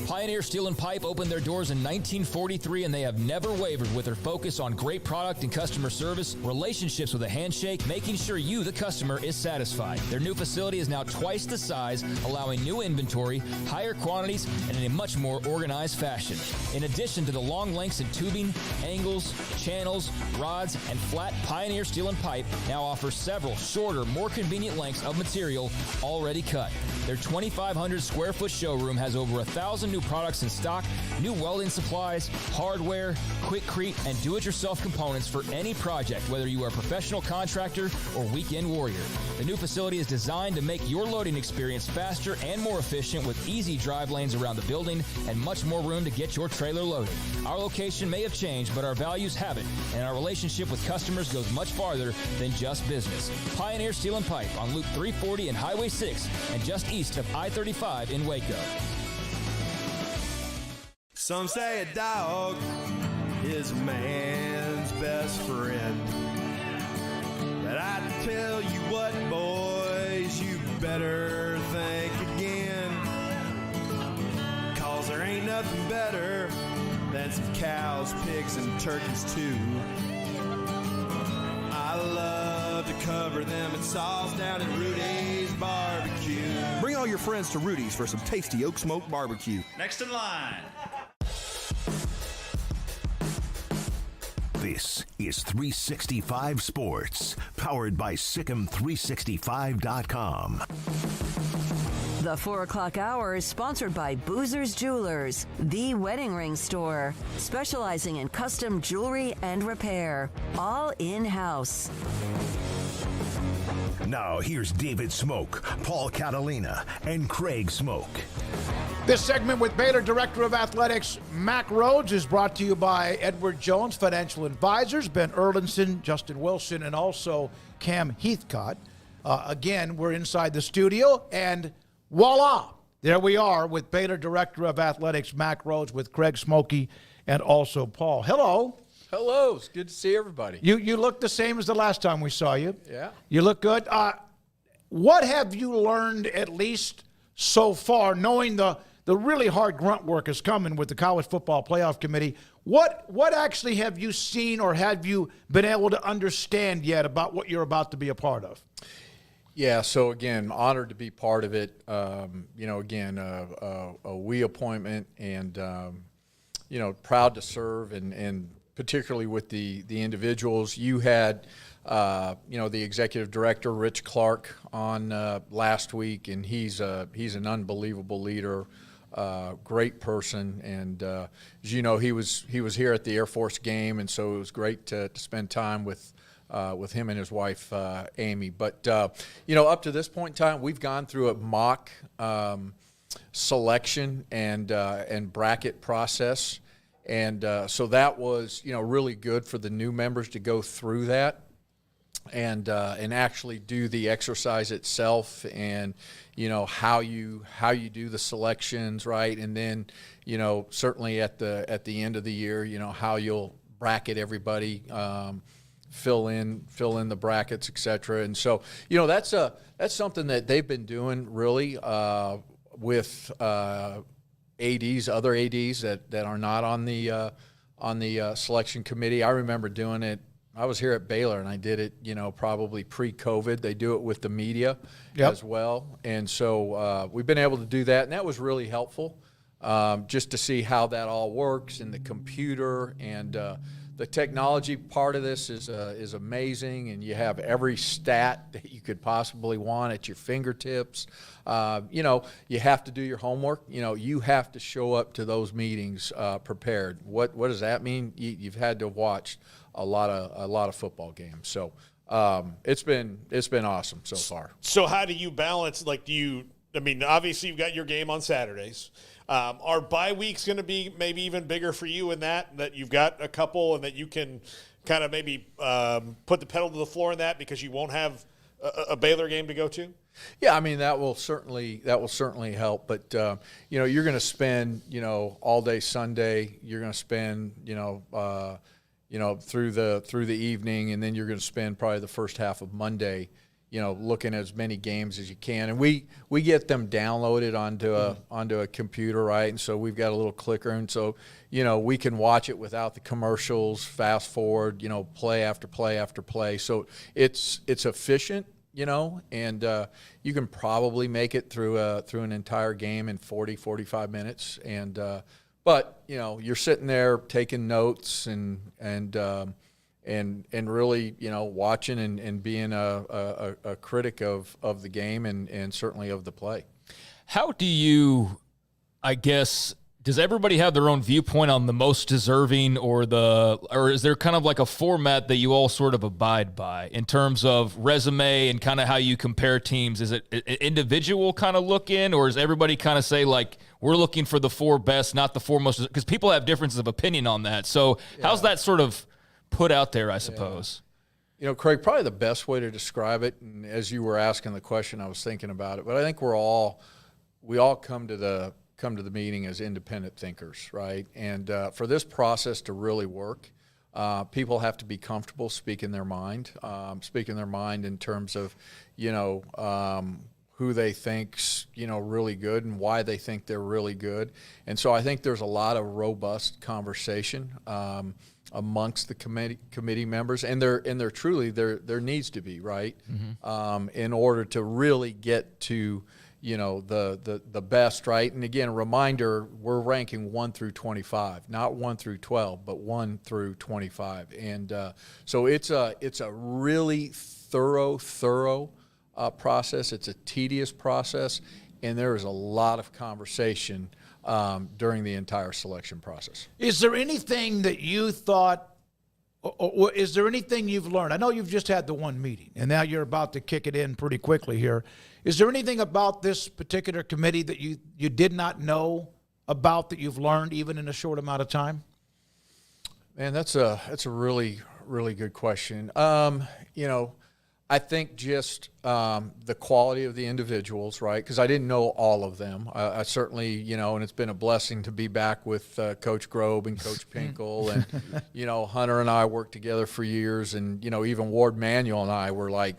Pioneer Steel and Pipe opened their doors in 1943, and they have never wavered with their focus on great product and customer service, relationships with a handshake, making sure you, the customer, is satisfied. Their new facility is now twice the size, allowing new inventory, higher quantities, and in a much more organized fashion. In addition to the long lengths in tubing, angles, channels, rods, and flat, Pioneer Steel and Pipe now offers several shorter, more convenient lengths of material already cut. Their 2,500 square foot showroom has over 1,000 new products in stock, new welding supplies, hardware, quickcrete, and do-it-yourself components for any project, whether you are a professional contractor or weekend warrior. The new facility is designed to make your loading experience faster and more efficient with easy drive lanes around the building and much more room to get your trailer loaded. Our location may have changed, but our values haven't, and our relationship with customers goes much farther than just business. Pioneer Steel and Pipe on Loop 340 and Highway 6 and just east of I-35 in Waco. Some say a dog is a man's best friend. But I tell you what, boys, you better think again. 'Cause there ain't nothing better than some cows, pigs, and turkeys too. I love to cover them in sauce down at Rudy's Barbecue. Bring all your friends to Rudy's for some tasty oak smoke barbecue. Next in line. This is 365 Sports, powered by Sikkim365.com. The 4 o'clock hour is sponsored by Boozer's Jewelers, the wedding ring store, specializing in custom jewelry and repair, all in-house. Now here's David Smoak, Paul Catalina, and Craig Smoak. This segment with Baylor Director of Athletics, Mack Rhoades, is brought to you by Edward Jones Financial Advisors, Ben Erlinson, Justin Wilson, and also Cam Heathcott. Again, we're inside the studio, and voila, there we are with Baylor Director of Athletics, Mack Rhoades, with Craig Smokey and also Paul. Hello. Hello. It's good to see everybody. You look the same as the last time we saw you. Yeah. You look good. What have you learned, at least so far, knowing the really hard grunt work is coming with the College Football Playoff Committee? What actually have you seen or have you been able to understand yet about what you're about to be a part of? Yeah, so again, honored to be part of it. A we appointment and, proud to serve and particularly with the individuals. You had, the executive director, Rich Clark, on last week, and he's an unbelievable leader, great person. And as you know, he was here at the Air Force game, and so it was great to spend time with him and his wife, Amy. But, up to this point in time, we've gone through a mock selection and bracket process. And so that was, really good for the new members to go through that and actually do the exercise itself and, how you do the selections, right? And then, certainly at the end of the year, how you'll bracket everybody, fill in the brackets, et cetera. And so, that's something that they've been doing really with ADs, other ADs that are not on the selection committee. I remember doing it. I was here at Baylor, and I did it, probably pre-COVID. They do it with the media as well. And so we've been able to do that, and that was really helpful just to see how that all works in the computer. And the technology part of this is amazing, and you have every stat that you could possibly want at your fingertips. You have to do your homework. You have to show up to those meetings prepared. What does that mean? You've had to watch a lot of football games. So it's been awesome so far. So how do you balance? Obviously you've got your game on Saturdays. Are bye weeks going to be maybe even bigger for you in that you've got a couple and that you can kind of maybe put the pedal to the floor in that because you won't have a Baylor game to go to? Yeah, that will certainly help. But you're going to spend all day Sunday. You're going to spend through the evening, and then you're going to spend probably the first half of Monday, looking at as many games as you can. And we get them downloaded onto a computer, right? And so we've got a little clicker, and so we can watch it without the commercials, fast forward, play after play after play. So it's efficient, and you can probably make it through an entire game in 45 minutes. And but you're sitting there taking notes and really, watching and being a critic of the game and certainly of the play. How do you, does everybody have their own viewpoint on the most deserving or is there kind of like a format that you all sort of abide by in terms of resume and kind of how you compare teams? Is it an individual kind of look in, or does everybody kind of say like, we're looking for the 4 best, not the 4 most, because people have differences of opinion on that. So how's that sort of put out there, I suppose? Craig, probably the best way to describe it, and as you were asking the question, I was thinking about it, but I think we all come to the meeting as independent thinkers, right? And for this process to really work, people have to be comfortable speaking their mind in terms of, who they think's, really good and why they think they're really good. And so I think there's a lot of robust conversation amongst the committee members, and there truly needs to be, right? Mm-hmm. In order to really get to the best, right? And again, a reminder, we're ranking 1 through 25, not 1 through 12, but 1 through 25. And so it's a really thorough process. It's a tedious process, and there is a lot of conversation during the entire selection process. Is there anything that you thought, or is there anything you've learned? I know you've just had the one meeting, and now you're about to kick it in pretty quickly here. Is there anything about this particular committee that you did not know about that you've learned even in a short amount of time? Man, that's a really, really good question. I think just the quality of the individuals, right? Because I didn't know all of them. I certainly, and it's been a blessing to be back with Coach Grobe and Coach Pinkel. And, Hunter and I worked together for years. And, even Ward Manuel and I were like,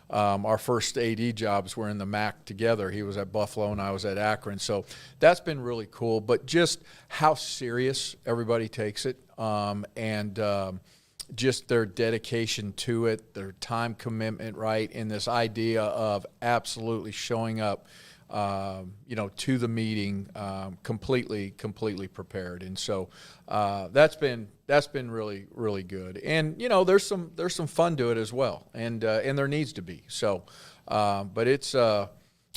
our first AD jobs were in the Mack together. He was at Buffalo and I was at Akron. So that's been really cool. But just how serious everybody takes it just their dedication to it, their time commitment, right, and this idea of absolutely showing up to the meeting completely prepared. And so that's been really, really good. And there's some fun to it as well, and there needs to be. So, but it's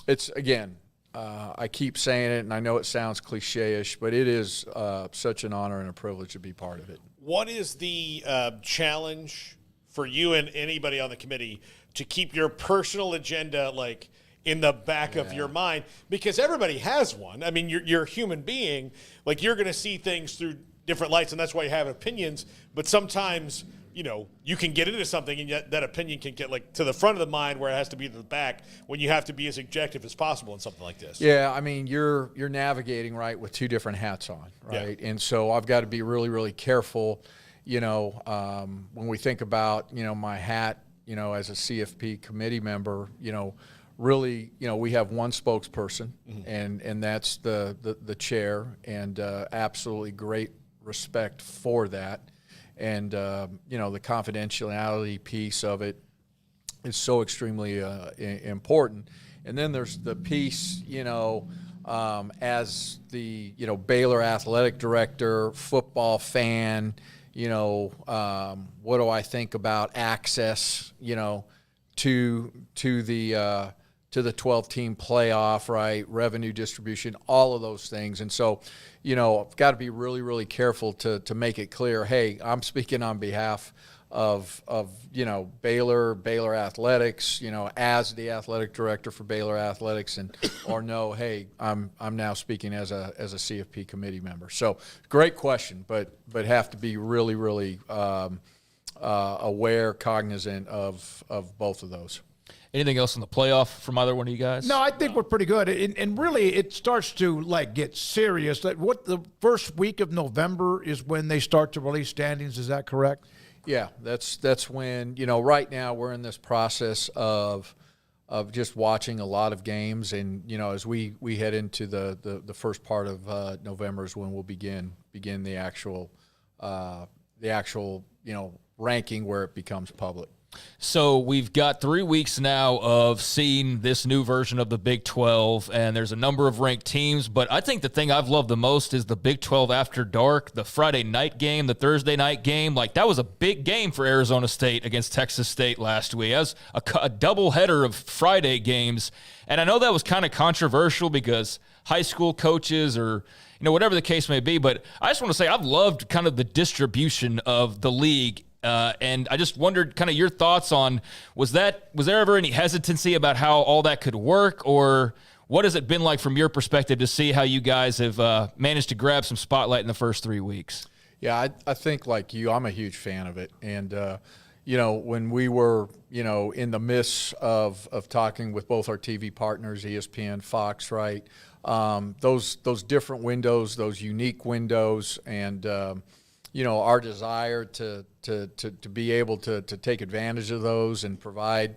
again. I keep saying it, and I know it sounds cliche-ish, but it is such an honor and a privilege to be part of it. What is the challenge for you and anybody on the committee to keep your personal agenda like in the back of your mind? Because everybody has one. I mean, you're a human being. Like, you're going to see things through different lights, and that's why you have opinions. But sometimes, you can get into something, and yet that opinion can get like to the front of the mind where it has to be to the back when you have to be as objective as possible in something like this. Yeah, I mean, you're navigating, right, with two different hats on, right? Yeah. And so I've got to be really, really careful, when we think about, my hat, as a CFP committee member, really, we have one spokesperson, and that's the chair, and absolutely great respect for that. And, the confidentiality piece of it is so extremely important. And then there's the piece, as the, Baylor athletic director, football fan, what do I think about access, to the 12-team playoff, right, revenue distribution, all of those things. And so, I've got to be really, really careful to make it clear, hey, I'm speaking on behalf of Baylor Athletics, as the athletic director for Baylor Athletics, or no, hey, I'm now speaking as a CFP committee member. So great question, but have to be really, really aware, cognizant of both of those. Anything else in the playoff from either one of you guys? No, I think we're pretty good. And really, it starts to, get serious. The first week of November is when they start to release standings. Is that correct? Yeah, that's when, right now we're in this process of just watching a lot of games. And, as we head into the first part of November is when we'll begin the actual ranking where it becomes public. So we've got 3 weeks now of seeing this new version of the Big 12, and there's a number of ranked teams, but I think the thing I've loved the most is the Big 12 After Dark, the Friday night game, the Thursday night game. That was a big game for Arizona State against Texas State last week. That was a doubleheader of Friday games, and I know that was kind of controversial because high school coaches or whatever the case may be, but I just want to say I've loved kind of the distribution of the league. And I just wondered kind of your thoughts on, was there ever any hesitancy about how all that could work, or what has it been like from your perspective to see how you guys have managed to grab some spotlight in the first 3 weeks? Yeah, I think like you, I'm a huge fan of it. And, when we were, in the midst of talking with both our TV partners, ESPN, Fox, right, those different windows, those unique windows, and, our desire to be able to take advantage of those and provide,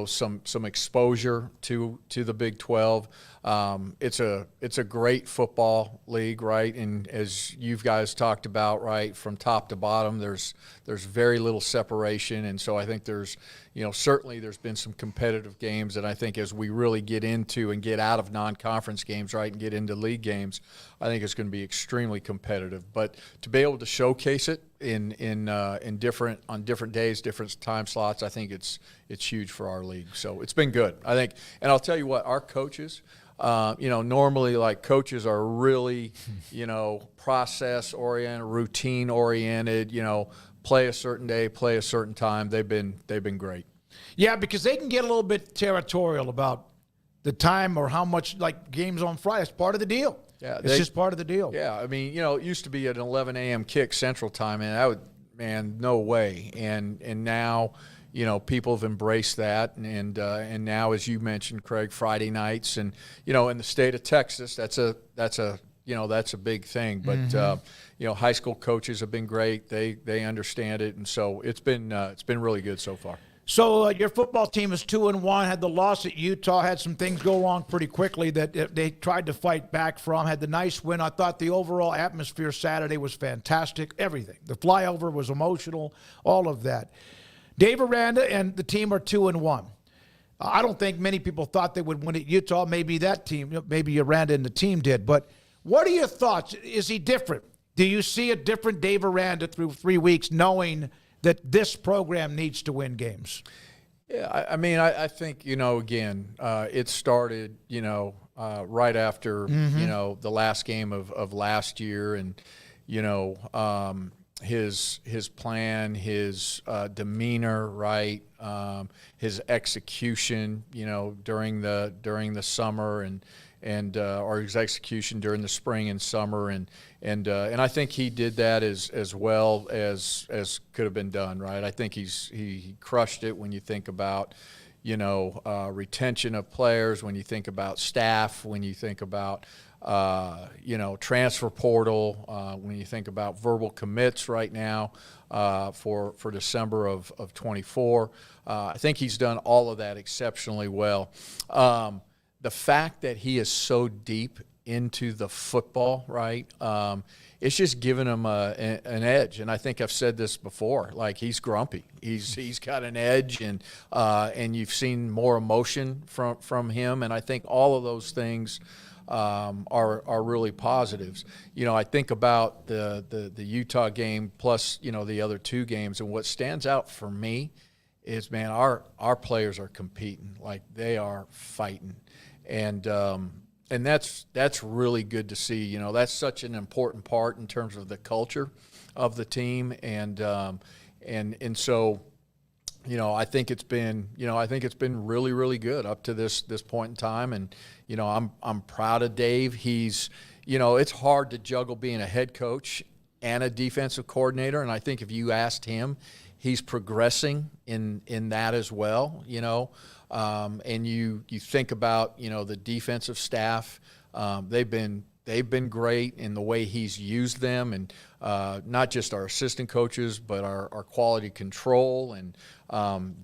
some exposure to the Big 12. It's a great football league, right? And as you guys talked about, right, from top to bottom, there's very little separation. And so I think there's, certainly there's been some competitive games that I think as we really get into and get out of non-conference games, right, and get into league games, I think it's going to be extremely competitive. But to be able to showcase it on different days, different time slots, I think it's huge for our league. So it's been good, I think. And I'll tell you what, our coaches, normally coaches are really, process oriented, routine oriented, play a certain day, play a certain time. They've been great. Yeah, because they can get a little bit territorial about the time or how much games on Friday. It's part of the deal. Yeah, it's just part of the deal. Yeah, I mean, it used to be at an 11 a.m. kick Central Time, and no way. And now, people have embraced that, and now, as you mentioned, Craig, Friday nights, and in the state of Texas, that's a big thing. But high school coaches have been great. They understand it, and so it's been really good so far. So your football team is 2-1. Had the loss at Utah. Had some things go wrong pretty quickly that they tried to fight back from. Had the nice win. I thought the overall atmosphere Saturday was fantastic. Everything. The flyover was emotional. All of that. Dave Aranda and the team are 2-1. I don't think many people thought they would win at Utah. Maybe that team, maybe Aranda and the team did. But what are your thoughts? Is he different? Do you see a different Dave Aranda through 3 weeks knowing that this program needs to win games? Yeah, I mean, I think, again, it started, right after, the last game of last year and, his plan, his demeanor, right, his execution, during the summer and or his execution during the spring and summer, and I think he did that as well as could have been done, right? I think he crushed it when you think about, retention of players, when you think about staff, when you think about transfer portal, when you think about verbal commits right now for December of 24. I think he's done all of that exceptionally well. The fact that he is so deep into the football, right, it's just given him an edge. And I think I've said this before, like he's grumpy. He's got an edge, and you've seen more emotion from him. And I think all of those things are really positives. I think about the Utah game plus, the other two games, and what stands out for me is, man, our players are competing, like they are fighting. And that's really good to see. That's such an important part in terms of the culture of the team, and so, I think it's been really, really good up to this point in time, and I'm proud of Dave. He's, it's hard to juggle being a head coach and a defensive coordinator, and I think if you asked him, he's progressing in that as well. And you think about, the defensive staff, they've been great in the way he's used them, and not just our assistant coaches, but our quality control, and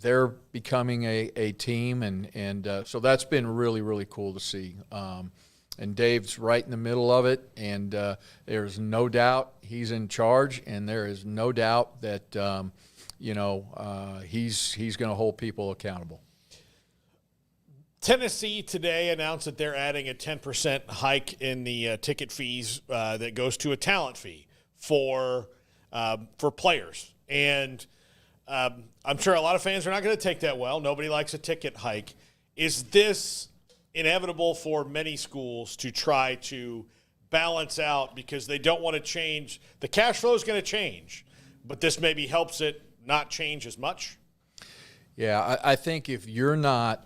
they're becoming a team, and so that's been really, really cool to see. And Dave's right in the middle of it, and there's no doubt he's in charge, and there is no doubt that he's going to hold people accountable. Tennessee today announced that they're adding a 10% hike in the ticket fees that goes to a talent fee for players. And I'm sure a lot of fans are not going to take that well. Nobody likes a ticket hike. Is this inevitable for many schools to try to balance out, because they don't want to change? The cash flow is going to change, but this maybe helps it not change as much? Yeah, I think if you're not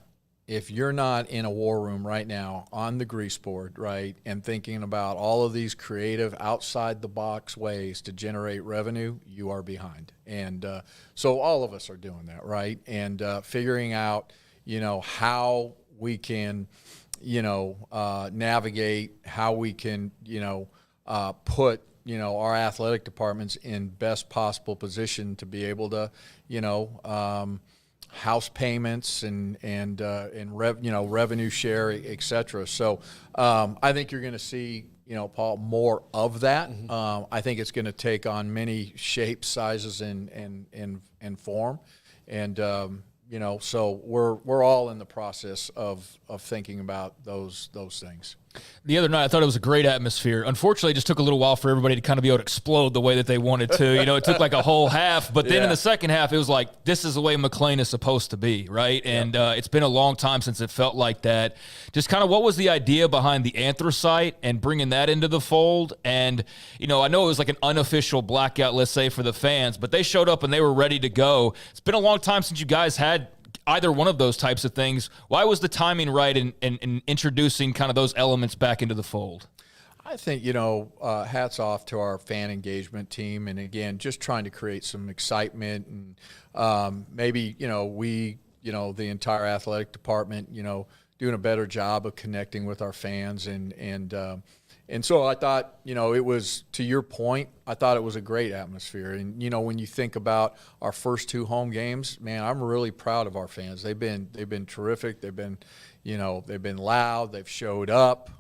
in a war room right now on the grease board, right, and thinking about all of these creative outside-the-box ways to generate revenue, you are behind. And so all of us are doing that, right, and figuring out, how we can, navigate, how we can, put, our athletic departments in best possible position to be able to, house payments and revenue share, et cetera. So I think you're going to see, Paul, more of that. Mm-hmm. I think it's going to take on many shapes, sizes, and form. And so we're all in the process of thinking about those things. The other night, I thought it was a great atmosphere. Unfortunately, it just took a little while for everybody to kind of be able to explode the way that they wanted to. It took like a whole half. But then in the second half, it was like, this is the way McClain is supposed to be, right? And it's been a long time since it felt like that. Just kind of what was the idea behind the anthracite and bringing that into the fold? And, I know it was like an unofficial blackout, let's say, for the fans, but they showed up and they were ready to go. It's been a long time since you guys had either one of those types of things. Why was the timing right in introducing kind of those elements back into the fold? I think, hats off to our fan engagement team. And again, just trying to create some excitement, and maybe, we, the entire athletic department, doing a better job of connecting with our fans. And so I thought, it was, to your point, I thought it was a great atmosphere. And, when you think about our first two home games, man, I'm really proud of our fans. They've been terrific. They've been loud. They've showed up.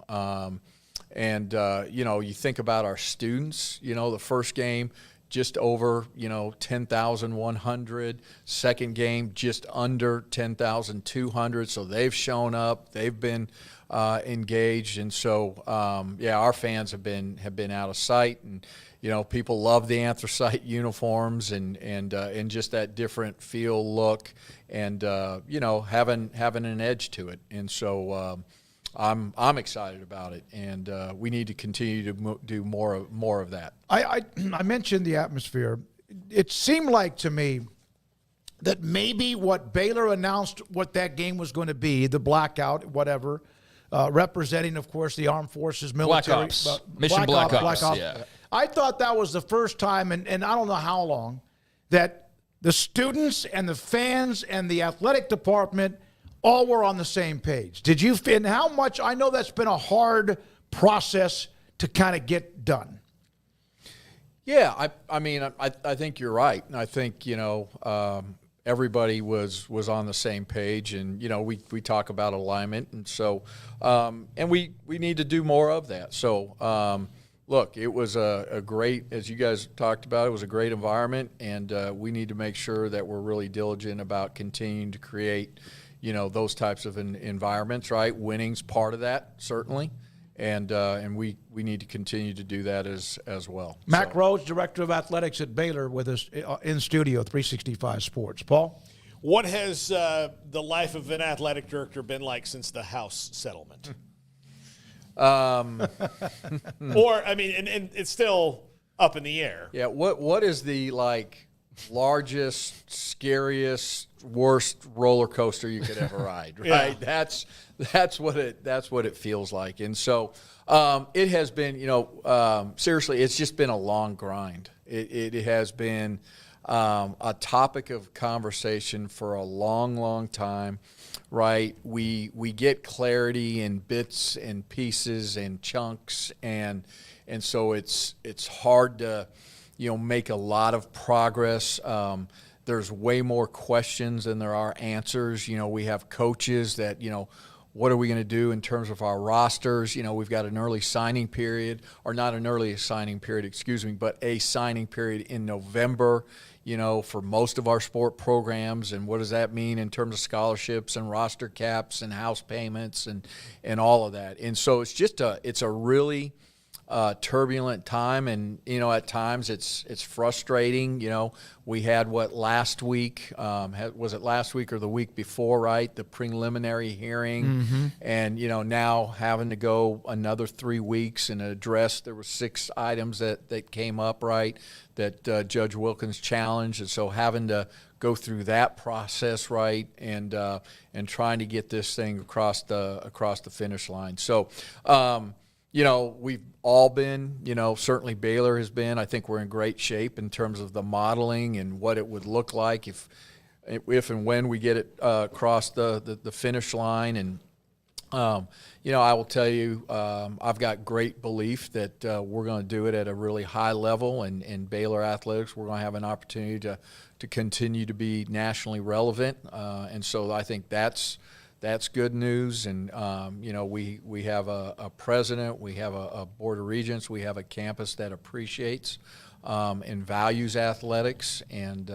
You think about our students, the first game, just over, 10,100. Second game, just under 10,200. So they've shown up. They've been engaged. And so, our fans have been out of sight. And, people love the anthracite uniforms and just that different feel, look, and, having an edge to it. And so I'm excited about it, and we need to continue to do more of that. I mentioned the atmosphere. It seemed like to me that maybe what Baylor announced what that game was going to be, the blackout, whatever, representing, of course, the armed forces, military. Black Ops. Mission Black Ops. Yeah. I thought that was the first time, and I don't know how long, that the students and the fans and the athletic department all were on the same page. Did you, and how much, I know that's been a hard process to kind of get done. Yeah, I think you're right. And I think, everybody was on the same page, and, we talk about alignment. And so, and we need to do more of that. So, look, it was a great, as you guys talked about, it was a great environment, and we need to make sure that we're really diligent about continuing to create, those types of environments, right? Winning's part of that, certainly, and we need to continue to do that as well. Mack Rhoades, Director of Athletics at Baylor, with us in studio, 365 Sports. Paul? What has the life of an athletic director been like since the House settlement? And it's still up in the air. Yeah. What is the largest, scariest, worst roller coaster you could ever ride? Right. Yeah. That's what it feels like. And so it has been. Seriously, it's just been a long grind. It has been a topic of conversation for a long, long time. Right, we get clarity in bits and pieces and chunks, and so it's hard to make a lot of progress. There's way more questions than there are answers. We have coaches that what are we going to do in terms of our rosters? We've got an early signing period, or not an early signing period, excuse me, but a signing period in November. For most of our sport programs, and what does that mean in terms of scholarships and roster caps and house payments and all of that. And so it's a really turbulent time, and at times it's frustrating. We had last week, was it last week or the week before, right? The preliminary hearing, mm-hmm. and now having to go another 3 weeks and address. There were 6 items that came up, right? That Judge Wilkins challenged, and so having to go through that process, right, and trying to get this thing across the finish line. So. We've all been, certainly Baylor has been. I think we're in great shape in terms of the modeling and what it would look like if and when we get it across the finish line. And, I will tell you, I've got great belief that we're going to do it at a really high level. And in Baylor athletics, we're going to have an opportunity to continue to be nationally relevant. And so I think that's good news, and we have a president, we have a board of regents, we have a campus that appreciates and values athletics, and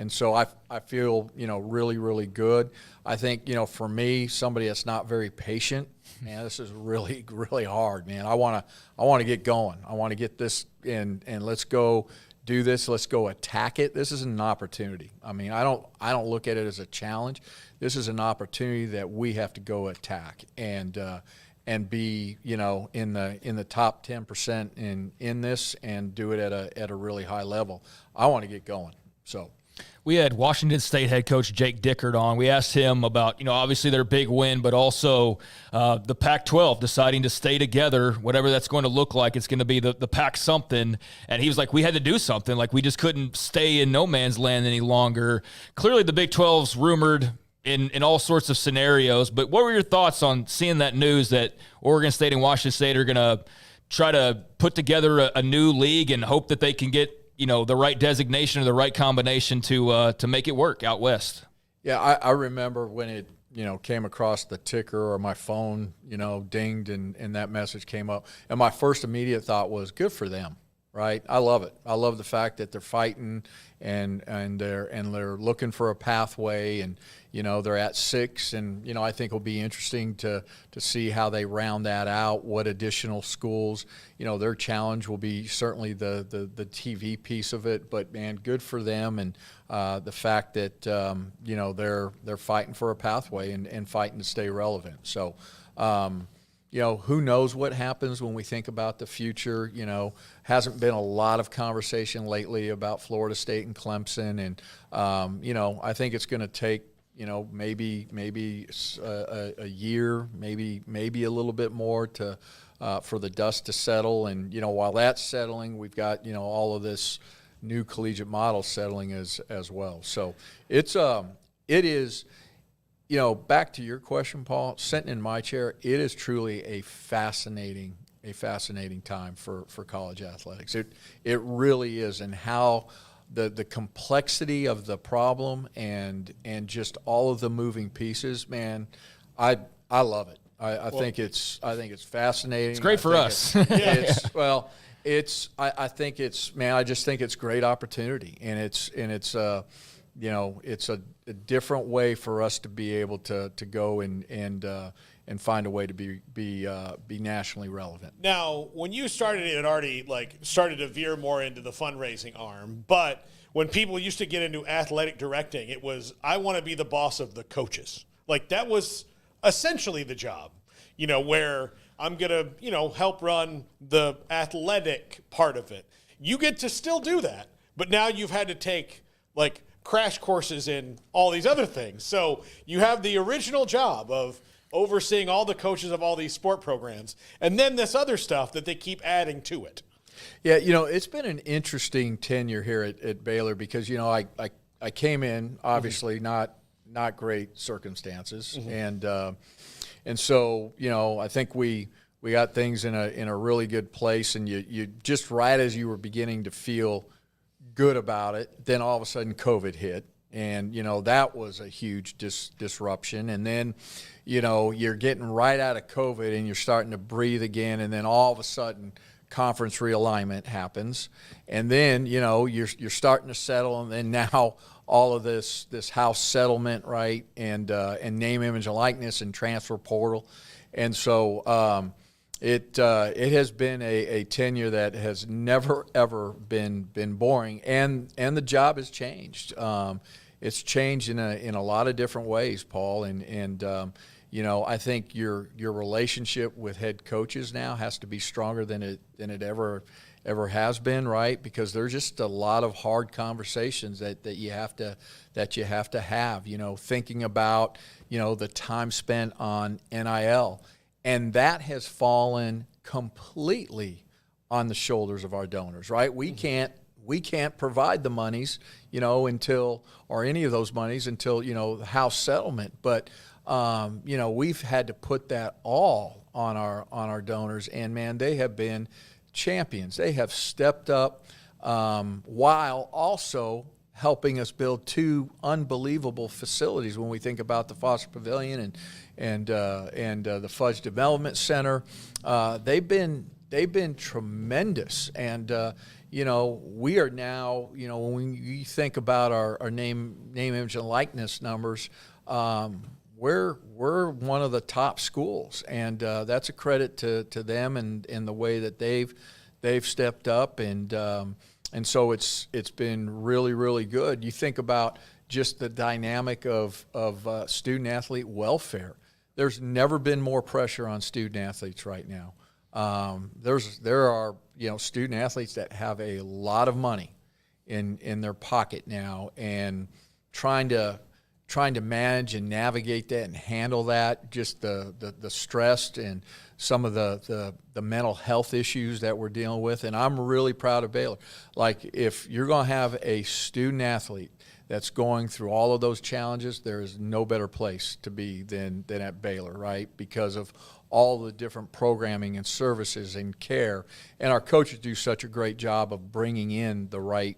so I feel really, really good. I think for me, somebody that's not very patient, man, this is really, really hard, man. I want to get going. I want to get this and let's go do this. Let's go attack it. This is an opportunity. I mean, I don't look at it as a challenge. This is an opportunity that we have to go attack and be in the top 10% in this, and do it at a really high level. I want to get going. So. We had Washington State head coach Jake Dickert on. We asked him about, obviously their big win, but also the Pac-12 deciding to stay together, whatever that's going to look like. It's going to be the Pac something. And he was like, we had to do something. Like, we just couldn't stay in no man's land any longer. Clearly the Big 12's rumored in all sorts of scenarios. But what were your thoughts on seeing that news that Oregon State and Washington State are going to try to put together a new league and hope that they can get the right designation or the right combination to make it work out west? Yeah, I remember when it came across the ticker, or my phone dinged and that message came up, and my first immediate thought was, good for them. right? I love it. I love the fact that they're fighting and they're looking for a pathway, and they're at 6, and I think it'll be interesting to see how they round that out. What additional schools, their challenge will be certainly the TV piece of it. But man, good for them, and the fact that they're fighting for a pathway and fighting to stay relevant. So. Who knows what happens when we think about the future. Hasn't been a lot of conversation lately about Florida State and Clemson. And, I think it's going to take, maybe a year, maybe a little bit more for the dust to settle. And, while that's settling, we've got, all of this new collegiate model settling as well. So it is. Back to your question, Paul, sitting in my chair, it is truly a fascinating time for college athletics. It really is, and how the complexity of the problem and just all of the moving pieces, man, I love it. I think it's fascinating. It's great for us. I think I just think it's great opportunity, and it's a different way for us to be able to go and find a way to be nationally relevant. Now, when you started, it had already started to veer more into the fundraising arm. But when people used to get into athletic directing, it was, I want to be the boss of the coaches. That was essentially the job, where I'm going to, help run the athletic part of it. You get to still do that, but now you've had to take crash courses in all these other things. So you have the original job of overseeing all the coaches of all these sport programs, and then this other stuff that they keep adding to it. Yeah, it's been an interesting tenure here at Baylor because, I came in, obviously not great circumstances. Mm-hmm. And so, I think we got things in a really good place, and you just right as you were beginning to feel good about it, then all of a sudden COVID hit, and that was a huge disruption. And then you're getting right out of COVID and you're starting to breathe again, and then all of a sudden conference realignment happens, and then you're starting to settle, and then now all of this house settlement, right, and name, image, and likeness, and transfer portal. And so It has been a tenure that has never ever been boring, and the job has changed. It's changed in a lot of different ways, Paul, and I think your relationship with head coaches now has to be stronger than it ever has been, right? Because there's just a lot of hard conversations that you have to have. Thinking about the time spent on NIL. And that has fallen completely on the shoulders of our donors, right? We can't provide the monies, until, or any of those monies until, the house settlement. But, we've had to put that all on our donors, and man, they have been champions. They have stepped up, while also helping us build 2 unbelievable facilities. When we think about the Foster Pavilion and the Fudge Development Center, they've been tremendous. And we are now, when you think about our name, image, and likeness numbers, we're one of the top schools, and that's a credit to them and the way that they've stepped up, and so it's been really, really good. You think about just the dynamic of student athlete welfare. There's never been more pressure on student athletes right now. There are student athletes that have a lot of money in their pocket now, and trying to manage and navigate that and handle that, just the stress and some of the mental health issues that we're dealing with. And I'm really proud of Baylor. If you're going to have a student athlete that's going through all of those challenges, there is no better place to be than at Baylor, right? Because of all the different programming and services and care. And our coaches do such a great job of bringing in the right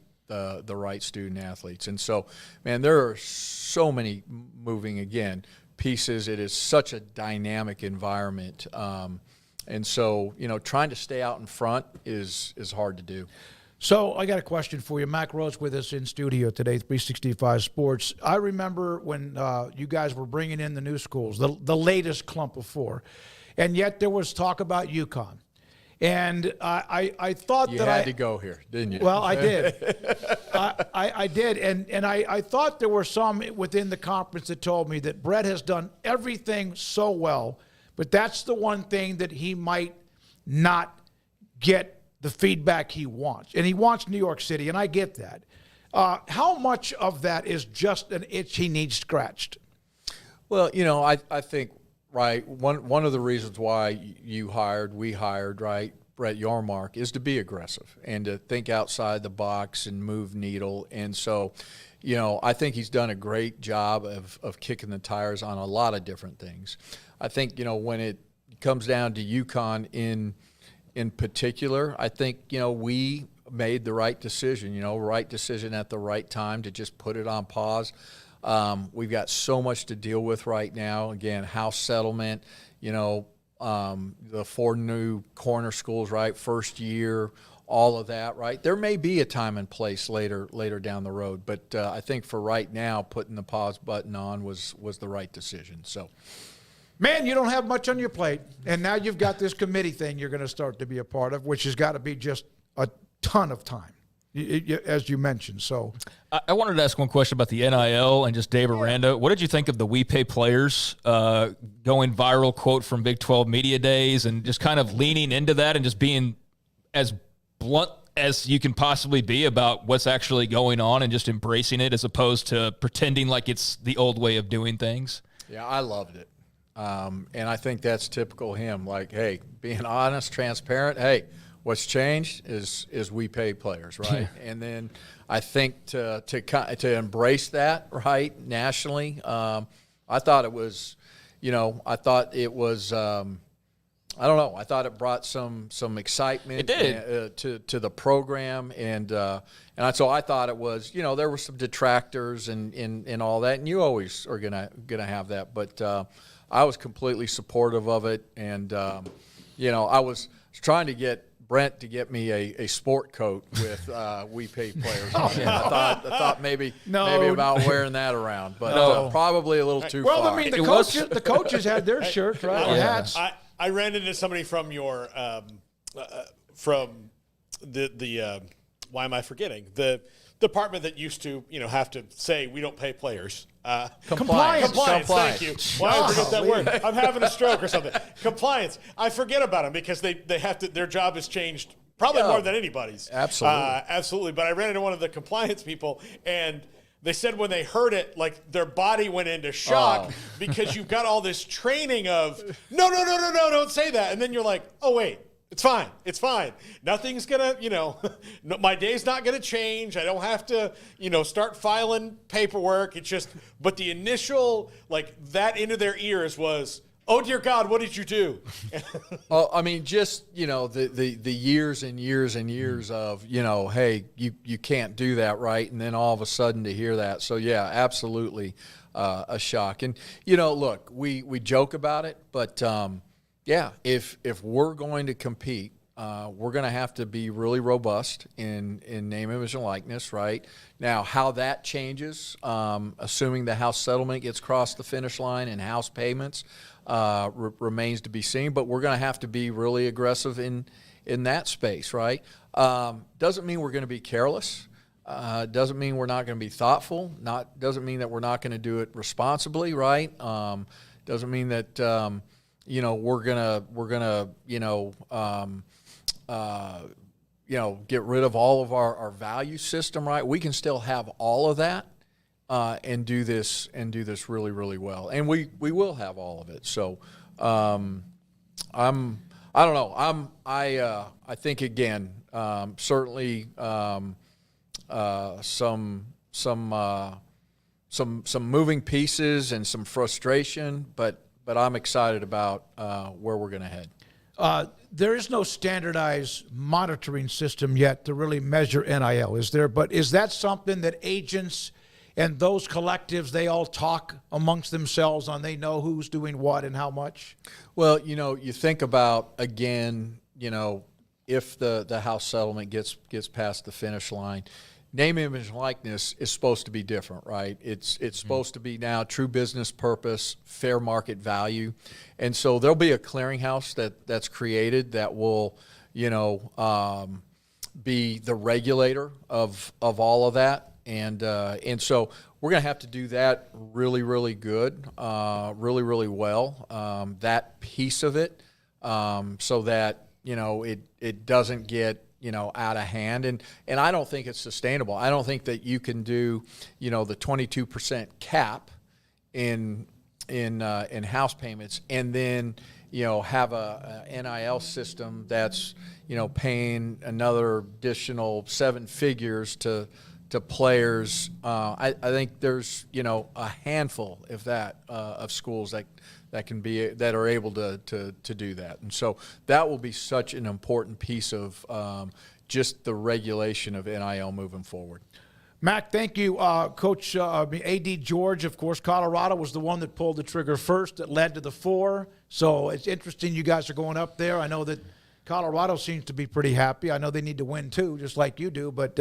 student athletes. And so, man, there are so many moving, again, pieces. It is such a dynamic environment. And so, trying to stay out in front is hard to do. So I got a question for you. Mack Rhoades with us in studio today, 365 Sports. I remember when you guys were bringing in the new schools, the latest clump of four, and yet there was talk about UConn. And I thought you that had to go here, didn't you? Well, I did. I did. And I thought there were some within the conference that told me that Brett has done everything so well, but that's the one thing that he might not get the feedback he wants. And he wants New York City, and I get that. How much of that is just an itch he needs scratched? Well, I think, right, one of the reasons why we hired, right, Brett Yormark is to be aggressive and to think outside the box and move needle. And so, I think he's done a great job of kicking the tires on a lot of different things. I think, when it comes down to UConn in particular, I think, we made the right decision, right decision at the right time to just put it on pause. We've got so much to deal with right now. Again, house settlement, the 4 new corner schools, right, first year, all of that, right? There may be a time and place later down the road, but I think for right now, putting the pause button on was the right decision. So. Man, you don't have much on your plate, and now you've got this committee thing you're going to start to be a part of, which has got to be just a ton of time, as you mentioned. So, I wanted to ask one question about the NIL and just Dave Aranda. What did you think of the We Pay Players going viral quote from Big 12 Media Days and just kind of leaning into that and just being as blunt as you can possibly be about what's actually going on and just embracing it as opposed to pretending like it's the old way of doing things? Yeah, I loved it. And I think that's typical him. Like, hey, being honest, transparent. Hey, what's changed is we pay players, right? And then I think to embrace that, right, nationally. I thought it was, I thought it brought some excitement. It did. To the program, and so I thought it was, there were some detractors and all that, and you always are gonna have that, but. I was completely supportive of it, and I was trying to get Brent to get me a sport coat with We Pay Players on it. I thought maybe about wearing that around, but probably a little too far. Well, I mean, the coaches had their shirts, right? Or hats. I ran into somebody from your from the why am I forgetting the department that used to have to say we don't pay players. Compliance. Thank you. Why I forget that word? I'm having a stroke or something. Compliance. I forget about them because they have to. Their job has changed probably more than anybody's. Absolutely. But I ran into one of the compliance people, and they said when they heard it, like their body went into shock because you've got all this training of no, don't say that, and then you're like, oh wait. It's fine. Nothing's going to, my day's not going to change. I don't have to, start filing paperwork. It's just, but the initial, that into their ears was, oh, dear God, what did you do? Well, I mean, just, the years and years and years of, hey, you can't do that, right? And then all of a sudden to hear that. So, yeah, absolutely a shock. And, look, we joke about it, but yeah, if we're going to compete, we're going to have to be really robust in name, image, and likeness, right? Now, how that changes, assuming the house settlement gets across the finish line and house payments remains to be seen, but we're going to have to be really aggressive in that space, right? Doesn't mean we're going to be careless. Doesn't mean we're not going to be thoughtful. Doesn't mean that we're not going to do it responsibly, right? Doesn't mean that we're gonna get rid of all of our value system, right? We can still have all of that and do this really, really well, and we will have all of it. So I don't know. I think again, certainly some moving pieces and some frustration, but I'm excited about where we're going to head. There is no standardized monitoring system yet to really measure NIL, is there? But is that something that agents and those collectives, they all talk amongst themselves on they know who's doing what and how much? Well, you think about, again, if the House settlement gets past the finish line, name, image, and likeness is supposed to be different, right? It's supposed to be now true business purpose, fair market value. And so there'll be a clearinghouse that's created that will, be the regulator of all of that. And so we're going to have to do that really, really good, really, really well, that piece of it, so that, it doesn't get, out of hand. And I don't think it's sustainable. I don't think that you can do, the 22% cap in house payments and then, have a NIL system that's, paying another additional 7 figures to players. I think there's, a handful, if that, of schools that are able to do that. And so that will be such an important piece of just the regulation of NIL moving forward. Mack, thank you. Coach A.D. George, of course, Colorado was the one that pulled the trigger first that led to the 4. So it's interesting you guys are going up there. I know that Colorado seems to be pretty happy. I know they need to win too, just like you do, but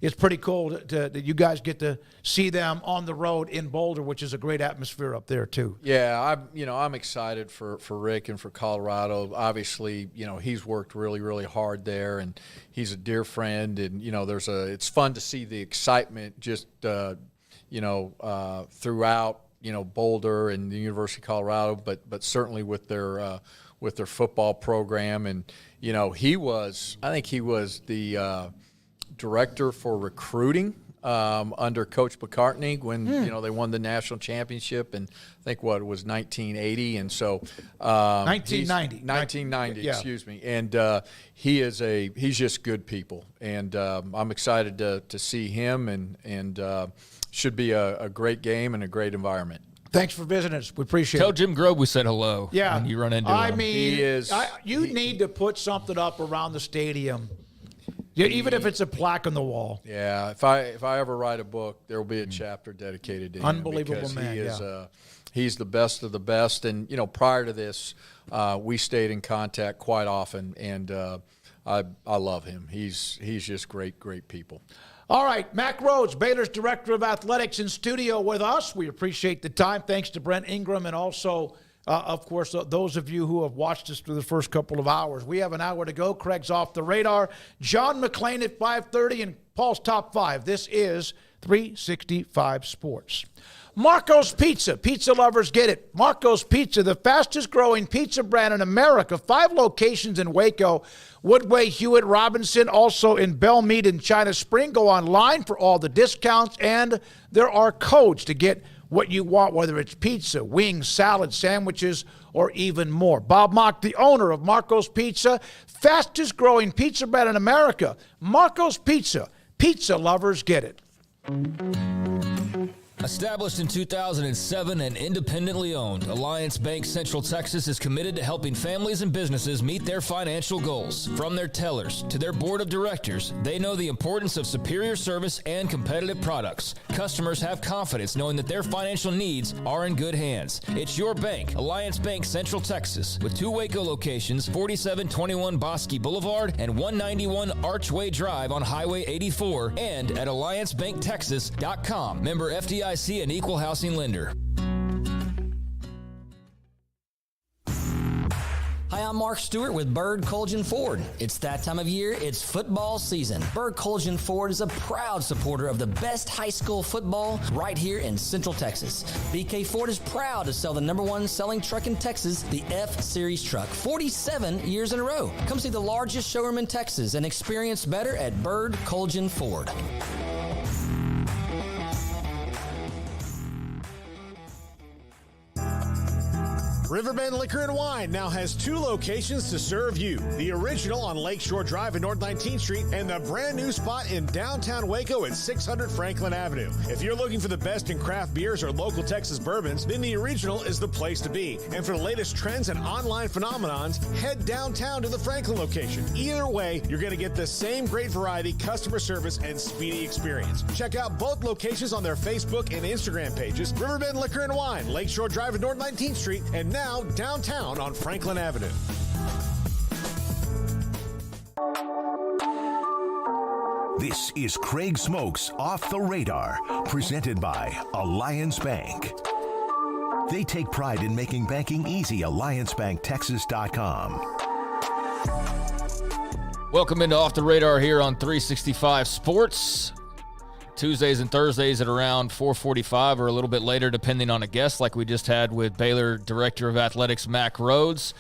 it's pretty cool that you guys get to see them on the road in Boulder, which is a great atmosphere up there too. Yeah, I'm excited for Rick and for Colorado. Obviously, he's worked really, really hard there, and he's a dear friend. And it's fun to see the excitement just throughout Boulder and the University of Colorado, but certainly with their football program. And I think he was the director for recruiting under Coach McCartney when they won the national championship, and I think it was 1980, and so 1990, yeah. Excuse me. And he's just good people, and I'm excited to see him, and should be a great game and a great environment. Thanks for visiting us. We appreciate Tell it. Jim Grobe we said hello. Yeah, when you run into him. I mean, you need to put something up around the stadium. Yeah, even if it's a plaque on the wall. Yeah, if I ever write a book, there will be a chapter dedicated to him. Unbelievable man. He's the best of the best. And prior to this, we stayed in contact quite often, and I love him. He's just great people. All right, Mack Rhoades, Baylor's Director of Athletics, in studio with us. We appreciate the time. Thanks to Brent Ingram and also, of course, those of you who have watched us through the first couple of hours. We have an hour to go. Craig's off the radar. John McClain at 5:30 and Paul's Top 5. This is 365 Sports. Marco's Pizza. Pizza lovers get it. Marco's Pizza, the fastest growing pizza brand in America. 5 locations in Waco, Woodway, Hewitt, Robinson, also in Belmead and China Spring. Go online for all the discounts, and there are codes to get what you want, whether it's pizza, wings, salad, sandwiches, or even more. Bob Mock, the owner of Marco's Pizza, fastest growing pizza brand in America. Marco's Pizza. Pizza lovers get it. Established in 2007 and independently owned, Alliance Bank Central Texas is committed to helping families and businesses meet their financial goals. From their tellers to their board of directors, they know the importance of superior service and competitive products. Customers have confidence knowing that their financial needs are in good hands. It's your bank, Alliance Bank Central Texas, with 2 Waco locations, 4721 Bosque Boulevard and 191 Archway Drive on Highway 84, and at AllianceBankTexas.com. Member FDIC and equal housing lender. Hi, I'm Mark Stewart with Bird Colgan Ford. It's that time of year, it's football season. Bird Colgan Ford is a proud supporter of the best high school football right here in Central Texas. BK Ford is proud to sell the #1 selling truck in Texas, the F-Series truck, 47 years in a row. Come see the largest showroom in Texas and experience better at Bird Colgan Ford. Riverbend Liquor and Wine now has 2 locations to serve you. The original on Lakeshore Drive at North 19th Street and the brand new spot in downtown Waco at 600 Franklin Avenue. If you're looking for the best in craft beers or local Texas bourbons, then the original is the place to be. And for the latest trends and online phenomenons, head downtown to the Franklin location. Either way, you're going to get the same great variety, customer service, and speedy experience. Check out both locations on their Facebook and Instagram pages, Riverbend Liquor and Wine, Lakeshore Drive at North 19th Street, and now downtown on Franklin Avenue. This is Craig Smoak's Off the Radar, presented by Alliance Bank. They take pride in making banking easy. AllianceBankTexas.com. Welcome into Off the Radar here on 365 Sports. Tuesdays and Thursdays at around 4:45 or a little bit later, depending on a guest, like we just had with Baylor Director of Athletics Mack Rhoades.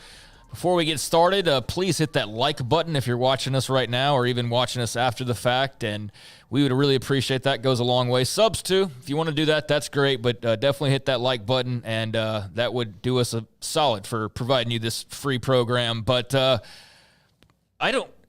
Before we get started, please hit that like button if you're watching us right now or even watching us after the fact, and we would really appreciate that. Goes a long way. Subs, too. If you want to do that, that's great, but definitely hit that like button, and that would do us a solid for providing you this free program. But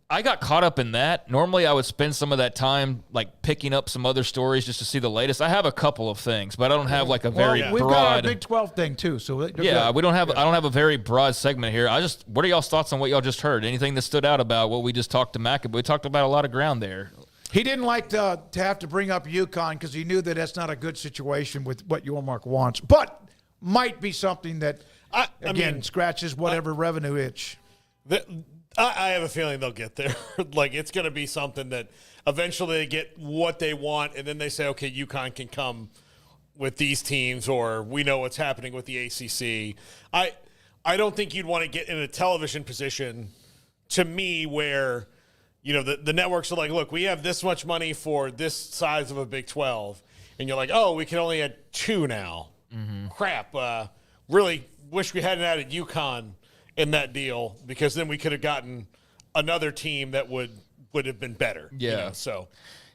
I got caught up in that. Normally, I would spend some of that time like picking up some other stories just to see the latest. I have a couple of things, but I don't have like a very broad. We've got our Big 12 thing too, so yeah, we don't have. I don't have a very broad segment here. What are y'all's thoughts on what y'all just heard? Anything that stood out about what we just talked to Mack? We talked about a lot of ground there. He didn't like to have to bring up UConn because he knew that that's not a good situation with what Yormark wants, but might be something that scratches whatever revenue itch. I have a feeling they'll get there. Like, it's going to be something that eventually they get what they want, and then they say, okay, UConn can come with these teams, or we know what's happening with the ACC. I don't think you'd want to get in a television position, to me, where, you know, the networks are like, look, we have this much money for this size of a Big 12, and you're like, oh, we can only add 2 now. Mm-hmm. Crap. Really wish we hadn't added UConn in that deal, because then we could have gotten another team that would have been better. Yeah. You know, so.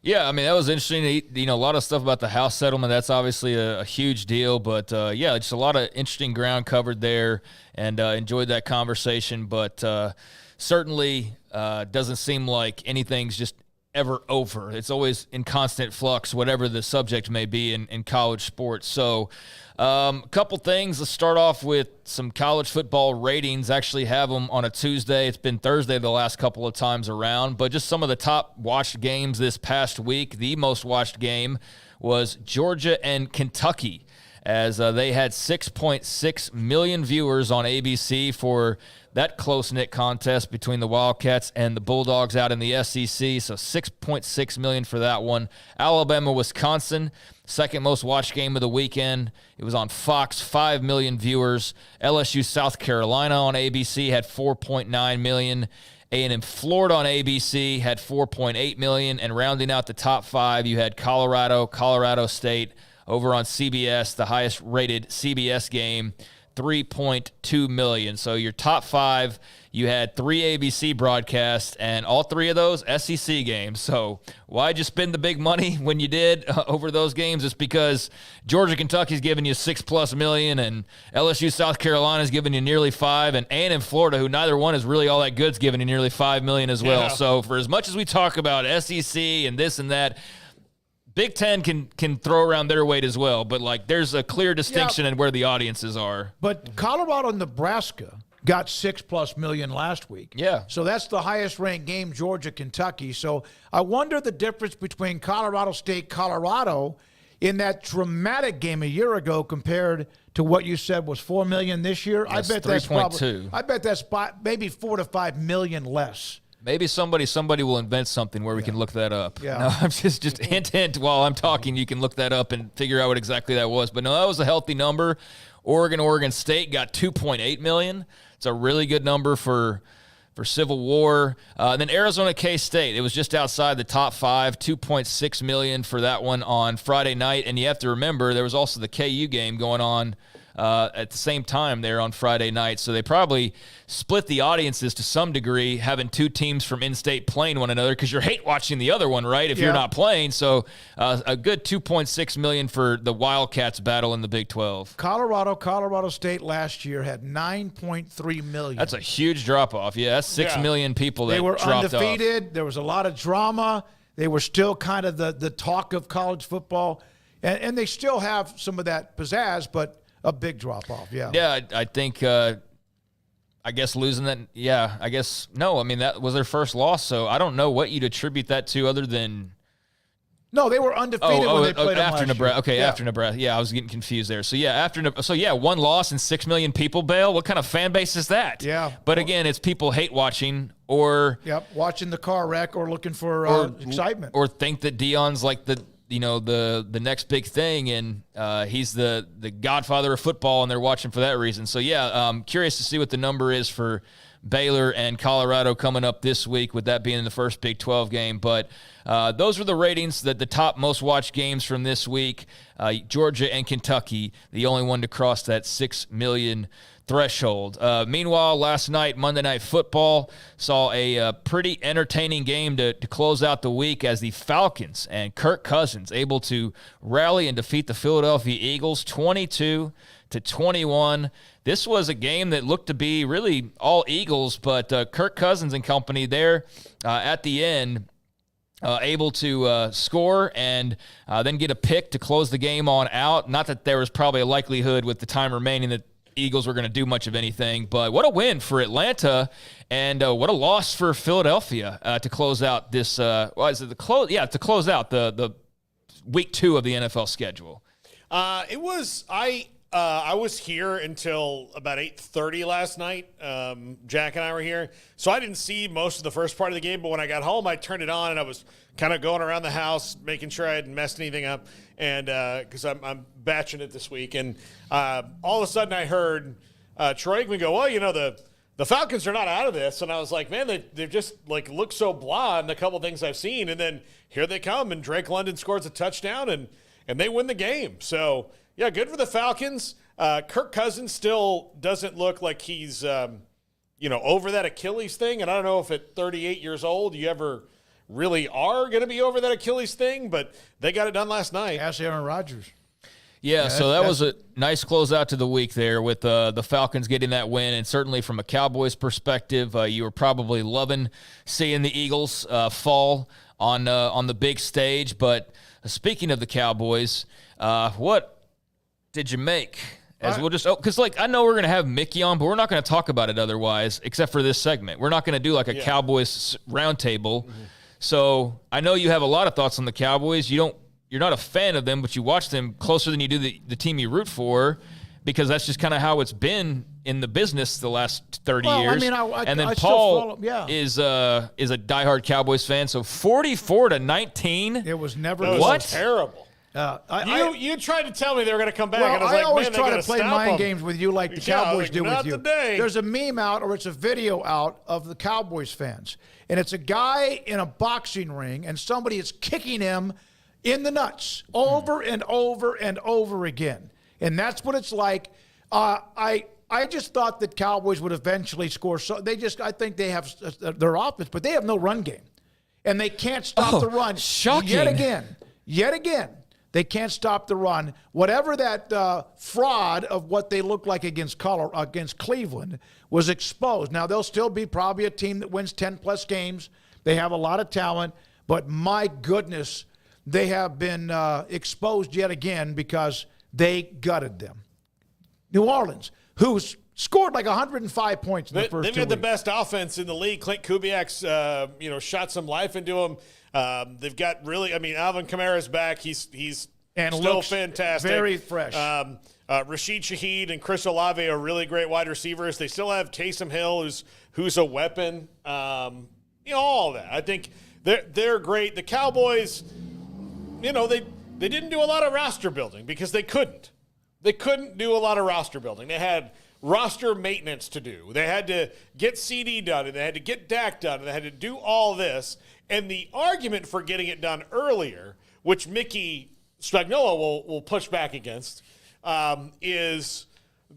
Yeah, I mean, that was interesting. You know, a lot of stuff about the House settlement. That's obviously a huge deal. But, yeah, just a lot of interesting ground covered there, and enjoyed that conversation. But certainly doesn't seem like anything's just ever over. It's always in constant flux, whatever the subject may be in college sports. So a couple things. Let's start off with some college football ratings. Actually have them on a Tuesday. It's been Thursday the last couple of times around, but just some of the top watched games this past week. The most watched game was Georgia and Kentucky, as they had 6.6 million viewers on ABC for that close-knit contest between the Wildcats and the Bulldogs out in the SEC, so 6.6 million for that one. Alabama-Wisconsin, second most watched game of the weekend. It was on Fox, 5 million viewers. LSU-South Carolina on ABC had 4.9 million. A&M Florida on ABC had 4.8 million. And rounding out the top 5, you had Colorado State over on CBS, the highest-rated CBS game, 3.2 million. So your top 5, you had 3 ABC broadcasts, and all 3 of those SEC games. So why'd you spend the big money when you did over those games? It's because Georgia, Kentucky's giving you 6+ million, and LSU, South Carolina's giving you nearly 5, and A&M Florida, who neither one is really all that good, is giving you nearly 5 million as well. Yeah. So for as much as we talk about SEC and this and that, Big Ten can throw around their weight as well, but like there's a clear distinction in where the audiences are. But Colorado and Nebraska got 6+ million last week. Yeah. So that's the highest ranked game, Georgia, Kentucky. So I wonder the difference between Colorado State, Colorado in that dramatic game a year ago compared to what you said was 4 million this year. Yes, I bet that's 3.2. I bet that's maybe 4 to 5 million less. Maybe somebody will invent something where we can look that up. Yeah. No, I'm just hint while I'm talking, you can look that up and figure out what exactly that was. But no, that was a healthy number. Oregon State got 2.8 million. It's a really good number for Civil War. Then Arizona K-State, it was just outside the top 5, 2.6 million for that one on Friday night. And you have to remember there was also the KU game going on at the same time there on Friday night. So they probably split the audiences to some degree, having two teams from in-state playing one another, because you're hate watching the other one, right, if you're not playing. So a good $2.6 million for the Wildcats battle in the Big 12. Colorado State last year had 9.3 million. That's a huge drop-off. Yeah, that's 6 million people that they were dropped undefeated. off. There was a lot of drama. They were still kind of the talk of college football. And they still have some of that pizzazz, but a big drop-off, Yeah, I think, I guess losing that, I guess, no. I mean, that was their first loss, so I don't know what you'd attribute that to other than... No, they were undefeated when they played after Nebraska. Okay, yeah. After Nebraska. Yeah, I was getting confused there. So, one loss and 6 million people bail. What kind of fan base is that? Yeah. But again, it's people hate watching or... Yep, watching the car wreck or looking for excitement. Or think that Deion's like the next big thing, and he's the godfather of football, and they're watching for that reason. So, curious to see what the number is for Baylor and Colorado coming up this week, with that being the first Big 12 game. But those were the ratings, that the top most watched games from this week. Georgia and Kentucky, the only one to cross that 6 million threshold. Meanwhile, last night, Monday Night Football saw a pretty entertaining game to close out the week, as the Falcons and Kirk Cousins able to rally and defeat the Philadelphia Eagles 22-21. This was a game that looked to be really all Eagles, but Kirk Cousins and company there at the end able to score and then get a pick to close the game on out. Not that there was probably a likelihood with the time remaining that Eagles were going to do much of anything, but what a win for Atlanta, and what a loss for Philadelphia to close out this. To close out the week 2 of the NFL schedule. I was here until about 8:30 last night. Jack and I were here, so I didn't see most of the first part of the game. But when I got home, I turned it on, and I was kind of going around the house, making sure I hadn't messed anything up, and because I'm batching it this week. And all of a sudden, I heard Troy Aikman go, "Well, the Falcons are not out of this." And I was like, "Man, they just look so blah in a couple things I've seen." And then here they come, and Drake London scores a touchdown, and they win the game. So. Yeah, good for the Falcons. Kirk Cousins still doesn't look like he's, over that Achilles thing. And I don't know if at 38 years old you ever really are going to be over that Achilles thing, but they got it done last night. Ask Aaron Rodgers. Yeah, so that was a nice closeout to the week there with the Falcons getting that win. And certainly from a Cowboys perspective, you were probably loving seeing the Eagles fall on the big stage. But speaking of the Cowboys, what did you make? Because I know we're going to have Mickey on, but we're not going to talk about it otherwise, except for this segment. We're not going to do a Cowboys roundtable. Mm-hmm. So I know you have a lot of thoughts on the Cowboys. You're not a fan of them, but you watch them closer than you do the team you root for, because that's just kind of how it's been in the business the last 30 years. And then Paul is a diehard Cowboys fan. So 44-19. It was never what? Terrible. You tried to tell me they were going to come back, and I was I always man, try to play mind games with you like the Cowboys do with you. Today. There's a meme out, or it's a video out of the Cowboys fans, and it's a guy in a boxing ring, and somebody is kicking him in the nuts over and over and over again, and that's what it's like. I just thought that Cowboys would eventually score. So I think they have their offense, but they have no run game, and they can't stop the run. Shocking! Yet again. They can't stop the run. Whatever that fraud of what they look like against Cleveland was exposed. Now, they'll still be probably a team that wins 10-plus games. They have a lot of talent. But, my goodness, they have been exposed yet again because they gutted them. New Orleans, who's scored 105 points in the first 2 weeks. They've got the best offense in the league. Clint Kubiak's, shot some life into them. They've got Alvin Kamara's back. He's still fantastic. Very fresh. Rashid Shaheed and Chris Olave are really great wide receivers. They still have Taysom Hill, who's a weapon. All that. I think they're great. The Cowboys, they didn't do a lot of roster building because they couldn't. They couldn't do a lot of roster building. They had roster maintenance to do. They had to get CD done, and they had to get Dak done, and they had to do all this. And the argument for getting it done earlier, which Mickey Spagnuolo will push back against, is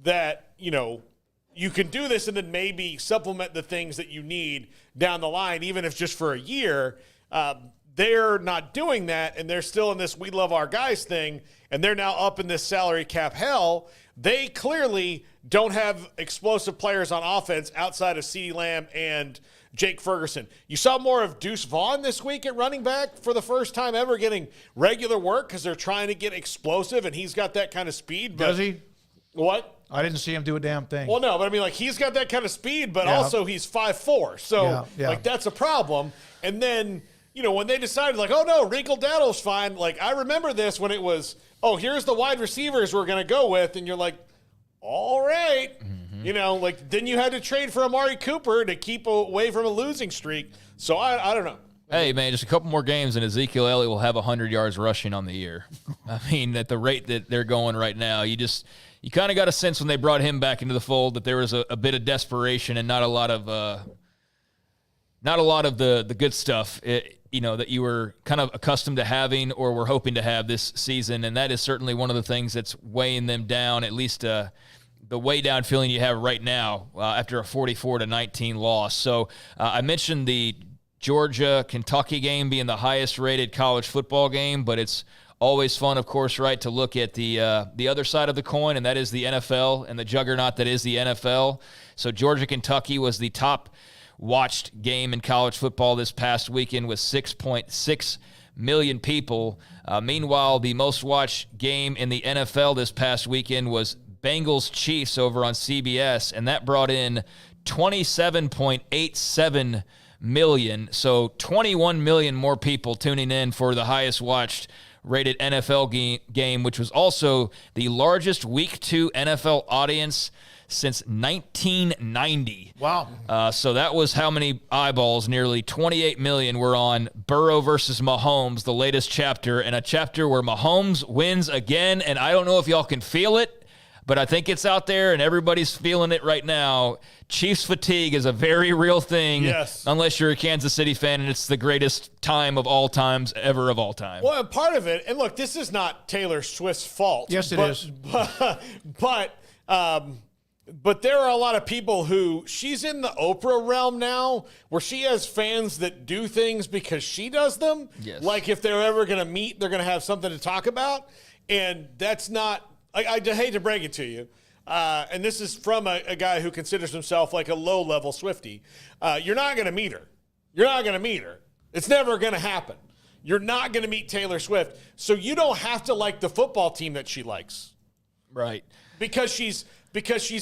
that, you can do this and then maybe supplement the things that you need down the line, even if just for a year. They're not doing that, and they're still in this we love our guys thing, and they're now up in this salary cap hell. They clearly don't have explosive players on offense outside of CeeDee Lamb and Jake Ferguson. You saw more of Deuce Vaughn this week at running back for the first time ever getting regular work because they're trying to get explosive, and he's got that kind of speed. But does he? What? I didn't see him do a damn thing. Well, no, but I mean, he's got that kind of speed, but also he's 5'4". So, that's a problem. And then, when they decided, oh, no, Rico Dowdle's fine. I remember this when it was, here's the wide receivers we're going to go with. And you're like, all right. Mm-hmm. Then you had to trade for Amari Cooper to keep away from a losing streak. So, I don't know. Hey, man, just a couple more games and Ezekiel Elliott will have 100 yards rushing on the year. I mean, at the rate that they're going right now, you kind of got a sense when they brought him back into the fold that there was a bit of desperation and not a lot of the good stuff, that you were kind of accustomed to having or were hoping to have this season. And that is certainly one of the things that's weighing them down, at least the way down feeling you have right now after a 44-19 loss. So I mentioned the Georgia-Kentucky game being the highest-rated college football game, but it's always fun, of course, right, to look at the other side of the coin, and that is the NFL and the juggernaut that is the NFL. So Georgia-Kentucky was the top-watched game in college football this past weekend with 6.6 million people. Meanwhile, the most-watched game in the NFL this past weekend was Bengals-Chiefs over on CBS, and that brought in 27.87 million. So 21 million more people tuning in for the highest-watched rated NFL game, which was also the largest Week 2 NFL audience since 1990. Wow. So that was how many eyeballs? Nearly 28 million were on Burrow versus Mahomes, the latest chapter, and a chapter where Mahomes wins again. And I don't know if y'all can feel it, but I think it's out there and everybody's feeling it right now. Chiefs fatigue is a very real thing. Yes. Unless you're a Kansas City fan and it's the greatest time of all times ever of all time. Well, part of it, and look, this is not Taylor Swift's fault. Yes, it is. But there are a lot of people who, she's in the Oprah realm now where she has fans that do things because she does them. Yes. Like if they're ever going to meet, they're going to have something to talk about. And that's not, I hate to break it to you. And this is from a guy who considers himself like a low-level Swiftie. You're not going to meet her. You're not going to meet her. It's never going to happen. You're not going to meet Taylor Swift. So you don't have to like the football team that she likes. Right. Because she's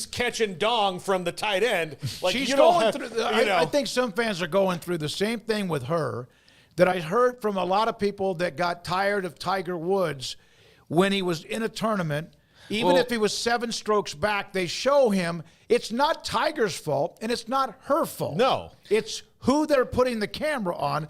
catching dong from the tight end. Like she's you going don't through. have, I think some fans are going through the same thing with her that I heard from a lot of people that got tired of Tiger Woods when he was in a tournament. Even if he was 7 strokes back, they show him it's not Tiger's fault and it's not her fault. No. It's who they're putting the camera on.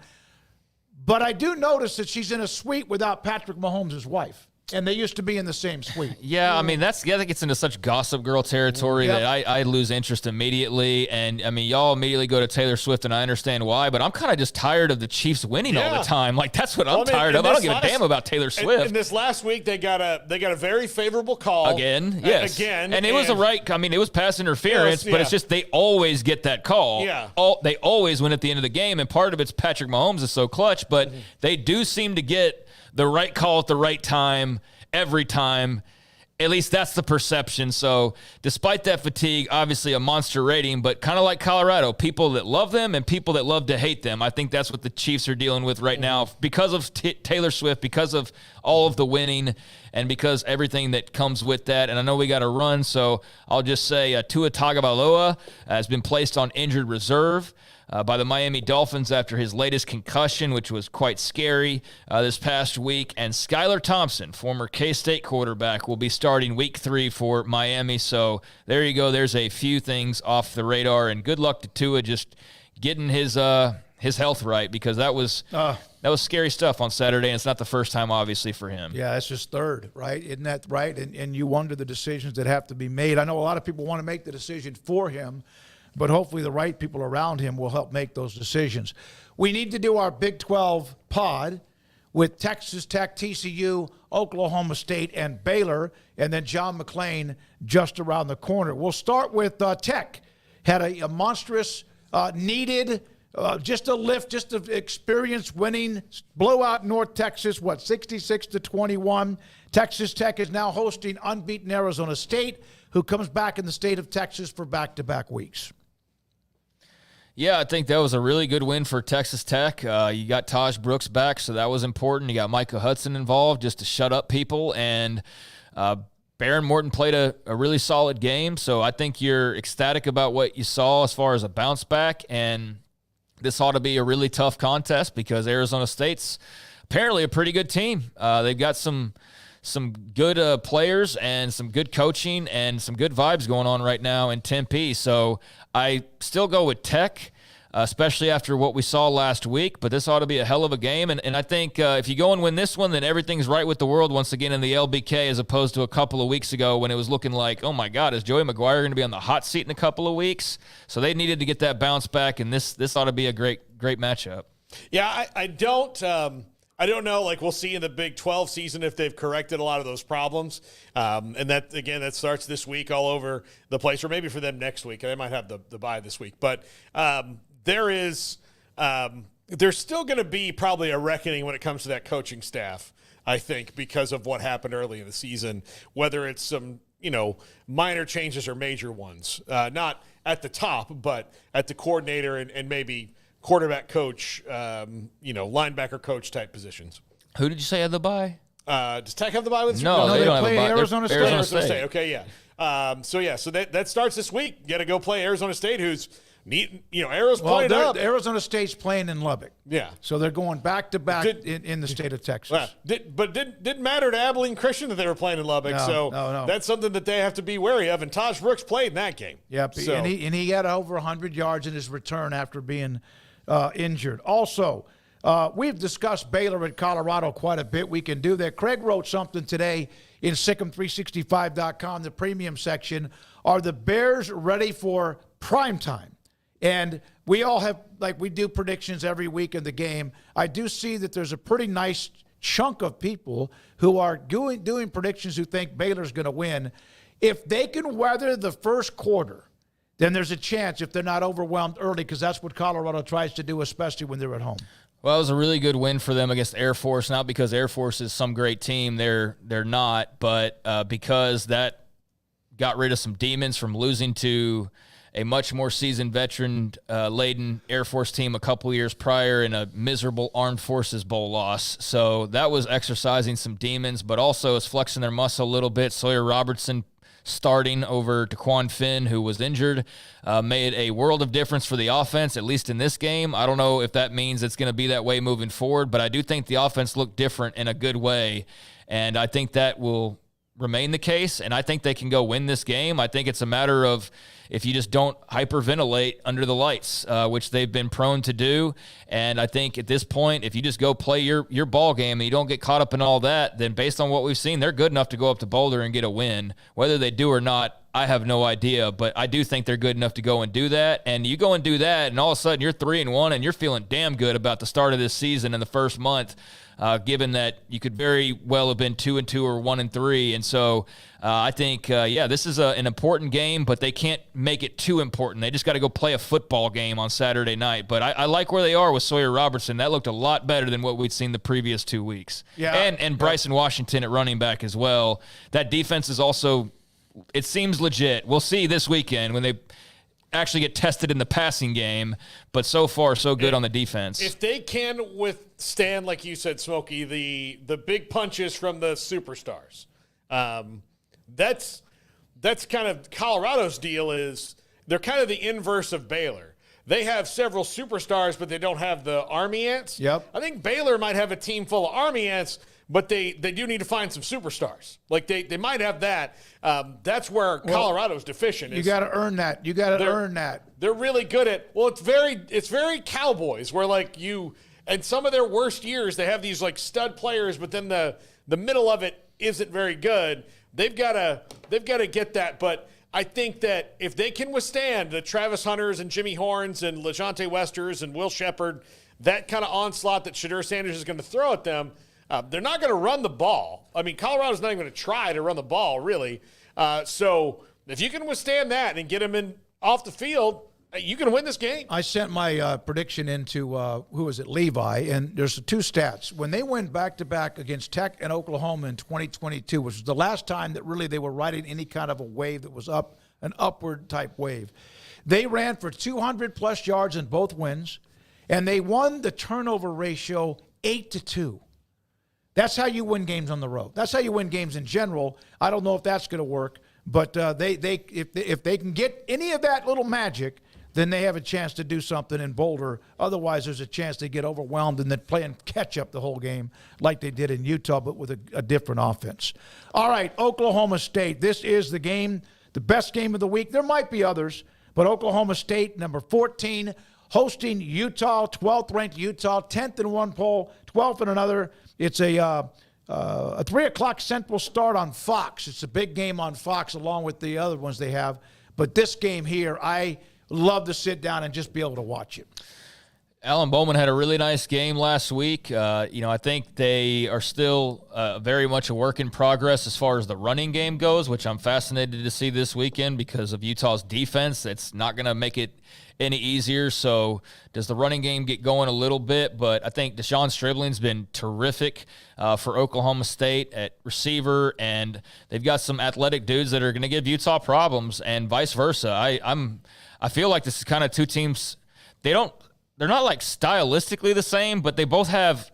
But I do notice that she's in a suite without Patrick Mahomes' wife. And they used to be in the same suite. Yeah, I mean, that gets into such Gossip Girl territory that I lose interest immediately. And, I mean, y'all immediately go to Taylor Swift, and I understand why. But I'm kind of just tired of the Chiefs winning all the time. Like, that's what I'm tired of. I don't give a damn about Taylor Swift. And this last week, they got a very favorable call. Again, yes. Again. And it was it was pass interference, but it's just they always get that call. Yeah. They always win at the end of the game. And part of it's Patrick Mahomes is so clutch, but they do seem to get the right call at the right time every time. At least that's the perception. So despite that fatigue, obviously a monster rating, but kind of like Colorado, people that love them and people that love to hate them. I think that's what the Chiefs are dealing with right now because of Taylor Swift, because of all of the winning, and because everything that comes with that. And I know we got to run, so I'll just say Tua Tagovailoa has been placed on injured reserve by the Miami Dolphins after his latest concussion, which was quite scary this past week. And Skylar Thompson, former K-State quarterback, will be starting Week 3 for Miami. So there you go. There's a few things off the radar. And good luck to Tua just getting his health right, because that was scary stuff on Saturday, and it's not the first time, obviously, for him. Yeah, it's his third, right? Isn't that right? And you wonder the decisions that have to be made. I know a lot of people want to make the decision for him, but hopefully the right people around him will help make those decisions. We need to do our Big 12 pod. with Texas Tech, TCU, Oklahoma State, and Baylor, and then John McClain just around the corner. We'll start with Tech. Had a monstrous, needed, just a lift, just an experience winning blowout North Texas, 66-21. Texas Tech is now hosting unbeaten Arizona State, who comes back in the state of Texas for back-to-back weeks. Yeah, I think that was a really good win for Texas Tech. You got Taj Brooks back, so that was important. You got Micah Hudson involved just to shut up people, and Baron Morton played a really solid game, so I think you're ecstatic about what you saw as far as a bounce back, and this ought to be a really tough contest because Arizona State's apparently a pretty good team. They've got some good players and some good coaching and some good vibes going on right now in Tempe. So I still go with Tech, especially after what we saw last week. But this ought to be a hell of a game. And I think if you go and win this one, then everything's right with the world once again in the LBK, as opposed to a couple of weeks ago when it was looking like, oh, my God, is Joey McGuire going to be on the hot seat in a couple of weeks? So they needed to get that bounce back, and this ought to be a great matchup. Yeah, I don't know. Like, we'll see in the Big 12 season if they've corrected a lot of those problems. And that, again, that starts this week all over the place, or maybe for them next week. They might have the bye this week. But there's still going to be probably a reckoning when it comes to that coaching staff, I think, because of what happened early in the season, whether it's some, minor changes or major ones. Not at the top, but at the coordinator and maybe quarterback coach, linebacker coach type positions. Who did you say had the bye? Does Tech have the bye with No, they don't play have a bye. Arizona State. Arizona State. Okay, yeah. So that starts this week. You got to go play Arizona State, who's neat. Arrow's playing up. Arizona State's playing in Lubbock. Yeah. So they're going back-to-back in the state of Texas. Didn't matter to Abilene Christian that they were playing in Lubbock. No. That's something that they have to be wary of. And Taj Brooks played in that game. Yep, so. and he had over 100 yards in his return after being injured. Also, we've discussed Baylor and Colorado quite a bit. We can do that. Craig wrote something today in SicEm365.com, the premium section. Are the Bears ready for prime time? And we all have, we do predictions every week in the game. I do see that there's a pretty nice chunk of people who are doing predictions who think Baylor's going to win. If they can weather the first quarter, then there's a chance if they're not overwhelmed early, because that's what Colorado tries to do, especially when they're at home. Well, it was a really good win for them against Air Force, not because Air Force is some great team. They're not, but because that got rid of some demons from losing to a much more seasoned veteran-laden Air Force team a couple years prior in a miserable Armed Forces Bowl loss. So that was exercising some demons, but also is flexing their muscle a little bit. Sawyer Robertson starting over Daquan Finn, who was injured, made a world of difference for the offense, at least in this game. I don't know if that means it's going to be that way moving forward, but I do think the offense looked different in a good way, and I think that will remain the case, and I think they can go win this game. I think it's a matter of if you just don't hyperventilate under the lights, which they've been prone to do. And I think at this point, if you just go play your ball game and you don't get caught up in all that, then based on what we've seen, they're good enough to go up to Boulder and get a win. Whether they do or not, I have no idea, but I do think they're good enough to go and do that. And you go and do that, and all of a sudden you're 3-1, and you're feeling damn good about the start of this season in the first month, given that you could very well have been 2-2 or 1-3. And so I think, this is an important game, but they can't make it too important. They just got to go play a football game on Saturday night. But I like where they are with Sawyer Robertson. That looked a lot better than what we'd seen the previous 2 weeks. Yeah. And Bryson Washington at running back as well. That defense is also, it seems legit. We'll see this weekend when they actually get tested in the passing game, but so far so good on the defense. If they can withstand, like you said, Smokey, the big punches from the superstars, that's kind of Colorado's deal. Is they're kind of the inverse of Baylor. They have several superstars, but they don't have the Army ants. Yep. I think Baylor might have a team full of Army ants, but they do need to find some superstars. Like they might have that. That's where Colorado's deficient. You got to earn that. They're really good at. Well, it's very Cowboys, where and some of their worst years they have these stud players, but then the middle of it isn't very good. They've got to get that. But I think that if they can withstand the Travis Hunters and Jimmy Horns and LeJontay Westers and Will Shepherd, that kind of onslaught that Shadur Sanders is going to throw at them, they're not going to run the ball. I mean, Colorado's not even going to try to run the ball, really. So if you can withstand that and get them in off the field, you can win this game. I sent my prediction into, who was it, Levi, and there's two stats. When they went back-to-back against Tech and Oklahoma in 2022, which was the last time that really they were riding any kind of a wave that was up, an upward-type wave, they ran for 200-plus yards in both wins, and they won the turnover ratio 8-2. That's how you win games on the road. That's how you win games in general. I don't know if that's going to work, but if they can get any of that little magic, then they have a chance to do something in Boulder. Otherwise, there's a chance they get overwhelmed and then playing catch-up the whole game like they did in Utah, but with a different offense. All right, Oklahoma State. This is the game, the best game of the week. There might be others, but Oklahoma State, number 14, hosting Utah, 12th-ranked Utah, 10th in one poll, 12th in another. It's a 3 o'clock Central start on Fox. It's a big game on Fox along with the other ones they have. But this game here, I love to sit down and just be able to watch it. Alan Bowman had a really nice game last week. I think they are still very much a work in progress as far as the running game goes, which I'm fascinated to see this weekend because of Utah's defense. It's not going to make it any easier. So does the running game get going a little bit? But I think Deshaun Stribling's been terrific for Oklahoma State at receiver, and they've got some athletic dudes that are going to give Utah problems, and vice versa. I feel like this is kind of two teams. They're not like stylistically the same, but they both have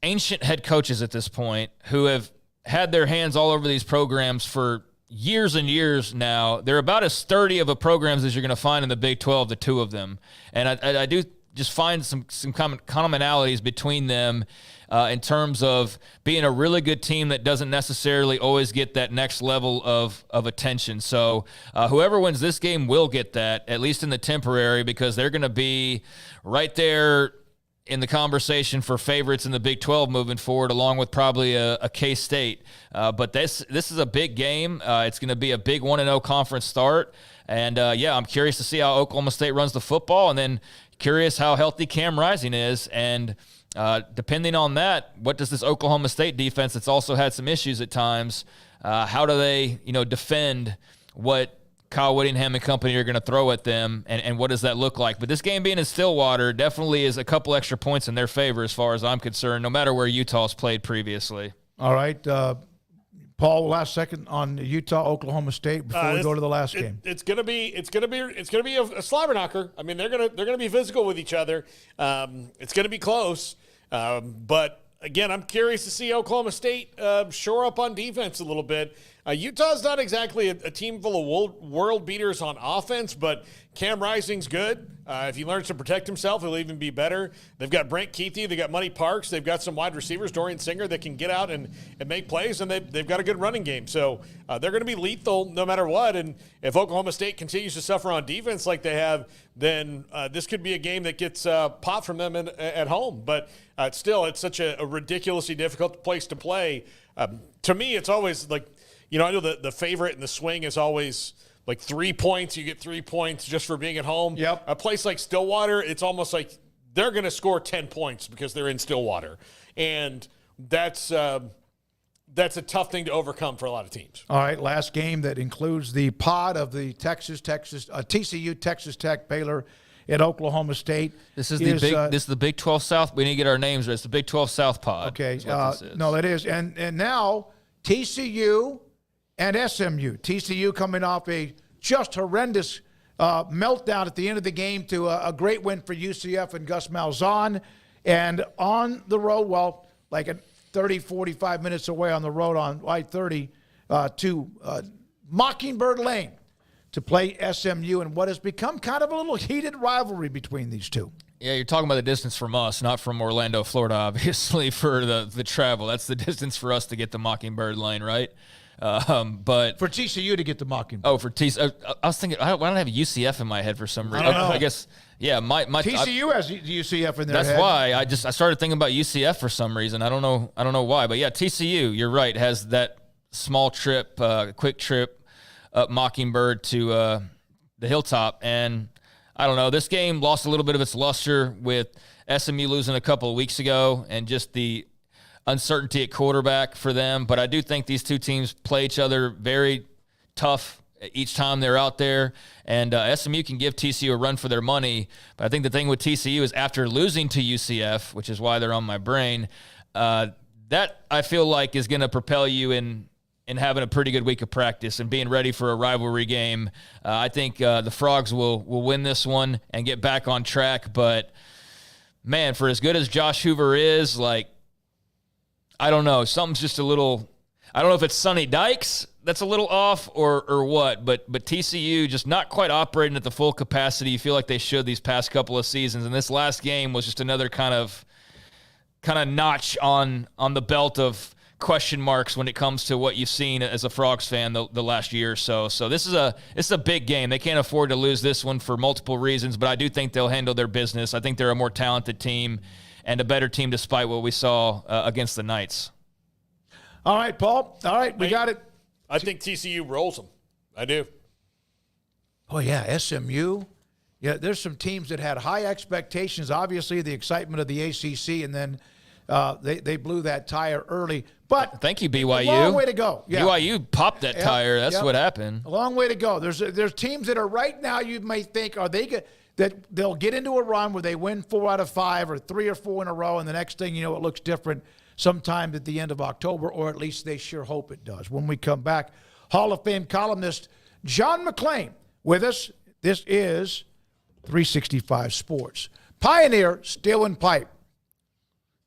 ancient head coaches at this point who have had their hands all over these programs for years and years now. They're about as sturdy of a programs as you're going to find in the Big 12, the two of them. And I do just find some commonalities between them in terms of being a really good team that doesn't necessarily always get that next level of attention. So whoever wins this game will get that, at least in the temporary, because they're going to be right there in the conversation for favorites in the Big 12 moving forward, along with probably a K-State. But this is a big game. It's going to be a big 1-0 conference start. And, I'm curious to see how Oklahoma State runs the football, and then curious how healthy Cam Rising is. And depending on that, what does this Oklahoma State defense that's also had some issues at times, how do they, defend what Kyle Whittingham and company are going to throw at them, and what does that look like? But this game being in Stillwater definitely is a couple extra points in their favor as far as I'm concerned, no matter where Utah's played previously. All right. Paul, last second on Utah, Oklahoma State before we go to the last game. It's gonna be a slobber knocker. I mean, they're gonna be physical with each other. It's gonna be close, but again, I'm curious to see Oklahoma State shore up on defense a little bit. Utah's not exactly a team full of world beaters on offense, but Cam Rising's good. If he learns to protect himself, he'll even be better. They've got Brent Keithy. They've got Money Parks. They've got some wide receivers, Dorian Singer, that can get out and make plays, and they've got a good running game. So they're going to be lethal no matter what. And if Oklahoma State continues to suffer on defense like they have, then this could be a game that gets popped from them at home. But still, it's such a ridiculously difficult place to play. To me, it's always like, I know the favorite and the swing is always like 3 points. You get 3 points just for being at home. Yep. A place like Stillwater, it's almost like they're going to score 10 points because they're in Stillwater. And that's a tough thing to overcome for a lot of teams. All right, last game that includes the pod of the TCU, Texas Tech, Baylor at Oklahoma State. This is the Big 12 South. We need to get our names right. It's the Big 12 South pod. Okay. No, it is. And now TCU and SMU. TCU coming off a just horrendous meltdown at the end of the game to a great win for UCF and Gus Malzahn. And on the road, like 30, 45 minutes away on the road on I-30 to Mockingbird Lane to play SMU in what has become kind of a little heated rivalry between these two. Yeah, you're talking about the distance from us, not from Orlando, Florida, obviously, for the travel. That's the distance for us to get to Mockingbird Lane, right? But for TCU to get to Mockingbird. Oh, for TCU. I was thinking, I don't have UCF in my head for some reason. I guess, yeah. My TCU has UCF in their head. That's why I started thinking about UCF for some reason. I don't know why. But yeah, TCU, you're right, has that small trip, quick trip up Mockingbird to the Hilltop. And I don't know, this game lost a little bit of its luster with SMU losing a couple of weeks ago and just the uncertainty at quarterback for them. But I do think these two teams play each other very tough each time they're out there. And SMU can give TCU a run for their money. But I think the thing with TCU is after losing to UCF, which is why they're on my brain, that I feel like is going to propel you in having a pretty good week of practice and being ready for a rivalry game. I think the Frogs will win this one and get back on track. But, man, for as good as Josh Hoover is, like, I don't know. Something's just a little – I don't know if it's Sonny Dykes that's a little off or what, but TCU just not quite operating at the full capacity you feel like they should these past couple of seasons. And this last game was just another kind of notch on the belt of – question marks when it comes to what you've seen as a Frogs fan the last year or so. So this is a big game. They can't afford to lose this one for multiple reasons, but I do think they'll handle their business. I think they're a more talented team and a better team despite what we saw against the Knights. All right, Paul. All right, we got it. I think TCU rolls them. I do. Oh, yeah, SMU. Yeah, there's some teams that had high expectations, obviously the excitement of the ACC, and then they blew that tire early. But thank you, BYU. A long way to go. Yeah. BYU popped that tire. That's what happened. A long way to go. There's teams that are right now you may think, are they that they'll get into a run where they win 4 out of 5 or 3 or 4 in a row, and the next thing you know, it looks different sometime at the end of October, or at least they sure hope it does. When we come back, Hall of Fame columnist John McClain with us. This is 365 Sports. Pioneer Steel and Pipe.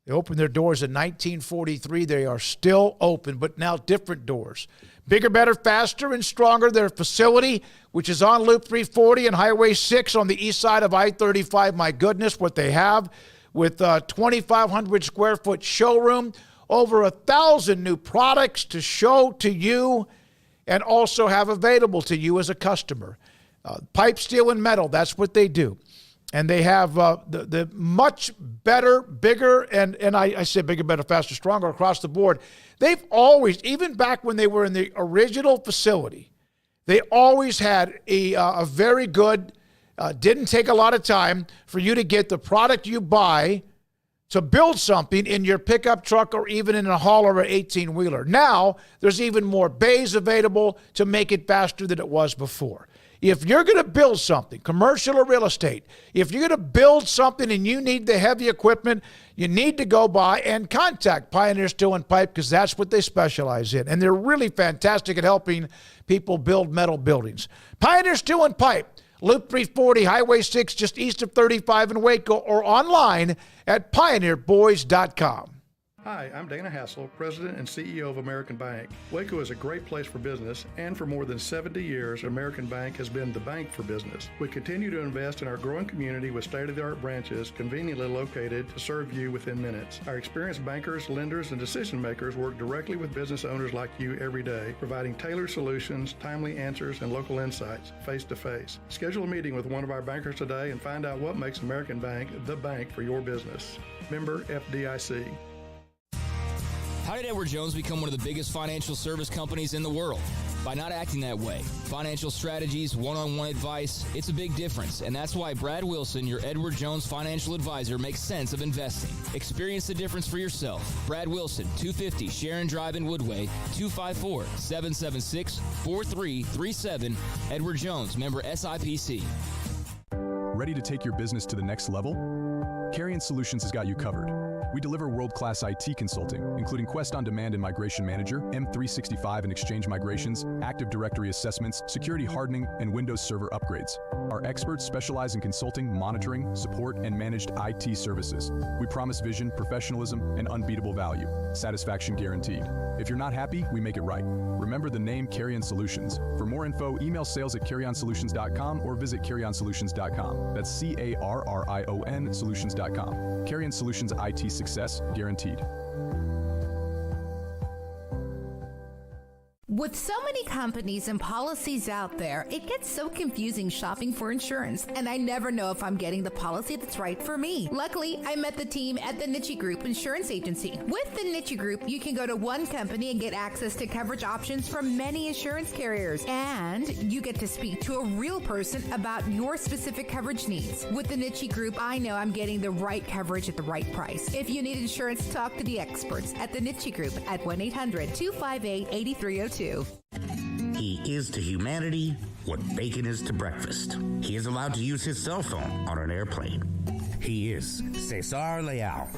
They opened their doors in 1943. They are still open, but now different doors. Bigger, better, faster, and stronger. Their facility, which is on Loop 340 and Highway 6 on the east side of I-35. My goodness, what they have with a 2,500 square foot showroom, over 1,000 new products to show to you and also have available to you as a customer. Pipe, steel, and metal, that's what they do. And they have the much better, bigger, and I say bigger, better, faster, stronger across the board. They've always, even back when they were in the original facility, they always had a very good, didn't take a lot of time for you to get the product you buy to build something in your pickup truck or even in a hauler or 18-wheeler. Now, there's even more bays available to make it faster than it was before. If you're going to build something, commercial or real estate, if you're going to build something and you need the heavy equipment, you need to go by and contact Pioneer Steel and Pipe because that's what they specialize in. And they're really fantastic at helping people build metal buildings. Pioneer Steel and Pipe, Loop 340, Highway 6, just east of 35 in Waco, or online at pioneerboys.com. Hi, I'm Dana Hassel, President and CEO of American Bank. Waco is a great place for business, and for more than 70 years, American Bank has been the bank for business. We continue to invest in our growing community with state-of-the-art branches conveniently located to serve you within minutes. Our experienced bankers, lenders, and decision makers work directly with business owners like you every day, providing tailored solutions, timely answers, and local insights face-to-face. Schedule a meeting with one of our bankers today and find out what makes American Bank the bank for your business. Member FDIC. How did Edward Jones become one of the biggest financial service companies in the world? By not acting that way. Financial strategies, one-on-one advice, it's a big difference. And that's why Brad Wilson, your Edward Jones financial advisor, makes sense of investing. Experience the difference for yourself. Brad Wilson, 250 Sharon Drive in Woodway, 254-776-4337. Edward Jones, member SIPC. Ready to take your business to the next level? Carrion Solutions has got you covered. We deliver world-class IT consulting, including Quest On Demand and Migration Manager, M365 and Exchange migrations, Active Directory assessments, security hardening, and Windows Server upgrades. Our experts specialize in consulting, monitoring, support, and managed IT services. We promise vision, professionalism, and unbeatable value. Satisfaction guaranteed. If you're not happy, we make it right. Remember the name Carrion Solutions. For more info, email sales@carrionsolutions.com or visit carrionsolutions.com. That's CARRION solutions.com. Carrion Solutions IT success guaranteed. With so many companies and policies out there, it gets so confusing shopping for insurance, and I never know if I'm getting the policy that's right for me. Luckily, I met the team at the Niche Group Insurance Agency. With the Niche Group, you can go to one company and get access to coverage options from many insurance carriers, and you get to speak to a real person about your specific coverage needs. With the Niche Group, I know I'm getting the right coverage at the right price. If you need insurance, talk to the experts at the Niche Group at 1-800-258-8302. He is to humanity what bacon is to breakfast. He is allowed to use his cell phone on an airplane. He is Cesar Leal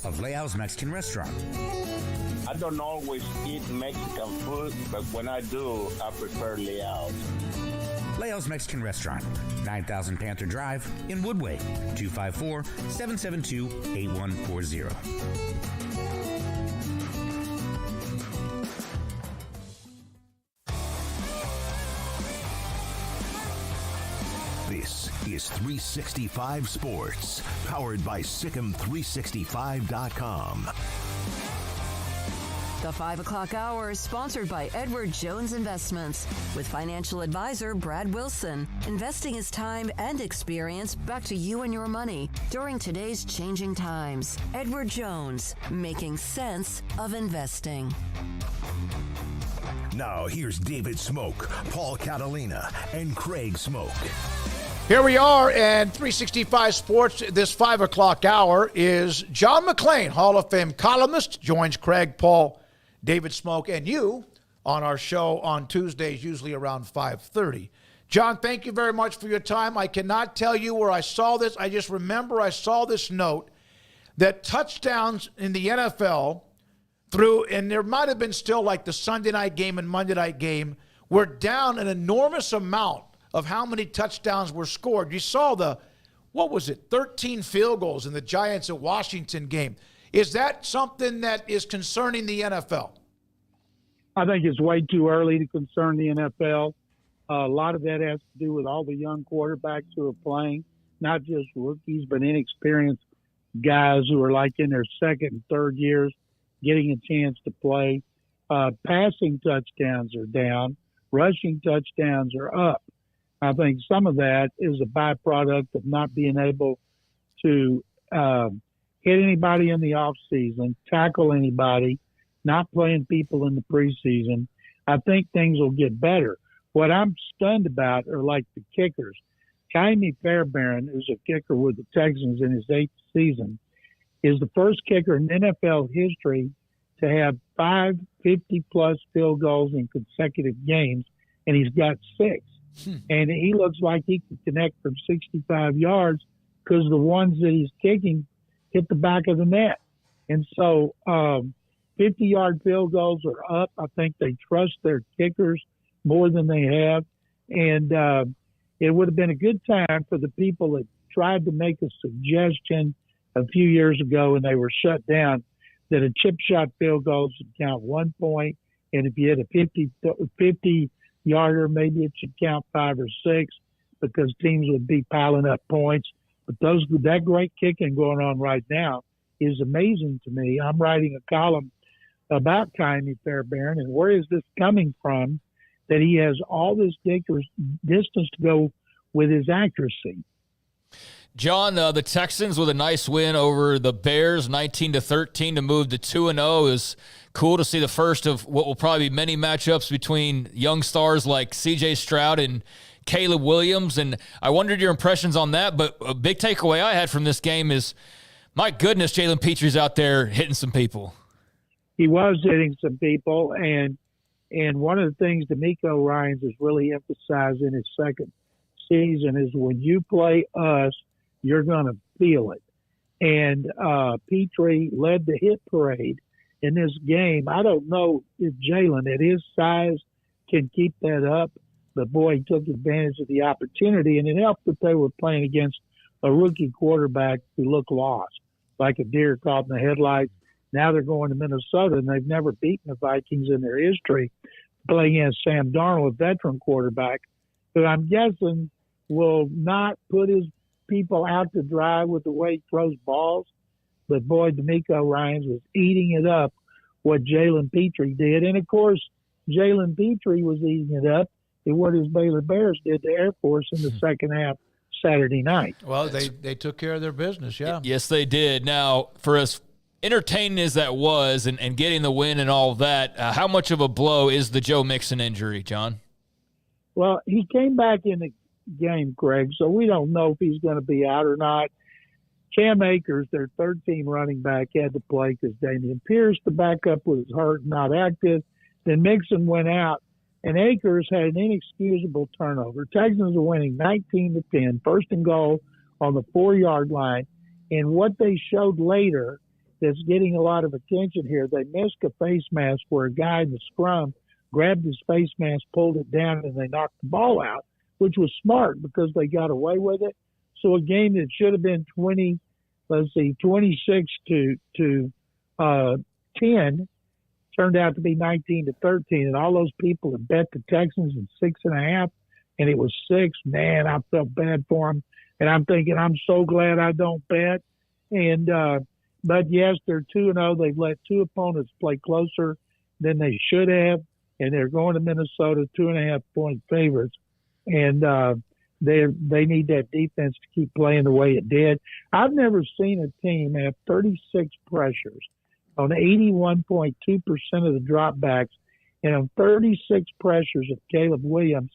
of Leal's Mexican Restaurant. I don't always eat Mexican food, but when I do, I prefer Leal's. Leal's Mexican Restaurant, 9000 Panther Drive in Woodway, 254-772-8140. This is 365 Sports, powered by Sikkim365.com. The 5 o'clock hour is sponsored by Edward Jones Investments with financial advisor Brad Wilson. Investing is time and experience back to you and your money during today's changing times. Edward Jones, making sense of investing. Now here's David Smoak, Paul Catalina, and Craig Smoak. Here we are, and 365 Sports, this 5 o'clock hour is John McClain, Hall of Fame columnist, joins Craig, Paul, David Smoak, and you on our show on Tuesdays, usually around 5:30. John, thank you very much for your time. I cannot tell you where I saw this. I just remember I saw this note that touchdowns in the NFL through, and there might have been still like the Sunday night game and Monday night game, were down an enormous amount of how many touchdowns were scored. You saw 13 field goals in the Giants at Washington game. Is that something that is concerning the NFL? I think it's way too early to concern the NFL. A lot of that has to do with all the young quarterbacks who are playing, not just rookies, but inexperienced guys who are like in their second and third years getting a chance to play. Passing touchdowns are down. Rushing touchdowns are up. I think some of that is a byproduct of not being able to hit anybody in the offseason, tackle anybody, not playing people in the preseason. I think things will get better. What I'm stunned about are like the kickers. Kaimi Fairbairn, who's a kicker with the Texans in his 8th season, is the first kicker in NFL history to have 5 50-plus field goals in consecutive games, and he's got 6. And he looks like he can connect from 65 yards because the ones that he's kicking hit the back of the net. And so 50-yard field goals are up. I think they trust their kickers more than they have. And it would have been a good time for the people that tried to make a suggestion a few years ago and they were shut down that a chip shot field goal should count 1 point. And if you hit a 50-yarder, maybe it should count 5 or 6 because teams would be piling up points. But that great kicking going on right now is amazing to me. I'm writing a column about Kaimi Fairbairn, and where is this coming from that he has all this distance to go with his accuracy? John, the Texans with a nice win over the Bears, 19-13 to move to 2-0. It was cool to see the first of what will probably be many matchups between young stars like C.J. Stroud and Caleb Williams. And I wondered your impressions on that. But a big takeaway I had from this game is, my goodness, Jalen Petre's out there hitting some people. He was hitting some people, and one of the things D'Amico Ryans has really emphasized in his second season is when you play us, you're going to feel it. And Petre led the hit parade in this game. I don't know if Jalen, at his size, can keep that up. But, boy, he took advantage of the opportunity, and it helped that they were playing against a rookie quarterback who looked lost, like a deer caught in the headlights. Now they're going to Minnesota, and they've never beaten the Vikings in their history, playing against Sam Darnold, a veteran quarterback, who I'm guessing will not put his people out to dry with the way he throws balls. But, boy, D'Amico Ryans was eating it up, what Jalen Petre did. And, of course, Jalen Petrie was eating it up and what his Baylor Bears did to Air Force in the second half Saturday night. Well, they took care of their business, yeah. Yes, they did. Now, for as entertaining as that was and getting the win and all of that, how much of a blow is the Joe Mixon injury, John? Well, he came back in the game, Craig, so we don't know if he's going to be out or not. Cam Akers, their third-team running back, had to play because Damian Pierce, the backup, was hurt and not active. Then Mixon went out, and Akers had an inexcusable turnover. Texans are winning 19-10, first and goal on the 4-yard line. And what they showed later that's getting a lot of attention here, they missed a face mask where a guy in the scrum grabbed his face mask, pulled it down, and they knocked the ball out, which was smart because they got away with it. So a game that should have been 26 to 10 turned out to be 19-13. And all those people that bet the Texans in 6.5, and it was 6. Man, I felt bad for them. And I'm thinking, I'm so glad I don't bet. And, but yes, they're 2-0. They've let two opponents play closer than they should have. And they're going to Minnesota 2.5-point favorites. And, they need that defense to keep playing the way it did. I've never seen a team have 36 pressures on 81.2% of the dropbacks, and on 36 pressures of Caleb Williams,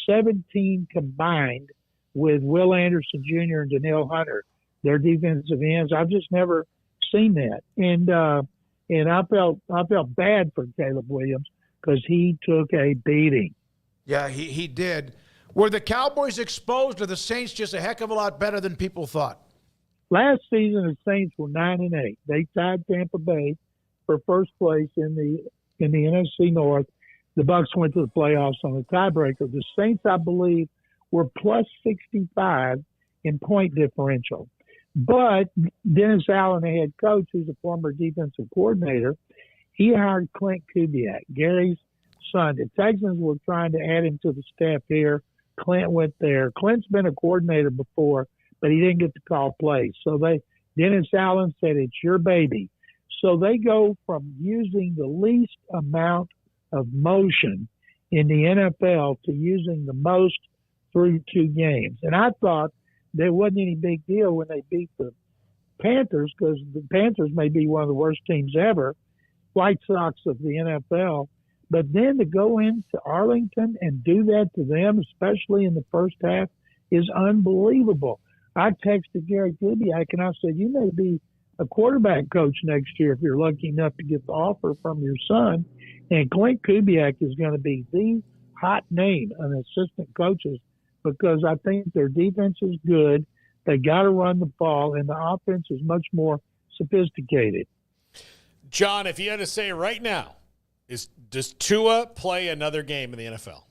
17 combined with Will Anderson Jr. and Danielle Hunter, their defensive ends. I've just never seen that, and I felt bad for Caleb Williams because he took a beating. Yeah, he did. Were the Cowboys exposed, or the Saints just a heck of a lot better than people thought? Last season, the Saints were 9-8. They tied Tampa Bay for first place in the NFC North. The Bucs went to the playoffs on the tiebreaker. The Saints, I believe, were plus 65 in point differential. But Dennis Allen, the head coach, who's a former defensive coordinator, he hired Clint Kubiak, Gary's son. The Texans were trying to add him to the staff here. Clint went there. Clint's been a coordinator before, but he didn't get to call plays. So Dennis Allen said, it's your baby. So they go from using the least amount of motion in the NFL to using the most through 2 games. And I thought there wasn't any big deal when they beat the Panthers, because the Panthers may be one of the worst teams ever, White Sox of the NFL. But then to go into Arlington and do that to them, especially in the first half, is unbelievable. I texted Gary Kubiak and I said, you may be a quarterback coach next year if you're lucky enough to get the offer from your son. And Clint Kubiak is going to be the hot name on assistant coaches because I think their defense is good. They got to run the ball, and the offense is much more sophisticated. John, if you had to say right now, does Tua play another game in the NFL?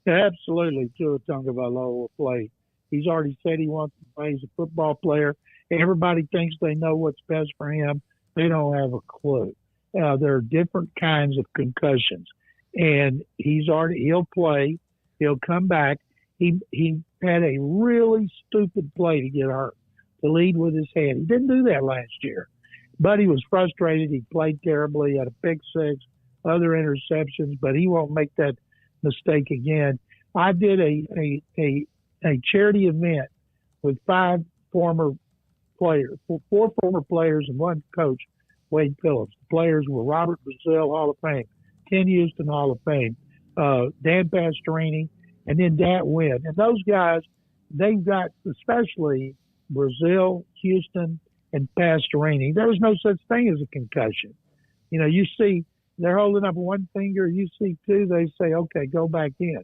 Absolutely. Tua Tagovailoa will play. He's already said he wants to play. He's a football player. Everybody thinks they know what's best for him. They don't have a clue. There are different kinds of concussions, and he'll play. He'll come back. He had a really stupid play to get hurt, to lead with his head. He didn't do that last year, but he was frustrated. He played terribly. He had a pick six, other interceptions, but he won't make that mistake again. I did a charity event with 4 former players and 1 coach, Wade Phillips. The players were Robert Brazile, Hall of Fame, Ken Houston, Hall of Fame, Dan Pastorini, and then Dat Wynn. And those guys, they've got, especially Brazile, Houston, and Pastorini, there was no such thing as a concussion. You know, you see they're holding up 1 finger, you see 2, they say, okay, go back in.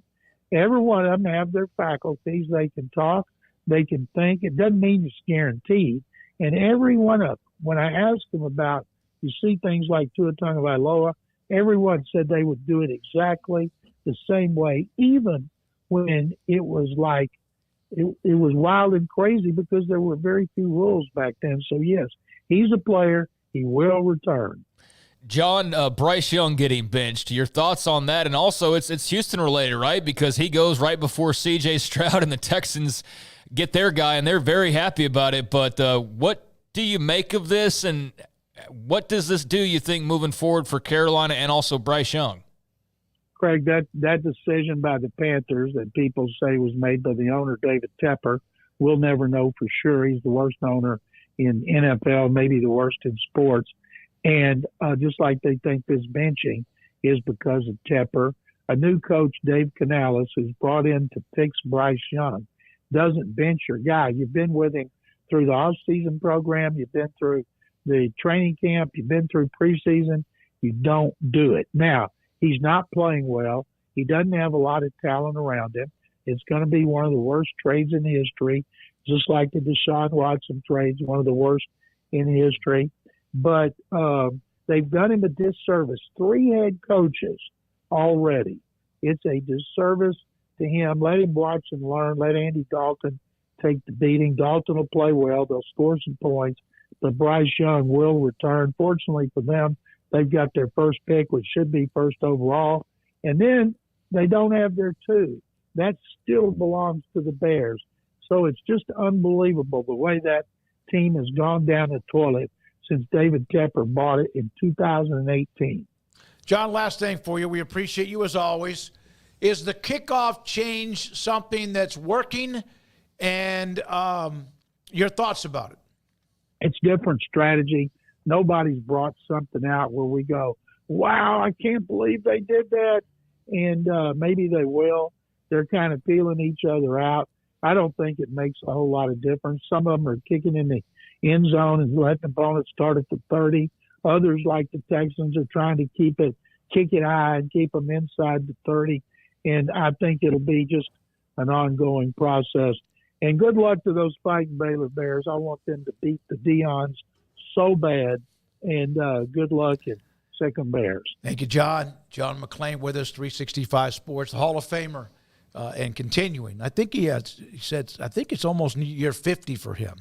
Every one of them have their faculties. They can talk, they can think. It doesn't mean it's guaranteed. And every one of them, when I asked them about, you see things like Tua Tagovailoa, everyone said they would do it exactly the same way, even when it was like, it was wild and crazy because there were very few rules back then. So, yes, he's a player. He will return. John, Bryce Young getting benched. Your thoughts on that? And also, it's Houston related, right? Because he goes right before C.J. Stroud and the Texans get their guy, and they're very happy about it. But what do you make of this, and what does this do, you think, moving forward for Carolina and also Bryce Young? Craig, that decision by the Panthers that people say was made by the owner, David Tepper, we'll never know for sure. He's the worst owner in NFL, maybe the worst in sports. And just like they think this benching is because of Tepper, a new coach, Dave Canales, who's brought in to fix Bryce Young, doesn't bench your guy. You've been with him through the off-season program. You've been through the training camp. You've been through preseason. You don't do it. Now, he's not playing well. He doesn't have a lot of talent around him. It's going to be one of the worst trades in history, just like the Deshaun Watson trades, one of the worst in history. But they've done him a disservice. 3 head coaches already. It's a disservice to him. Let him watch and learn. Let Andy Dalton take the beating. Dalton will play well. They'll score some points. But Bryce Young will return. Fortunately for them, they've got their first pick, which should be first overall. And then they don't have their 2. That still belongs to the Bears. So it's just unbelievable the way that team has gone down the toilet since David Tepper bought it in 2018. John, last thing for you. We appreciate you as always. Is the kickoff change something that's working? And your thoughts about it? It's different strategy. Nobody's brought something out where we go, wow, I can't believe they did that. And maybe they will. They're kind of feeling each other out. I don't think it makes a whole lot of difference. Some of them are kicking in the end zone and letting opponents start at the 30. Others, like the Texans, are trying to kick it high and keep them inside the 30. And I think it'll be just an ongoing process. And good luck to those fighting Baylor Bears. I want them to beat the Deons so bad. And good luck and second Bears. Thank you, John. John McClain with us, 365 Sports, the Hall of Famer, and continuing. I think he said, I think it's almost year 50 for him.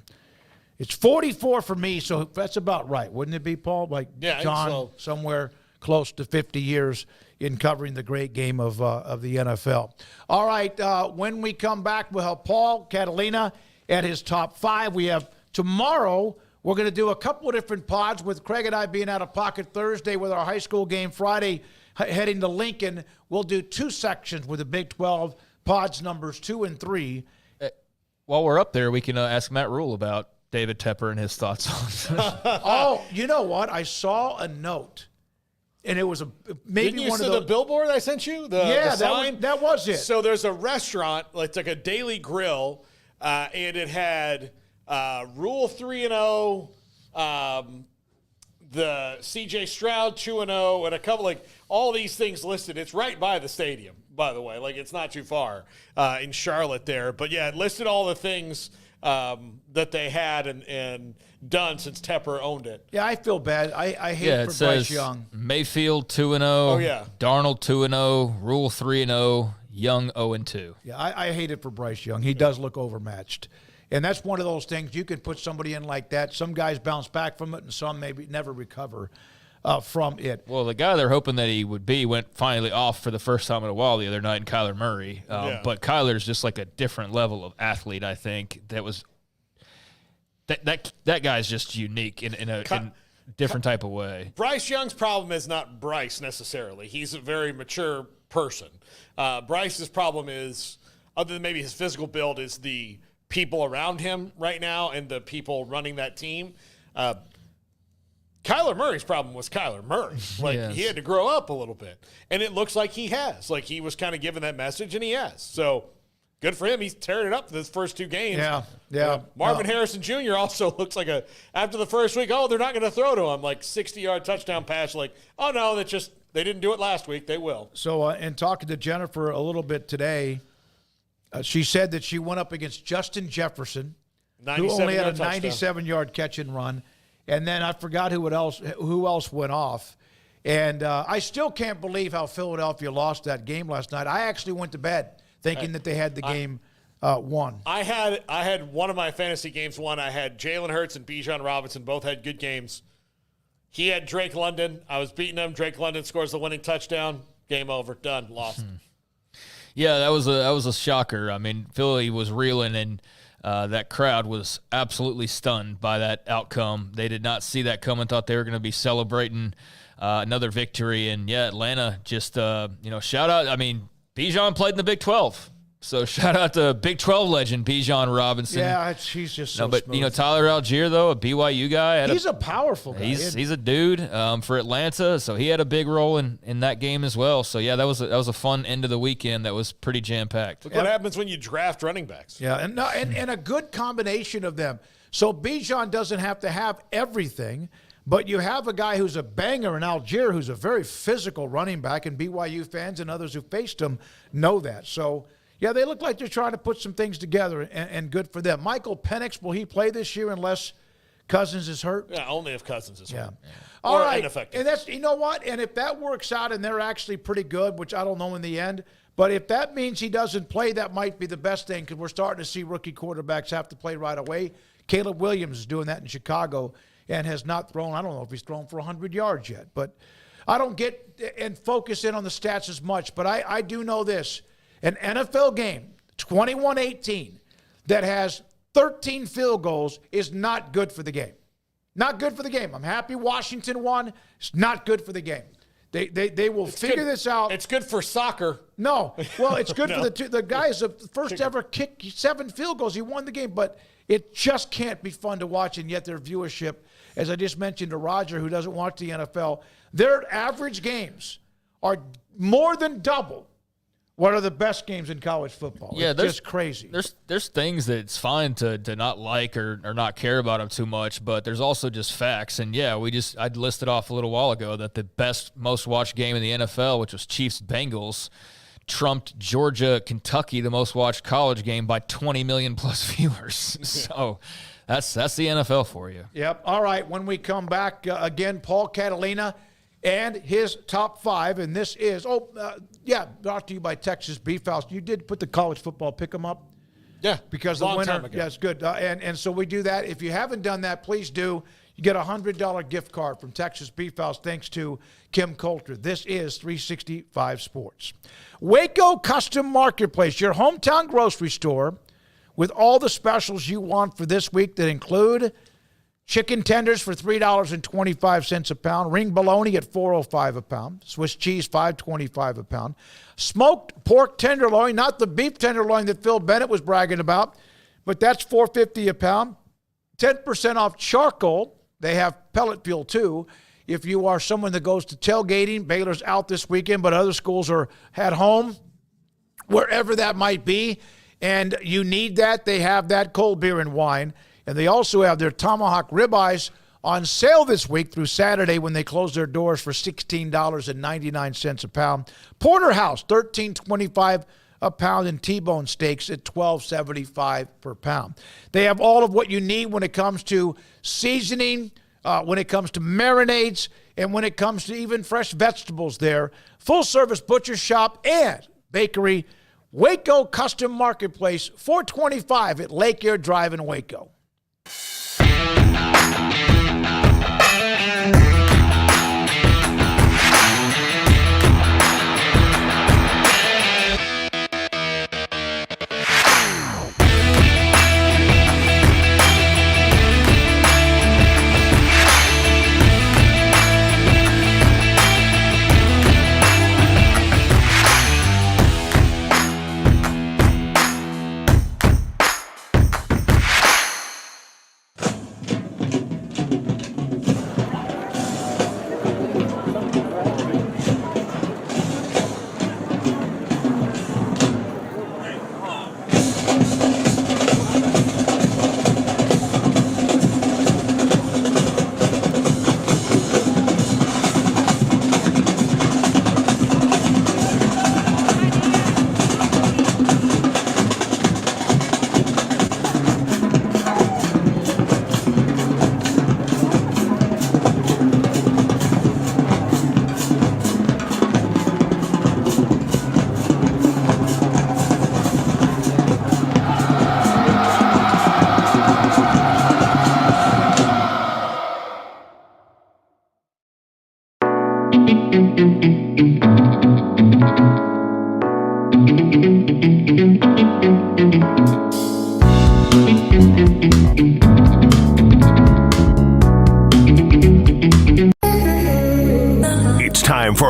It's 44 for me, so that's about right. Wouldn't it be, Paul? Like John, somewhere close to 50 years in covering the great game of the NFL. All right, when we come back, we'll have Paul Catalina at his top 5. We have tomorrow, we're going to do a couple of different pods with Craig and I being out of pocket Thursday with our high school game Friday, heading to Lincoln. We'll do 2 sections with the Big 12 pods numbers 2 and 3. While we're up there, we can ask Matt Rhule about David Tepper and his thoughts on it. Oh, you know what? I saw a note, and it was maybe Didn't you one see of the the billboard I sent you? The sign? That was it. So there's a restaurant, it's like a daily grill, and it had Rule 3-0, the C.J. Stroud 2-0, and a couple all these things listed. It's right by the stadium, by the way. It's not too far in Charlotte there. But yeah, it listed all the things that they had and done since Tepper owned it. Yeah, I feel bad. I hate it for Bryce Young. Mayfield 2-0. Oh, yeah. Darnold 2-0. Rule 3-0. Young 0-2. Yeah, I hate it for Bryce Young. He does look overmatched. And that's one of those things. You can put somebody in like that. Some guys bounce back from it, and some maybe never recover from it. Well, the guy they're hoping that he would be went finally off for the first time in a while the other night in Kyler Murray. But Kyler's just like a different level of athlete, I think. That guy's just unique in a different type of way. Bryce Young's problem is not Bryce necessarily. He's a very mature person. Bryce's problem is, other than maybe his physical build, is the people around him right now and the people running that team. Kyler Murray's problem was Kyler Murray. He had to grow up a little bit. And it looks like he has. He was kind of given that message, and he has. So good for him. He's tearing it up for his first 2 games. Yeah. Marvin Harrison Jr. also looks like after the first week, they're not going to throw to him. 60-yard touchdown pass. Oh, no, they didn't do it last week. They will. So in talking to Jennifer a little bit today, she said that she went up against Justin Jefferson, who only had a 97-yard catch and run. And then I forgot who else went off. And I still can't believe how Philadelphia lost that game last night. I actually went to bed thinking that they had the game won. I had one of my fantasy games won. I had Jalen Hurts and Bijan Robinson. Both had good games. He had Drake London. I was beating him. Drake London scores the winning touchdown. Game over. Done. Lost. Yeah, that was a shocker. I mean, Philly was reeling, and that crowd was absolutely stunned by that outcome. They did not see that coming, thought they were going to be celebrating another victory. And, yeah, Atlanta just, shout out. I mean, Bijan played in the Big 12. So shout out to Big 12 legend Bijan Robinson. Yeah, he's just so but smooth. Tyler Algier, though, a BYU guy. He's a powerful guy. He's a dude for Atlanta, so he had a big role in that game as well. So yeah, that was a fun end of the weekend. That was pretty jam packed. Look what happens when you draft running backs. Yeah, and a good combination of them. So Bijan doesn't have to have everything, but you have a guy who's a banger in Algier, who's a very physical running back, and BYU fans and others who faced him know that. So. Yeah, they look like they're trying to put some things together, and good for them. Michael Penix, will he play this year unless Cousins is hurt? Yeah, only if Cousins is hurt. Yeah. All right. Ineffective. And that's, you know what? And if that works out and they're actually pretty good, which I don't know in the end, but if that means he doesn't play, that might be the best thing because we're starting to see rookie quarterbacks have to play right away. Caleb Williams is doing that in Chicago and has not thrown, I don't know if he's thrown for 100 yards yet. But I don't get and focus in on the stats as much, but I do know this. An NFL game, 21-18, that has 13 field goals is not good for the game. Not good for the game. I'm happy Washington won. It's not good for the game. They will figure this out. It's good for soccer. No. Well, it's good for the guys. The first ever kick 7 field goals. He won the game, but it just can't be fun to watch, and yet their viewership, as I just mentioned to Roger, who doesn't watch the NFL, their average games are more than double what are the best games in college football. Yeah, it's just crazy. There's things that it's fine to not like or not care about them too much, but there's also just facts. And, yeah, I listed off a little while ago that the best, most-watched game in the NFL, which was Chiefs-Bengals, trumped Georgia-Kentucky, the most-watched college game, by 20 million-plus viewers. So that's the NFL for you. Yep. All right, when we come back, again, Paul Catalina and his top 5, and this is, brought to you by Texas Beef House. You did put the college football pick 'em up? Yeah, because the winner, yeah, it's good. And so we do that. If you haven't done that, please do. You get a $100 gift card from Texas Beef House thanks to Kim Coulter. This is 365 Sports. Waco Custom Marketplace, your hometown grocery store with all the specials you want for this week that include chicken tenders for $3.25 a pound. Ring bologna at $4.05 a pound. Swiss cheese, $5.25 a pound. Smoked pork tenderloin, not the beef tenderloin that Phil Bennett was bragging about, but that's $4.50 a pound. 10% off charcoal. They have pellet fuel, too. If you are someone that goes to tailgating, Baylor's out this weekend, but other schools are at home, wherever that might be, and you need that, they have that cold beer and wine. And they also have their tomahawk ribeyes on sale this week through Saturday when they close their doors for $16.99 a pound. Porterhouse, $13.25 a pound, and T-bone steaks at $12.75 per pound. They have all of what you need when it comes to seasoning, when it comes to marinades, and when it comes to even fresh vegetables there. Full-service butcher shop and bakery. Waco Custom Marketplace, 425 at Lake Air Drive in Waco.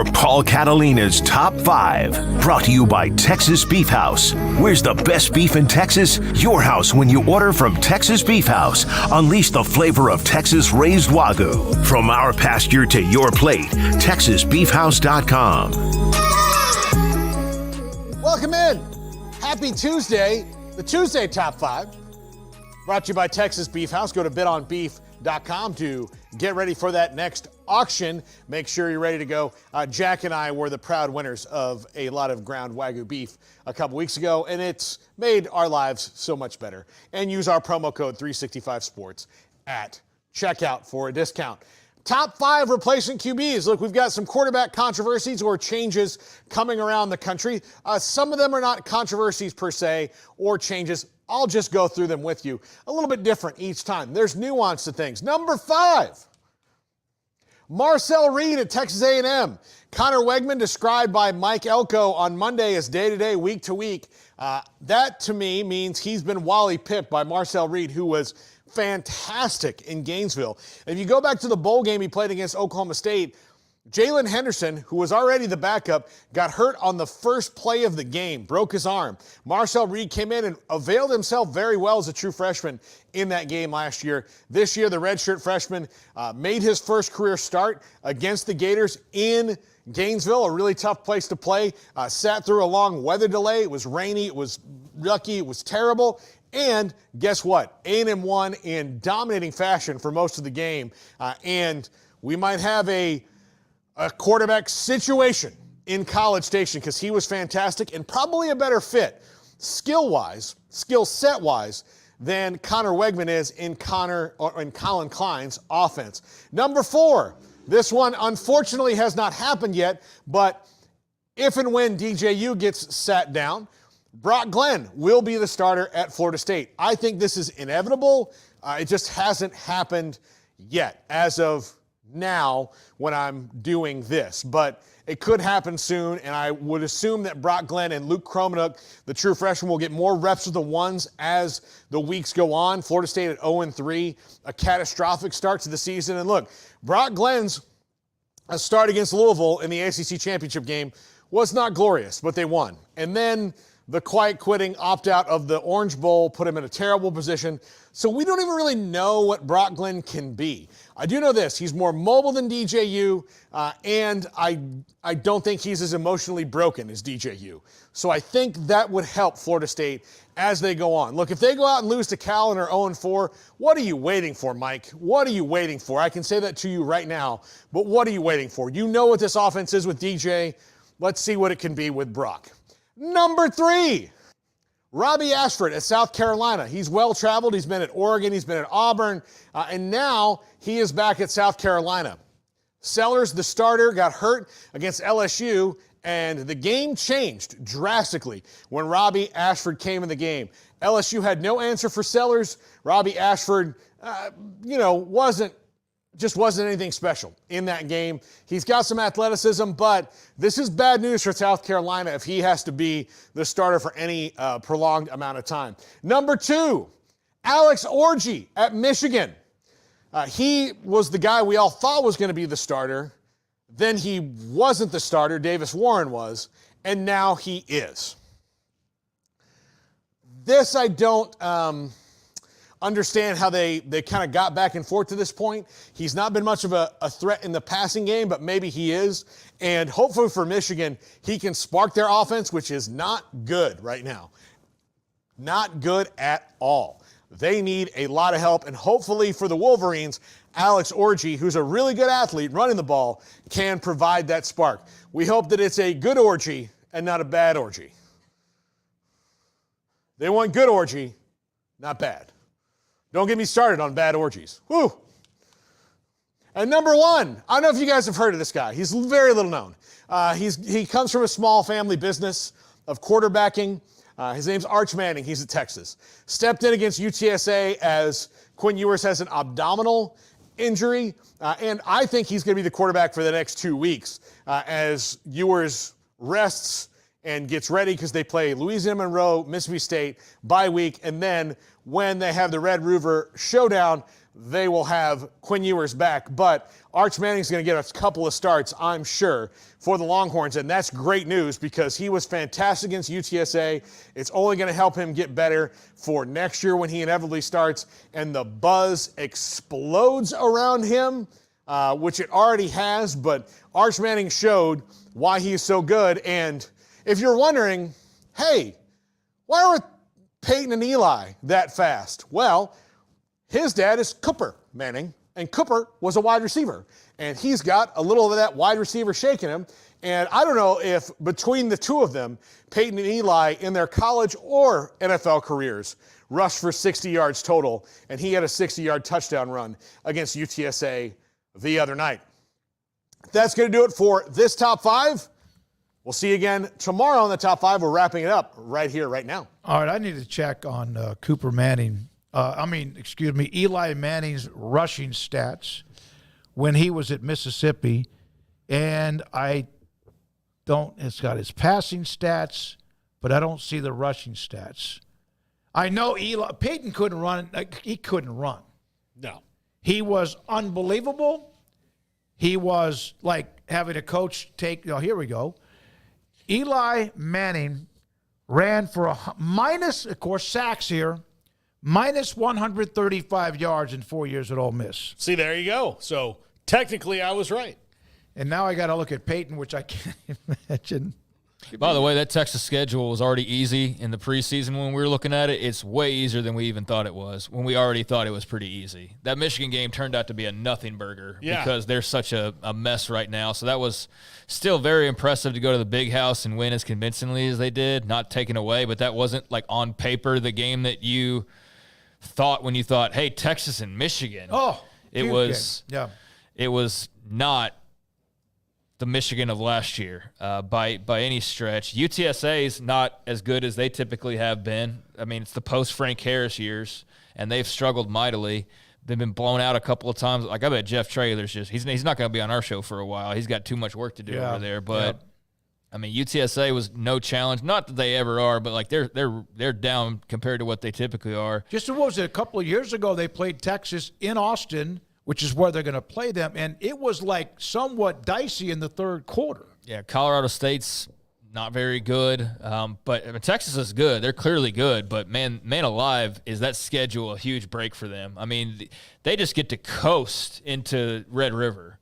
for Paul Catalina's Top 5. Brought to you by Texas Beef House. Where's the best beef in Texas? Your house when you order from Texas Beef House. Unleash the flavor of Texas raised Wagyu. From our pasture to your plate, TexasBeefHouse.com. Welcome in. Happy Tuesday. The Tuesday Top 5. Brought to you by Texas Beef House. Go to bidonbeef.com to get ready for that next auction. Make sure you're ready to go. Jack and I were the proud winners of a lot of ground Wagyu beef a couple weeks ago, and it's made our lives so much better. And use our promo code 365sports at checkout for a discount. Top 5 replacement QBs. Look, we've got some quarterback controversies or changes coming around the country. Some of them are not controversies per se or changes. I'll just go through them with you. A little bit different each time. There's nuance to things. Number 5, Marcel Reed at Texas A&M. Connor Wegman described by Mike Elko on Monday as day-to-day, week-to-week. That, to me, means he's been Wally pipped by Marcel Reed, who was fantastic in Gainesville. If you go back to the bowl game he played against Oklahoma State, Jalen Henderson, who was already the backup, got hurt on the first play of the game, broke his arm. Marcel Reed came in and availed himself very well as a true freshman in that game last year. This year, the redshirt freshman made his first career start against the Gators in Gainesville, a really tough place to play. Sat through a long weather delay. It was rainy. It was yucky. It was terrible. And guess what? A&M won in dominating fashion for most of the game. And we might have a quarterback situation in College Station because he was fantastic and probably a better fit skill-wise, skill set-wise than Connor Wegman is in Colin Klein's offense. Number 4, this one unfortunately has not happened yet, but if and when DJU gets sat down, Brock Glenn will be the starter at Florida State. I think this is inevitable. It just hasn't happened yet as of now when I'm doing this, but it could happen soon, and I would assume that Brock Glenn and Luke Kromenuk, the true freshman, will get more reps with the ones as the weeks go on. Florida State at 0-3, a catastrophic start to the season. And look, Brock Glenn's start against Louisville in the ACC championship game was not glorious, but they won. And then the quiet quitting opt-out of the Orange Bowl put him in a terrible position. So we don't even really know what Brock Glenn can be. I do know this. He's more mobile than DJU, and I don't think he's as emotionally broken as DJU. So I think that would help Florida State as they go on. Look, if they go out and lose to Cal and are 0-4, what are you waiting for, Mike? What are you waiting for? I can say that to you right now, but what are you waiting for? You know what this offense is with DJ. Let's see what it can be with Brock. Number 3, Robbie Ashford at South Carolina. He's well-traveled. He's been at Oregon. He's been at Auburn. And now he is back at South Carolina. Sellers, the starter, got hurt against LSU, and the game changed drastically when Robbie Ashford came in the game. LSU had no answer for Sellers. Robbie Ashford, wasn't anything special in that game. He's got some athleticism, but this is bad news for South Carolina if he has to be the starter for any prolonged amount of time. Number 2, Alex Orji at Michigan. He was the guy we all thought was going to be the starter. Then he wasn't the starter. Davis Warren was, and now he is. This I don't understand how they kind of got back and forth to this point. He's not been much of a threat in the passing game, but maybe he is. And hopefully for Michigan, he can spark their offense, which is not good right now. Not good at all. They need a lot of help, and hopefully for the Wolverines, Alex Orji, who's a really good athlete running the ball, can provide that spark. We hope that it's a good orgy and not a bad orgy. They want good orgy, not bad. Don't get me started on bad orgies. Woo! And number 1, I don't know if you guys have heard of this guy. He's very little known. He comes from a small family business of quarterbacking. His name's Arch Manning. He's at Texas. Stepped in against UTSA as Quinn Ewers has an abdominal injury, and I think he's going to be the quarterback for the next 2 weeks as Ewers rests and gets ready because they play Louisiana Monroe, Mississippi State bye week, and then when they have the Red River Showdown, they will have Quinn Ewers back. But Arch Manning's going to get a couple of starts, I'm sure, for the Longhorns. And that's great news because he was fantastic against UTSA. It's only going to help him get better for next year when he inevitably starts. And the buzz explodes around him, which it already has. But Arch Manning showed why he's so good. And if you're wondering, hey, why are Peyton and Eli that fast? Well, his dad is Cooper Manning, and Cooper was a wide receiver. And he's got a little of that wide receiver shaking him. And I don't know if between the two of them, Peyton and Eli in their college or NFL careers rushed for 60 yards total, and he had a 60-yard touchdown run against UTSA the other night. That's going to do it for this Top 5. We'll see you again tomorrow on the Top 5. We're wrapping it up right here, right now. All right, I need to check on Cooper Manning. Eli Manning's rushing stats when he was at Mississippi, and it's got his passing stats, but I don't see the rushing stats. I know Peyton couldn't run. He couldn't run. No. He was unbelievable. He was like having a coach take, here we go. Eli Manning ran for a minus, of course, sacks here, minus 135 yards in 4 years at Ole Miss. See, there you go. So technically I was right. And now I got to look at Peyton, which I can't imagine. By the way, that Texas schedule was already easy in the preseason when we were looking at it. It's way easier than we even thought it was, when we already thought it was pretty easy. That Michigan game turned out to be a nothing burger because they're such a mess right now. So that was still very impressive to go to the Big House and win as convincingly as they did, not taken away. But that wasn't, like, on paper the game that you thought when you thought, hey, Texas and Michigan. Oh, it was game. Yeah. It was not the Michigan of last year by any stretch. UTSA is not as good as they typically have been. I mean, it's the post-Frank Harris years, and they've struggled mightily. They've been blown out a couple of times. Like, I bet Jeff Traylor's he's not going to be on our show for a while. He's got too much work to do over there. But, I mean, UTSA was no challenge. Not that they ever are, but, like, they're down compared to what they typically are. Just what was it, a couple of years ago they played Texas in Austin, which is where they're going to play them, and it was like somewhat dicey in the third quarter. Yeah, Colorado State's not very good, but I mean, Texas is good. They're clearly good, but man alive, is that schedule a huge break for them. I mean, they just get to coast into Red River.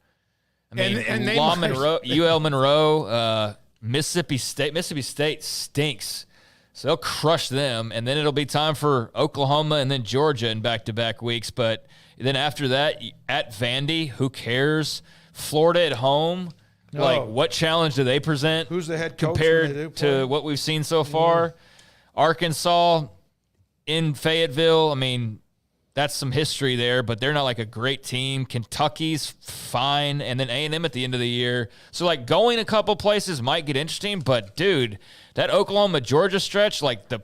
I mean, UL Monroe, Mississippi State stinks. So they'll crush them, and then it'll be time for Oklahoma and then Georgia in back-to-back weeks. But then after that, at Vandy, who cares? Florida at home. No. Like, what challenge do they present? Who's the head coach compared to what we've seen so far? Arkansas in Fayetteville. I mean, that's some history there, but they're not like a great team. Kentucky's fine, and then A&M at the end of the year. So, like, going a couple places might get interesting, but, dude, that Oklahoma-Georgia stretch, like, the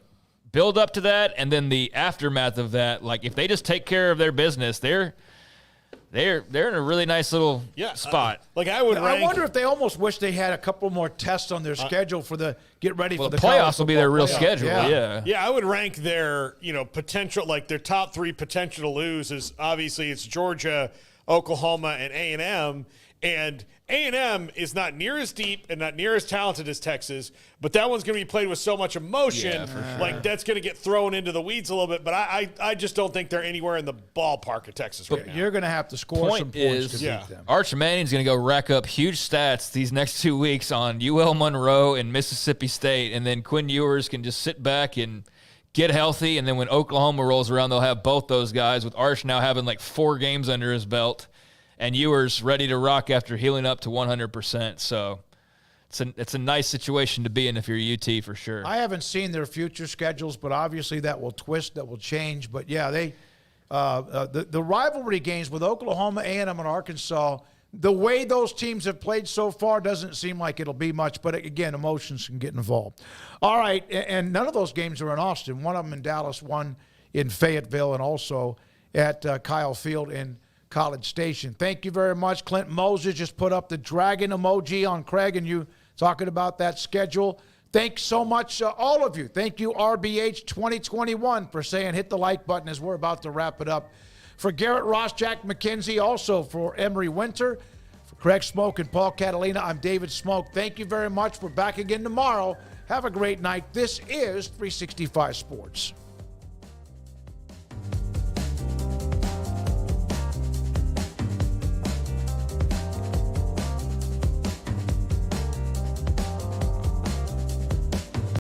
build up to that and then the aftermath of that, like, if they just take care of their business, they're in a really nice little spot. I wonder if they almost wish they had a couple more tests on their schedule for the get ready for the playoffs will be their real playoff. schedule. Yeah, I would rank their potential, like their top three potential to lose is obviously it's Georgia, Oklahoma, and A&M. And A&M is not near as deep and not near as talented as Texas, but that one's going to be played with so much emotion. Like, that's going to get thrown into the weeds a little bit. But I just don't think they're anywhere in the ballpark of Texas right now. You're going to have to score some points to beat them. Arch Manning's going to go rack up huge stats these next 2 weeks on UL Monroe and Mississippi State, and then Quinn Ewers can just sit back and get healthy. And then when Oklahoma rolls around, they'll have both those guys, with Arch now having like 4 games under his belt, and Ewers ready to rock after healing up to 100%. So it's a nice situation to be in if you're UT for sure. I haven't seen their future schedules, but obviously that will twist, that will change. But, yeah, the rivalry games with Oklahoma, A&M, and Arkansas, the way those teams have played so far doesn't seem like it'll be much. But, again, emotions can get involved. All right, and none of those games are in Austin. One of them in Dallas, one in Fayetteville, and also at Kyle Field in College Station. Thank you very much. Clint Moses just put up the dragon emoji on Craig and you talking about that schedule. Thanks so much, all of you. Thank you, RBH 2021, for saying hit the like button as we're about to wrap it up. For Garrett Ross, Jack McKenzie, also for Emery Winter, for Craig Smoak and Paul Catalina, I'm David Smoak. Thank you very much. We're back again tomorrow. Have a great night. This is 365 Sports.